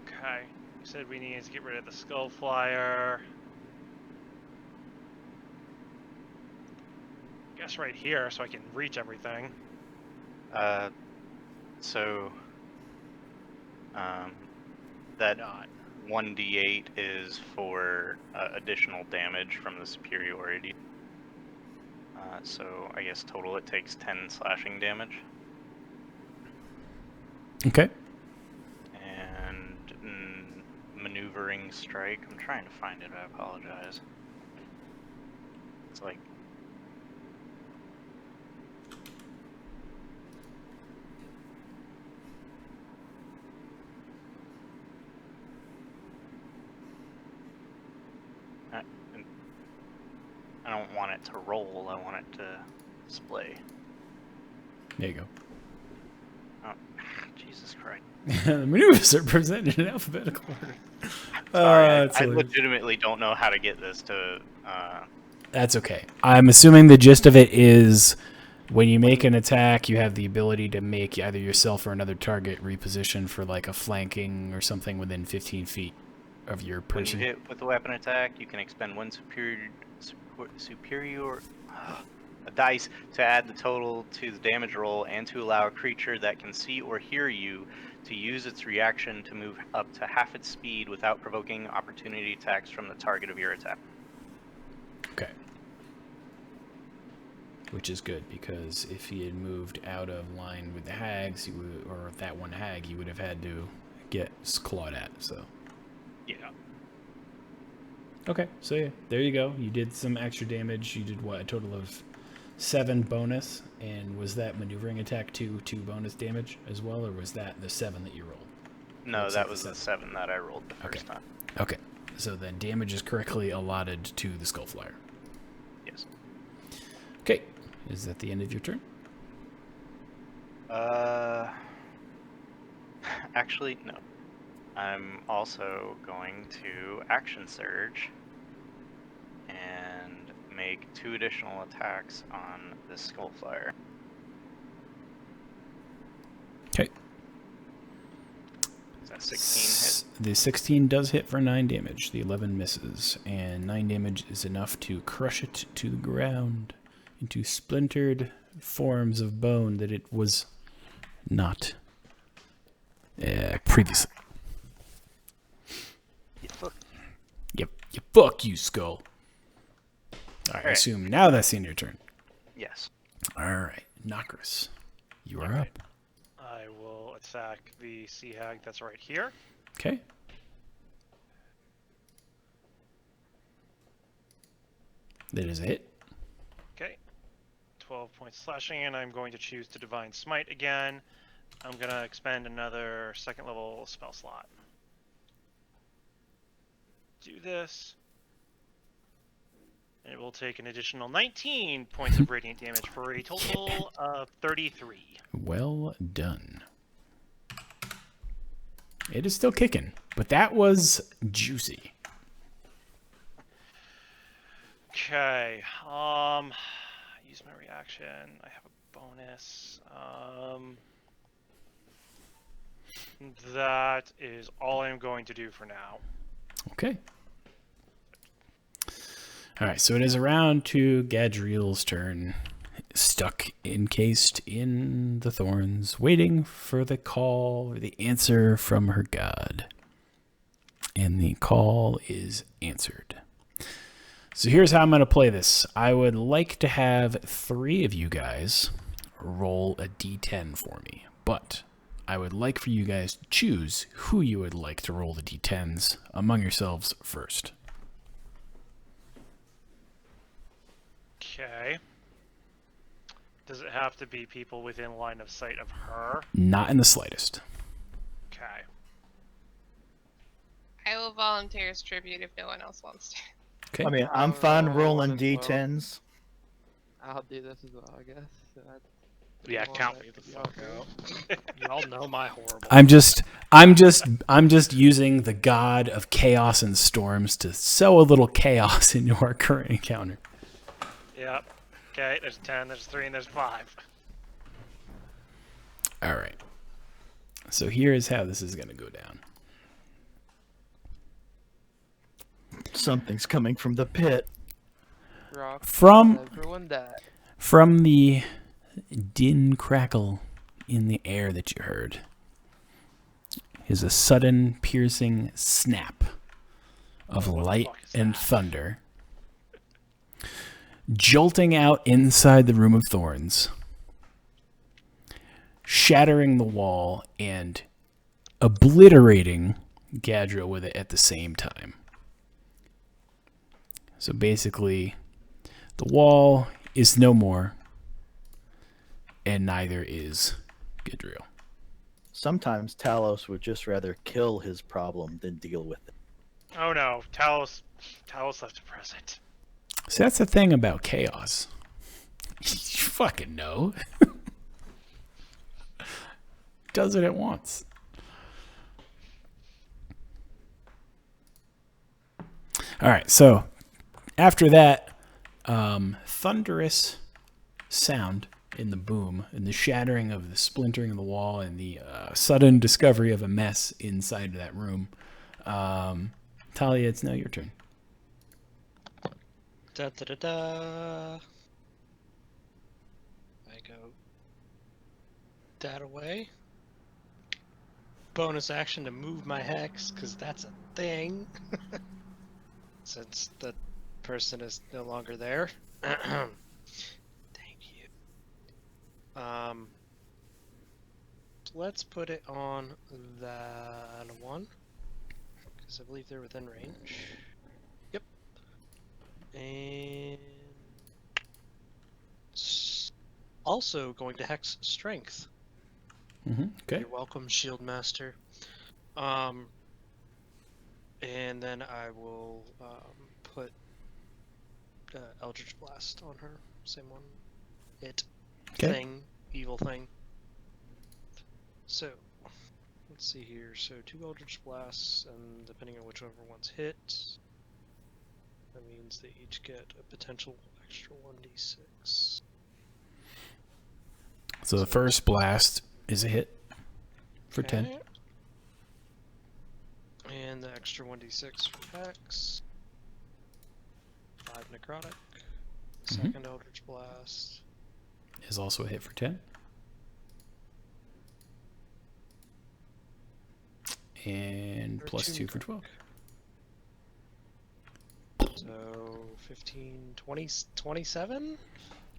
Okay. You said we needed to get rid of the Skull Flyer. Guess right here, so I can reach everything.
So that 1d8 is for additional damage from the superiority. So I guess total it takes 10 slashing damage.
Okay.
And maneuvering strike. I'm trying to find it. I apologize. It's like I don't want it to roll. I want it to display.
There you go.
Oh, Jesus Christ.
The maneuvers are presented in alphabetical order.
Sorry,
that's
I
hilarious.
legitimately don't know how to get this to.
That's okay. I'm assuming the gist of it is when you make an attack, you have the ability to make either yourself or another target reposition for like a flanking or something within 15 feet of your
When you
person.
hit with a weapon attack, you can expend one a dice to add the total to the damage roll and to allow a creature that can see or hear you to use its reaction to move up to half its speed without provoking opportunity attacks from the target of your attack.
Okay. Which is good, because if he had moved out of line with the hags, he would, or that one hag, he would have had to get clawed at, so.
Yeah.
Okay, so yeah, there you go. You did some extra damage. You did what, a total of 7 bonus, and was that maneuvering attack 2 bonus damage as well, or was that the 7 that you rolled?
No,
Looks
that
like
was
the
the 7 that I rolled the first time.
Okay, so then damage is correctly allotted to the Skull Flyer.
Yes.
Okay, is that the end of your turn?
Actually, no. I'm also going to action surge and make 2 additional attacks on the Skull Flyer.
Okay.
That 16 hit.
The 16 does hit for 9 damage. The 11 misses. And 9 damage is enough to crush it to the ground into splintered forms of bone that it was not previously. Yep. Fuck you, Skull. Alright, I assume now that's the end of your turn.
Yes.
Alright, Nokris, you are
Okay.
up.
I will attack the Sea Hag that's right here.
Okay. That is a hit.
Okay. 12 points slashing, and I'm going to choose to Divine Smite again. I'm going to expend another second level spell slot. Do this. And it will take an additional 19 points of radiant damage for a total of 33.
Well done. It is still kicking, but that was juicy.
Okay. Use my reaction. I have a bonus. That is all I'm going to do for now.
Okay. Alright, so it is around to Gadriel's turn. Stuck, encased in the thorns, waiting for the call or the answer from her god. And the call is answered. So here's how I'm going to play this. I would like to have 3 of you guys roll a d10 for me, but I would like for you guys to choose who you would like to roll the d10s among yourselves first.
Okay. Does it have to be people within line of sight of her?
Not in the slightest.
Okay.
I will volunteer as tribute if no one else wants to.
Okay.
I mean, I'm
I'll
fine
roll
rolling
as well.
D10s.
I'll do this as well, I guess. So that's
Yeah,
one
count
that
me the
could be
fuck
awkward.
out.
You all know my horrible.
I'm just using the god of chaos and storms to sow a little chaos into our current encounter.
Yep. Okay, there's 10, there's 3, and there's 5.
All right. So here is how this is going to go down.
Something's coming from the pit.
Rock,
From
everyone die.
From the din crackle in the air that you heard is a sudden piercing snap of light
fuck is
and
that?
thunder. Jolting out inside the Room of Thorns, shattering the wall and obliterating Gadriel with it at the same time. So basically, the wall is no more, and neither is Gadriel.
Sometimes Talos would just rather kill his problem than deal with it.
Oh no, Talos left a present.
So that's the thing about chaos. You fucking know. Does what it wants. All right, so after that thunderous sound in the boom and the shattering of the splintering of the wall and the sudden discovery of a mess inside of that room, Talia, it's now your turn.
Da da da da. I go that away. Bonus action to move my hex, because that's a thing. Since the person is no longer there. Thank you. Let's put it on that one, because I believe they're within range. Yep. And also going to hex strength.
Okay.
You're welcome, Shield Master. And then I will put Eldritch Blast on her. Same one.
Okay.
Thing. Evil thing. So, let's see here. So 2 Eldritch Blasts, and depending on whichever one's hit, that means they each get a potential extra 1d6.
So the first blast is a hit for 10.
Okay. and the extra 1d6 for Hex. 5 necrotic. Second Eldritch Blast.
Is also a hit for 10. And plus 2 for 12.
So 15, 20, 27?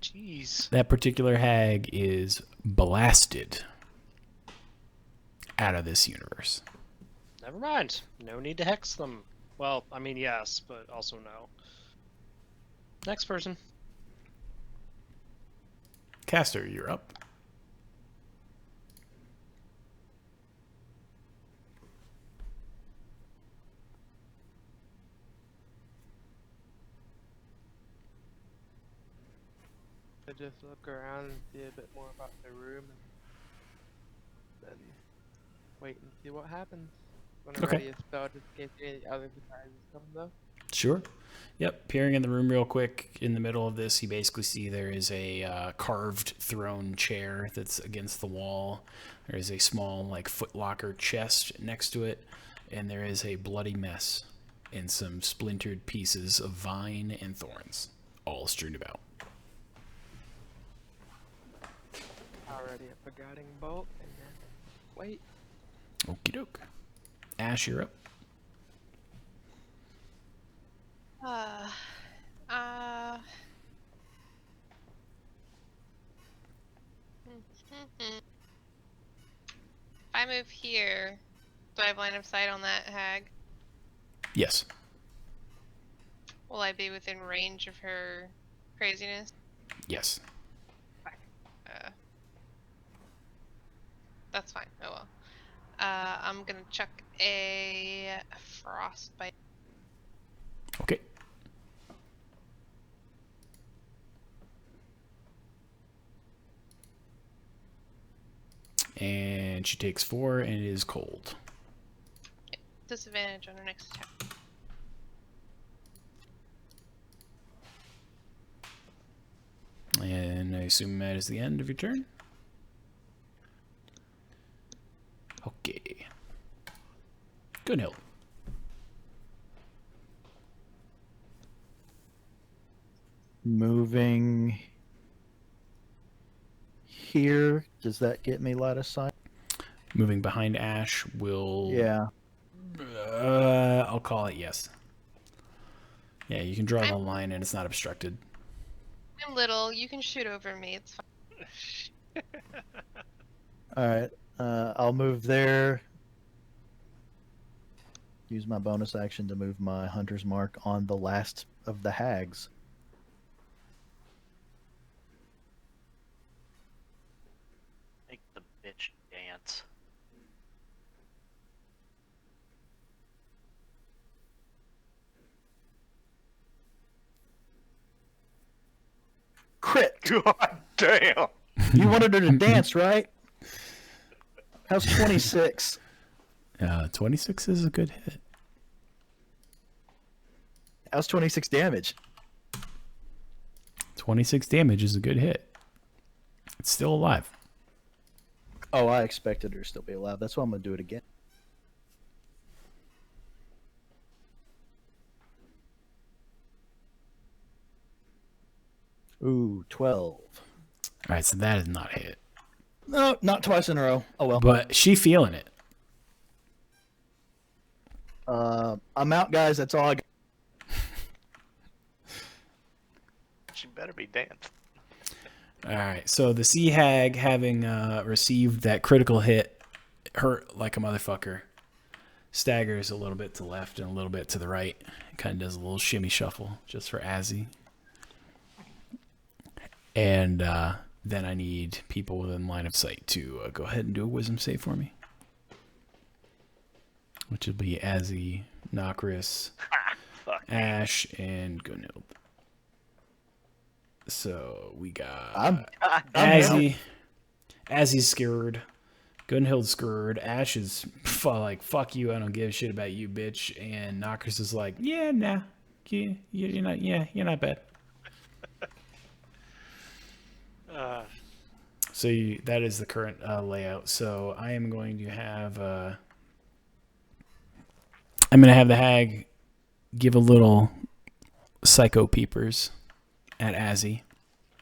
Jeez.
That particular hag is blasted out of this universe.
Never mind. No need to hex them. Well, I mean, yes, but also no. Next person.
Caster, you're up.
I just look around and see a bit more about the room, and then wait and see what happens. When I'm
Okay.
ready a spell, just in case any other surprises come though.
Sure. Yep. Peering in the room real quick. In the middle of this, you basically see there is a carved throne chair that's against the wall. There is a small, like, footlocker chest next to it. And there is a bloody mess and some splintered pieces of vine and thorns all strewn about.
Already a guiding bolt, and then wait.
Okie doke. Ash, you're up.
If I move here, do I have line of sight on that hag?
Yes.
Will I be within range of her craziness?
Yes.
That's fine. Oh well. I'm gonna chuck a frostbite.
Okay. And she takes 4 and it is cold.
Disadvantage on her next attack.
And I assume that is the end of your turn. Okay. Gunhild.
Moving here. Does that get me line of sight?
Moving behind Ash will...
Yeah.
I'll call it yes. Yeah, you can draw the line and it's not obstructed.
I'm little. You can shoot over me. It's fine.
All right. I'll move there. Use my bonus action to move my hunter's mark on the last of the hags.
Make the bitch dance.
Crit!
God damn!
You wanted her to dance, right? How's 26?
26 is a good hit.
How's 26 damage?
26 damage is a good hit. It's still alive.
Oh, I expected her to still be alive. That's why I'm going to do it again. Ooh, 12.
Alright, so that is not a hit.
No, not twice in a row. Oh, well.
But she feeling it.
I'm out, guys. That's all I got.
She better be danced.
Alright, so the Sea Hag, having received that critical hit, hurt like a motherfucker, staggers a little bit to the left and a little bit to the right. Kind of does a little shimmy shuffle just for Azzy. And then I need people within line of sight to go ahead and do a wisdom save for me. Which will be Azzy, Nokris, Ash, and Gunhild. So we got
I'm
Azzy. Azzy's scared. Gunhild's scared. Ash is like, fuck you, I don't give a shit about you, bitch. And Nokris is like, yeah, nah. You're not bad. So that is the current layout. So I am going to have I'm gonna have the hag give a little psycho peepers at Azzy.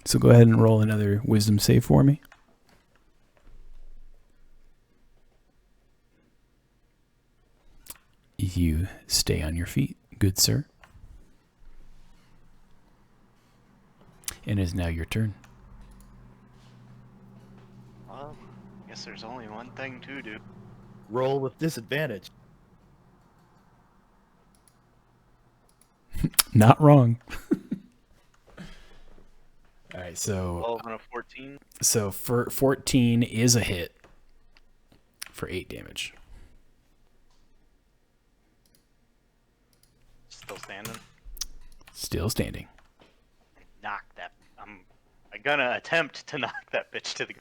So go ahead and roll another wisdom save for me. You stay on your feet, good sir. And it is now your turn.
Well, guess there's only one thing to do.
Roll with disadvantage.
Not wrong. All right, so
12 and a 14.
for 14 is a hit for 8 damage.
Still standing.
Still standing.
Knock that. I'm gonna attempt to knock that bitch to the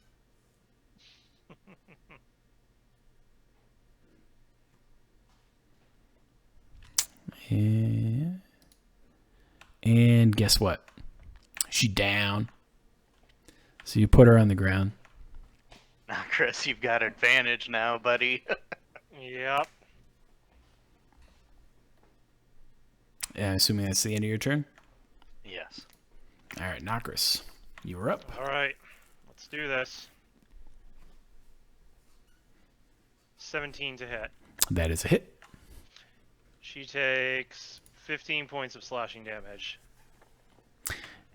ground.
And guess what? She down. So you put her on the ground.
Now, Chris, you've got advantage now, buddy.
Yep.
Assuming that's the end of your turn.
Yes.
All right, Nokris, you were up.
All right. Let's do this. 17 to hit.
That is a hit.
She takes 15 points of slashing damage.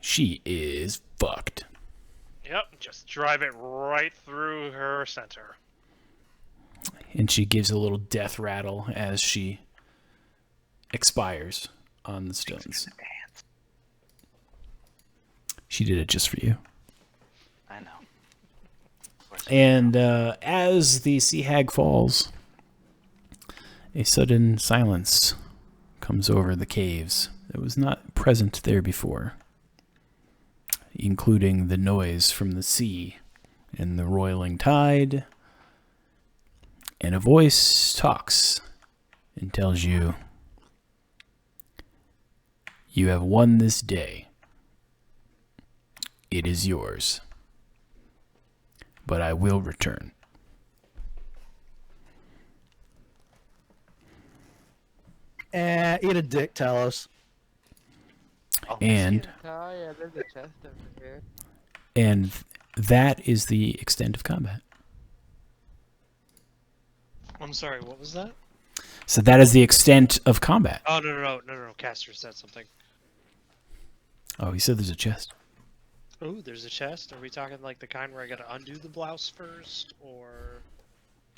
She is fucked.
Yep, just drive it right through her center.
And she gives a little death rattle as she expires on the stones. She did it just for you.
I know.
And as the sea hag falls, a sudden silence comes over the caves that was not present there before, including the noise from the sea and the roiling tide. And a voice talks and tells you, "You have won this day. It is yours. But I will return."
Eat a dick, Talos.
And
Oh yeah, there's a chest over here.
and that is the extent of combat.
I'm sorry, what was that?
So that is the extent of combat.
Oh, no. Caster said something.
Oh, he said there's a chest.
Oh, there's a chest. Are we talking like the kind where I gotta undo the blouse first, or?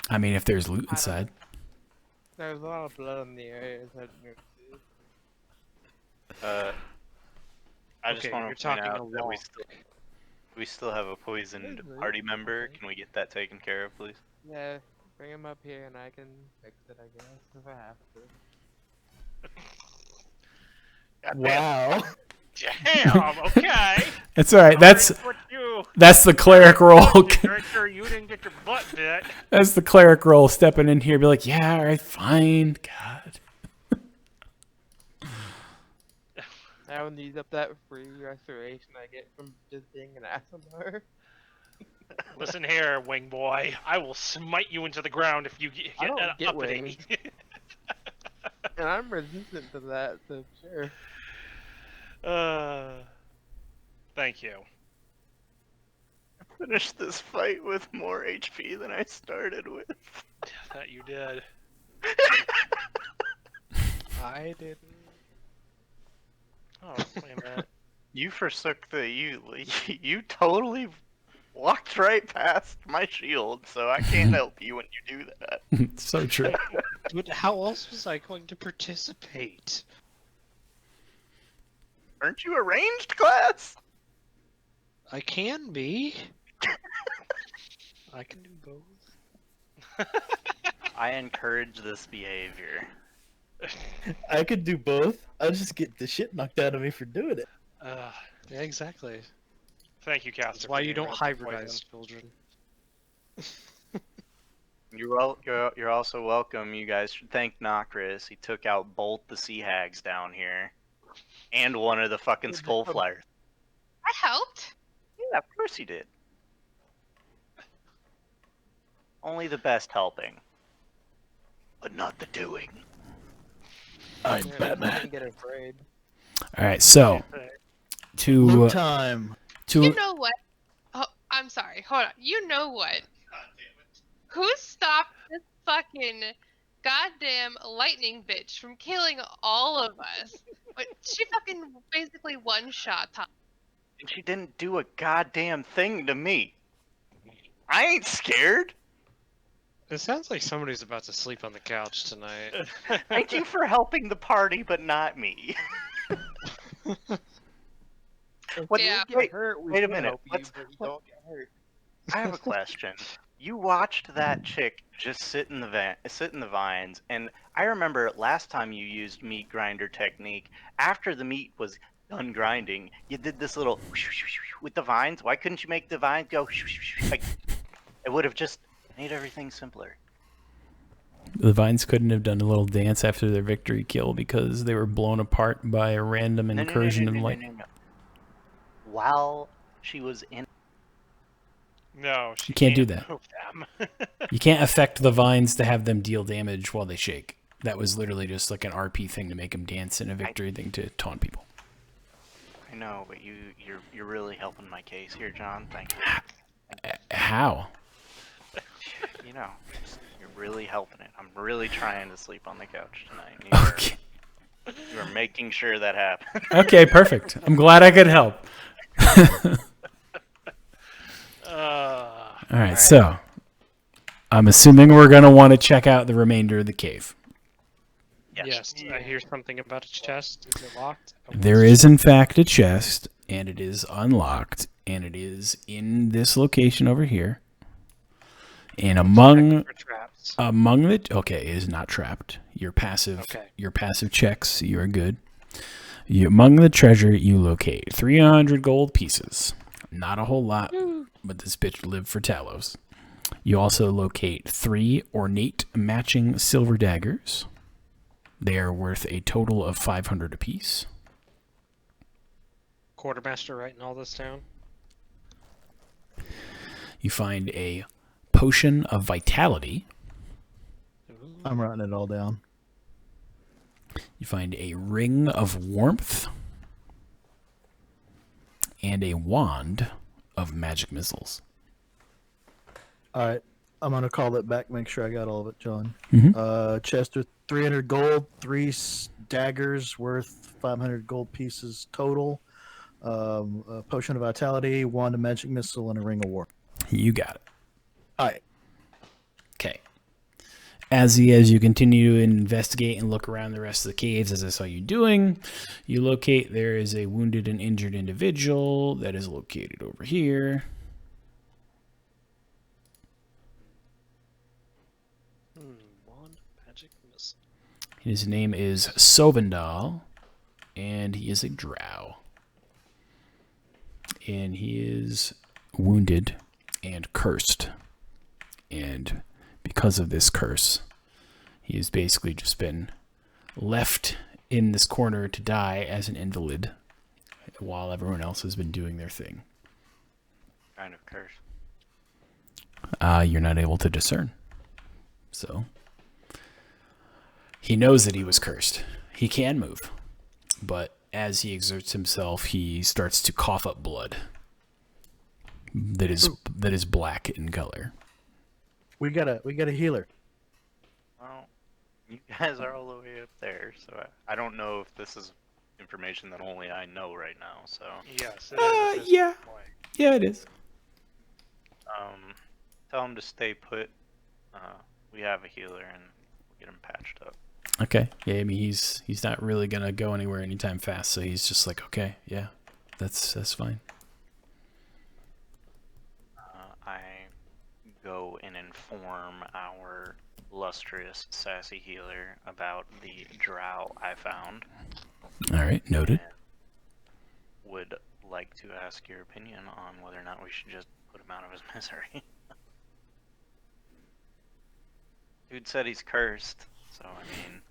I mean, if there's loot
don't
inside.
There's a lot of blood in the area. So I didn't notice it.
I just
Okay,
want
you're
to point
talking
out
a
that
walk.
we still have a poisoned
Is it?
party member.
Okay.
Can we get that taken care of, please?
Yeah, bring him up here and I can fix it, I guess, if I have to.
Wow.
Damn, okay.
That's all right. That's
What you
the cleric role.
make sure you didn't get your butt bit.
That's the cleric role stepping in here, be like, yeah, all right, fine. God.
I will use up that free restoration I get from just being an Asimar.
Listen here, wing boy. I will smite you into the ground if you
I
get
don't get
uppity.
wings. And I'm resistant to that, so sure.
Thank you.
Finish this fight with more HP than I started with.
That you did.
I didn't.
Oh, wait a minute.
You forsook you totally walked right past my shield, so I can't help you when you do that.
So true.
But how else was I going to participate?
Aren't you a ranged class?
I can be. I can do both.
I encourage this behavior.
I could do both. I just get the shit knocked out of me for doing it.
Yeah, exactly.
Thank you, Caster.
That's why
for
you
being
don't
red for
hybridize
poison.
children.
You're also welcome. You guys should thank Nokris. He took out both the sea hags down here, and one of the fucking
Good
skull
job.
flyers.
I helped.
Yeah, of course you did. Only the best helping, but not the doing.
I'm
Yeah,
Batman.
don't get afraid.
All right, so to
Look time.
You know what? Oh, I'm sorry. Hold on. You know what? Who stopped this fucking goddamn lightning bitch from killing all of us? But she fucking basically one-shot Tom.
And she didn't do a goddamn thing to me. I ain't scared.
It sounds like somebody's about to sleep on the couch tonight.
Thank you for helping the party, but not me.
If
What-
you
Yeah.
get hurt, we
wait a
should
minute,
help you,
what's-
but you
what-
don't get hurt.
I have a question. You watched that chick just sit in the vines, and I remember last time you used meat grinder technique. After the meat was done grinding, you did this little with the vines. Why couldn't you make the vines go? Like, it would have just made everything simpler.
the Vines couldn't have done a little dance after their victory kill because they were blown apart by a random incursion of light.
No. While she was in,
No, she
You can't do that.
move them.
You can't affect the Vines to have them deal damage while they shake. That was literally just like an RP thing to make them dance and a victory thing to taunt people.
I know, but you're really helping my case here, John. Thank you.
How?
You know, you're really helping it. I'm really trying to sleep on the couch tonight.
Okay.
You're making sure that happens.
Okay, perfect. I'm glad I could help. All right, so I'm assuming we're going to want to check out the remainder of the cave.
Yes, I hear something about a chest. Is it locked?
There is, in fact, a chest, and it is unlocked, and it is in this location over here. And among the it is not trapped. Your passive checks, you are good. Among the treasure, you locate 300 gold pieces. Not a whole lot, but this bitch lived for Talos. You also locate 3 ornate matching silver daggers. They are worth a total of 500 apiece.
Quartermaster writing all this down?
You find a potion of vitality.
I'm writing it all down.
You find a ring of warmth. And a wand of magic missiles.
All right. I'm going to call that back, make sure I got all of it, John.
Mhm.
Chester, 300 gold, 3 daggers worth 500 gold pieces total. A potion of vitality, wand of magic missile, and a ring of war.
You got it.
All right.
Okay. As you continue to investigate and look around the rest of the caves, as I saw you doing, you locate there is a wounded and injured individual that is located over here.
Wand magic missile.
His name is Sovendal, and he is a drow. And he is wounded and cursed. And because of this curse, he has basically just been left in this corner to die as an invalid while everyone else has been doing their thing.
Kind of curse.
You're not able to discern. So he knows that he was cursed. He can move, but as he exerts himself, he starts to cough up blood that is black in color.
We got a healer.
Well, you guys are all the way up there, so I don't know if this is information that only I know right now. So
Yes, it is at this
Yeah.
point.
Yeah, it is.
tell him to stay put. We have a healer, and we'll get him patched up.
Okay. Yeah, I mean he's not really gonna go anywhere anytime fast, so he's just like, okay, yeah, that's fine.
I go and inform our illustrious sassy healer about the drow I found.
All right, noted.
And would like to ask your opinion on whether or not we should just put him out of his misery. Dude said he's cursed, so I mean,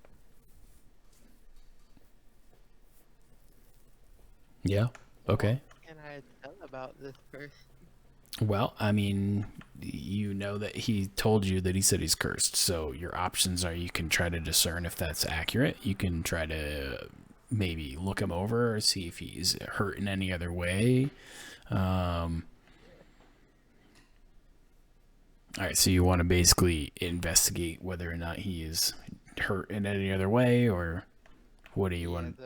Yeah. Okay.
What can I tell about this person?
Well, I mean, you know that he told you that he said he's cursed. So your options are you can try to discern if that's accurate. You can try to maybe look him over or see if he's hurt in any other way. All right, so you want to basically investigate whether or not he is hurt in any other way, or what do you want?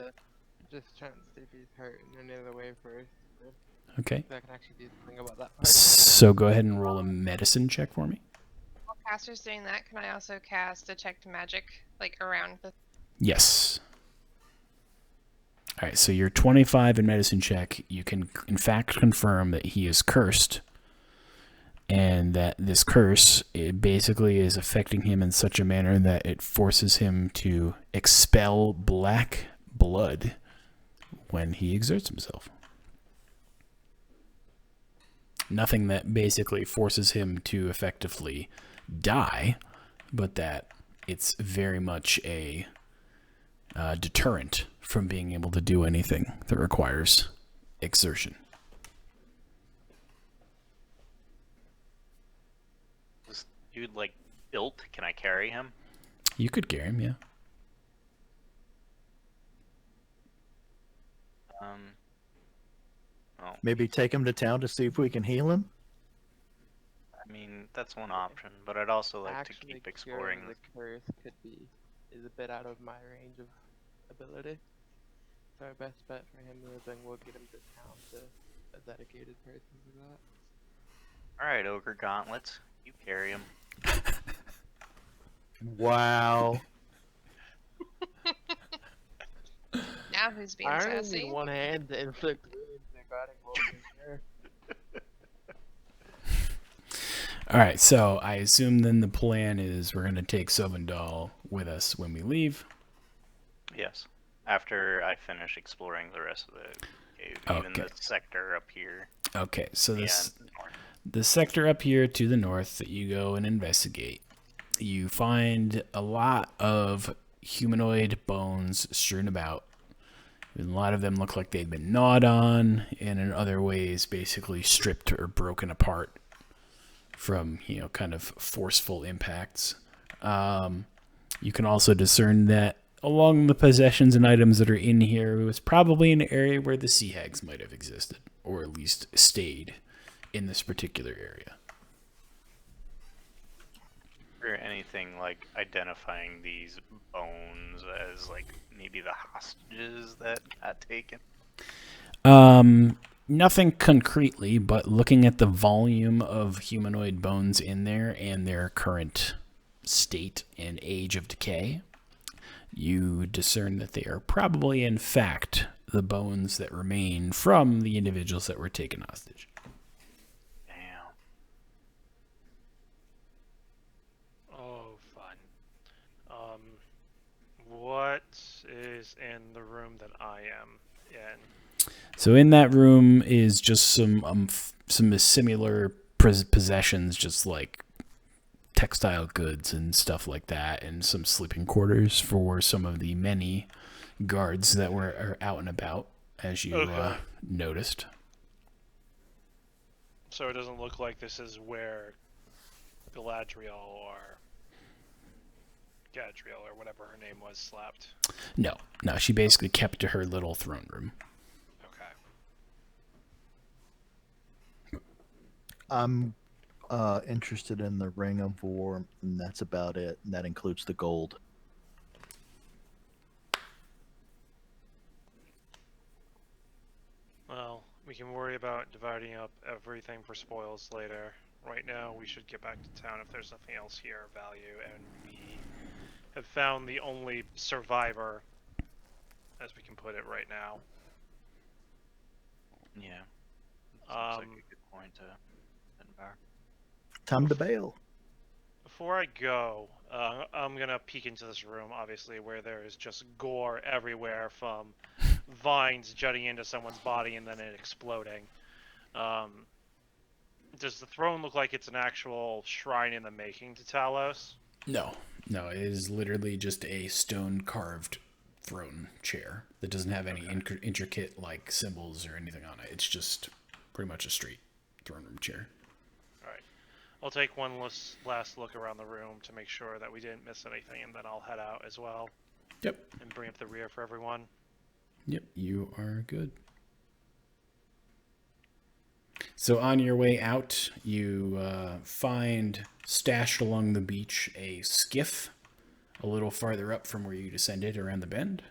Just trying to see if he's hurt in any other way first.
Okay.
So I can actually do something about that part.
So go ahead and roll a medicine check for me.
While caster's doing that, can I also cast detect magic, like around the?
Yes. All right, so you're 25 in medicine check. You can, in fact, confirm that he is cursed, and that this curse, it basically is affecting him in such a manner that it forces him to expel black blood when he exerts himself. Nothing that basically forces him to effectively die, but that it's very much a deterrent from being able to do anything that requires exertion.
This dude like built? Can I carry him?
You could carry him, yeah.
Oh,
Maybe take him to town to see if we can heal him.
I mean that's one option, but I'd also like to
Actually,
keep exploring.
curing the curse is a bit out of my range of ability. So our best bet for him is then we'll get him to town to a dedicated person for that.
All right, Ogre Gauntlets, you carry him.
Wow.
Now who's being
I only
sassy?
need one hand to inflict wounds and guarding bolts and
All right, so I assume then the plan is we're going to take Sovendal with us when we leave.
Yes. After I finish exploring the rest of the cave, even
Okay.
the sector up here.
Okay, so this
and north.
the sector up here to the north that you go and investigate, you find a lot of humanoid bones strewn about. And a lot of them look like they've been gnawed on, and in other ways basically stripped or broken apart from, kind of forceful impacts. You can also discern that along the possessions and items that are in here, it was probably an area where the sea hags might have existed, or at least stayed in this particular area.
Or anything like identifying these bones as like maybe the hostages that got taken?
Nothing concretely, but looking at the volume of humanoid bones in there and their current state and age of decay, you discern that they are probably, in fact, the bones that remain from the individuals that were taken hostage.
Damn.
Oh, fun. What is in the room that I am in?
So in that room is just some similar possessions, just like textile goods and stuff like that, and some sleeping quarters for some of the many guards that are out and about, as you noticed.
So it doesn't look like this is where Galadriel or Gadriel or whatever her name was slept.
No, she basically kept to her little throne room.
Okay.
I'm interested in the Ring of War, and that's about it. And that includes the gold.
Well, we can worry about dividing up everything for spoils later. Right now, we should get back to town if there's nothing else here of value, and we have found the only survivor, as we can put it right now.
Yeah. Seems like a good point to end back.
Time to bail.
Before I go, I'm gonna peek into this room, obviously, where there is just gore everywhere from vines jutting into someone's body and then it exploding. Does the throne look like it's an actual shrine in the making to Talos?
No, it is literally just a stone-carved throne chair that doesn't have any intricate like symbols or anything on it. It's just pretty much a straight throne room chair.
I'll take one last look around the room to make sure that we didn't miss anything, and then I'll head out as well.
Yep.
And bring up the rear for everyone.
Yep, you are good. So on your way out, you find stashed along the beach a skiff a little farther up from where you descended around the bend.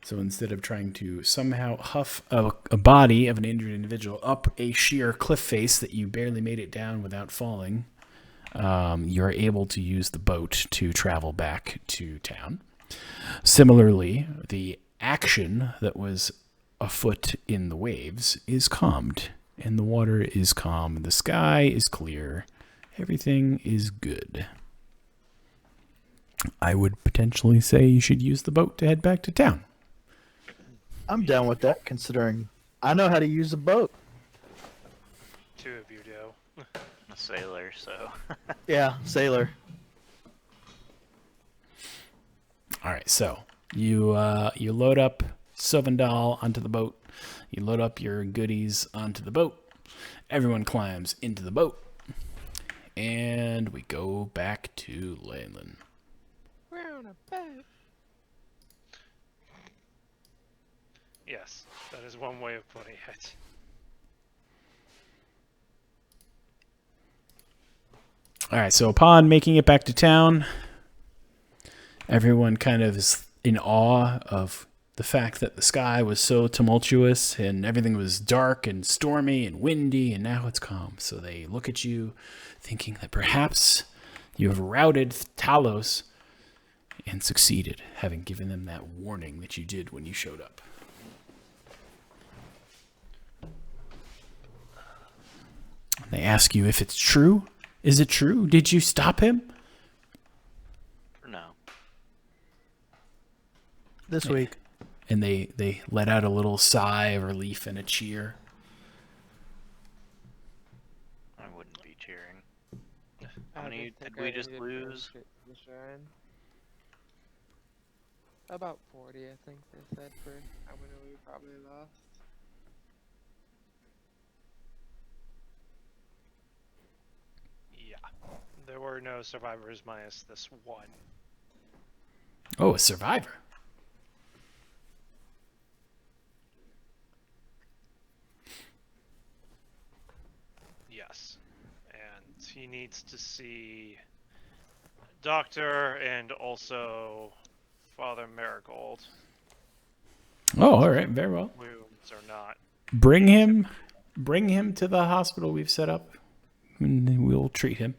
So instead of trying to somehow huff a body of an injured individual up a sheer cliff face that you barely made it down without falling, you're able to use the boat to travel back to town. Similarly, the action that was afoot in the waves is calmed, and the water is calm, the sky is clear, everything is good. I would potentially say you should use the boat to head back to town.
I'm down with that, considering I know how to use a boat.
2 of you do.
I'm a sailor, so.
Yeah, sailor.
All right, so you load up Sylvandal onto the boat. You load up your goodies onto the boat. Everyone climbs into the boat, and we go back to Leyland.
We're on a boat.
Yes, that is one way of putting it.
All right, so upon making it back to town, everyone kind of is in awe of the fact that the sky was so tumultuous and everything was dark and stormy and windy, and now it's calm. So they look at you thinking that perhaps you have routed Talos and succeeded, having given them that warning that you did when you showed up. They ask you if it's true. Is it true? Did you stop him?
No.
This week.
And they let out a little sigh of relief and a cheer.
I wouldn't be cheering.
I
How many
don't think
did we
I
just
needed
lose?
to the shrine. About 40, I think they said, for how many we probably lost.
Yeah. There were no survivors minus this one.
Oh, a survivor.
Yes. And he needs to see Doctor and also Father Marigold.
Oh, all right, very well.
Wounds or not.
Bring him to the hospital we've set up, and we'll treat him.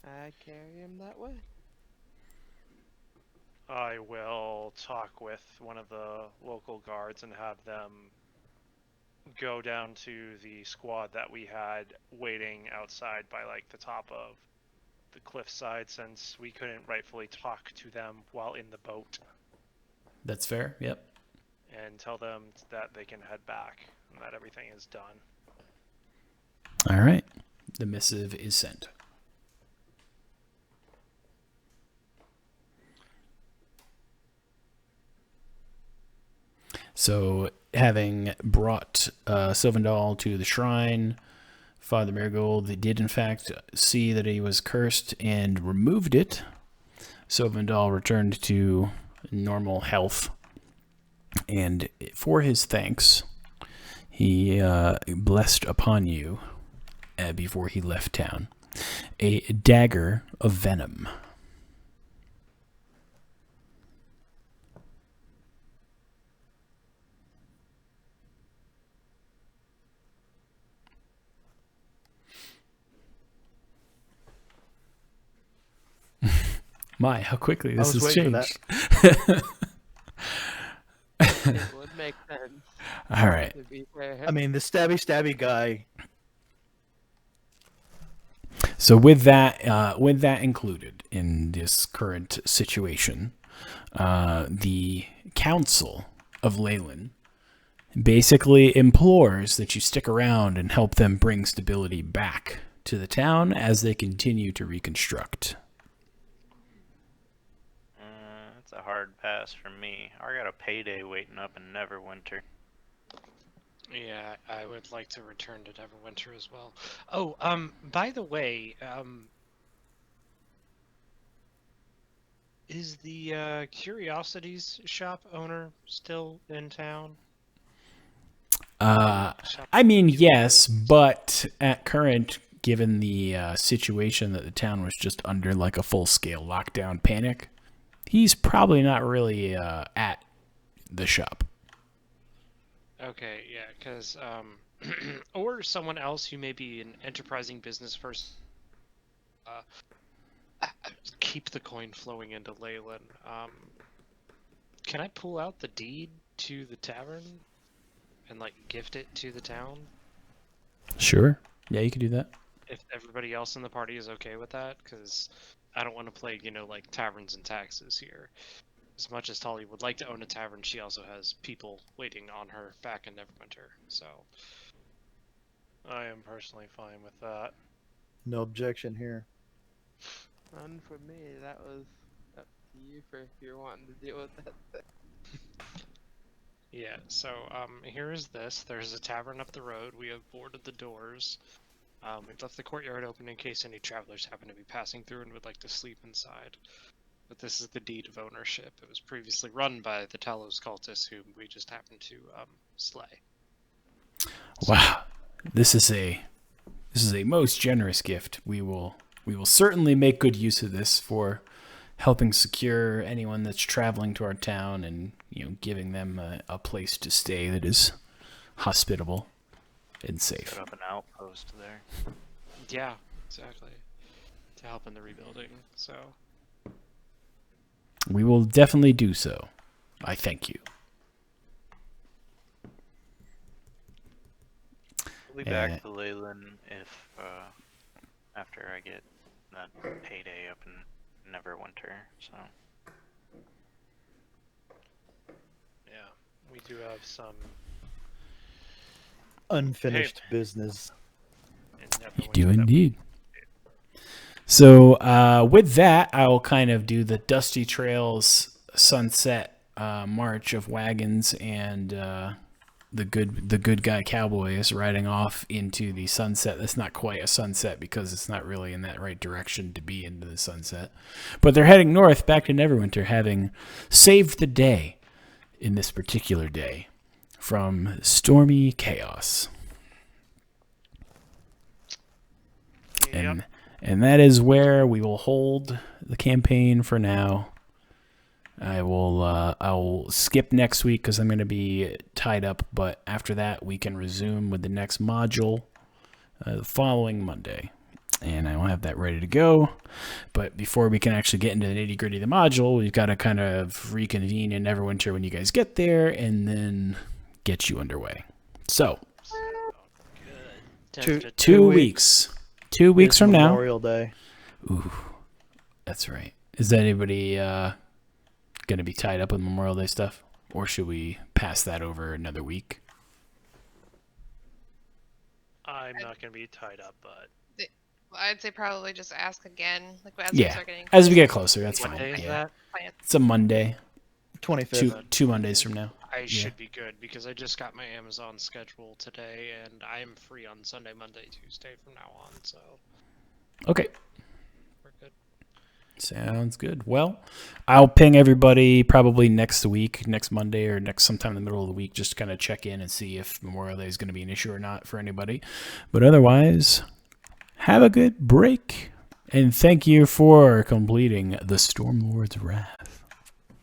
I carry him that way.
I will talk with one of the local guards and have them go down to the squad that we had waiting outside by like the top of the cliffside, since we couldn't rightfully talk to them while in the boat,
That's fair. Yep.
and tell them that they can head back and that everything is done.
All right. The missive is sent. So, having brought Sylvandal to the shrine, Father Marigold, they did in fact see that he was cursed and removed it. Sylvandal returned to normal health, and for his thanks, he blessed upon you, before he left town, a dagger of venom. My, how quickly this has
waiting for
changed.
It would make sense,
All right.
to be fair.
I mean, the stabby guy.
So with that included in this current situation, the Council of Leyland basically implores that you stick around and help them bring stability back to the town as they continue to reconstruct.
That's a hard pass for me. I got a payday waiting up in Neverwinter.
Yeah, I would like to return to Neverwinter as well. Oh, by the way, is the Curiosities shop owner still in town? Shop
I mean, yes, but at current, given the situation that the town was just under like a full scale lockdown panic, he's probably not really at the shop.
Okay, yeah, because or someone else who may be an enterprising business person. Keep the coin flowing into Leyland. Can I pull out the deed to the tavern and like gift it to the town?
Sure. Yeah, you could do that.
If everybody else in the party is okay with that, because I don't want to play, like taverns and taxes here. As much as Tali would like to own a tavern, she also has people waiting on her back in Neverwinter. So
I am personally fine with that.
No objection here.
None for me. That was up to you for if you're wanting to deal with that.
yeah, so here is this. There's a tavern up the road. We have boarded the doors. We've left the courtyard open in case any travelers happen to be passing through and would like to sleep inside. But this is the deed of ownership. It was previously run by the Talos cultists, whom we just happened to slay.
Wow, this is a most generous gift. We will certainly make good use of this for helping secure anyone that's traveling to our town, and giving them a place to stay that is hospitable and safe.
Set up an outpost there.
Yeah, exactly. To help in the rebuilding. So
We will definitely do so. I thank you.
We'll be back to Leyland if after I get that payday up in Neverwinter. So
Yeah, we do have some
Unfinished business.
in
You
Neverwinter
do
that we-
indeed. So with that, I will kind of do the Dusty Trails sunset march of wagons and the good guy cowboys riding off into the sunset. That's not quite a sunset because it's not really in that right direction to be into the sunset. But they're heading north back to Neverwinter, having saved the day in this particular day from stormy chaos.
Yep.
And that is where we will hold the campaign for now. I'll skip next week because I'm going to be tied up, but after that we can resume with the next module the following Monday, and I will have that ready to go. But before we can actually get into the nitty-gritty of the module, we've got to kind of reconvene in Neverwinter when you guys get there, and then get you underway. So
Good.
2 weeks. 2 weeks
Is
from now.
Memorial Day.
Ooh, that's right. Is anybody going to be tied up with Memorial Day stuff? Or should we pass that over another week?
I'm not going to be tied up, but
I'd say probably just ask again, like as we
Yeah,
start getting
as we
closer.
get closer, that's
what
fine.
day is
Yeah.
that?
It's a Monday.
25th.
Two Mondays from now.
I should be good because I just got my Amazon schedule today and I am free on Sunday, Monday, Tuesday from now on, so
Okay.
we're good.
Sounds good. Well, I'll ping everybody probably next week, next Monday or next sometime in the middle of the week, just to kind of check in and see if Memorial Day is going to be an issue or not for anybody. But otherwise, have a good break. And thank you for completing the Stormlord's Wrath.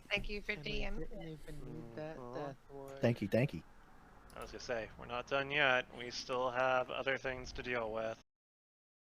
Thank you for
And I
DMing.
didn't even need that death ward.
Thank you.
I was going to say, we're not done yet. We still have other things to deal with.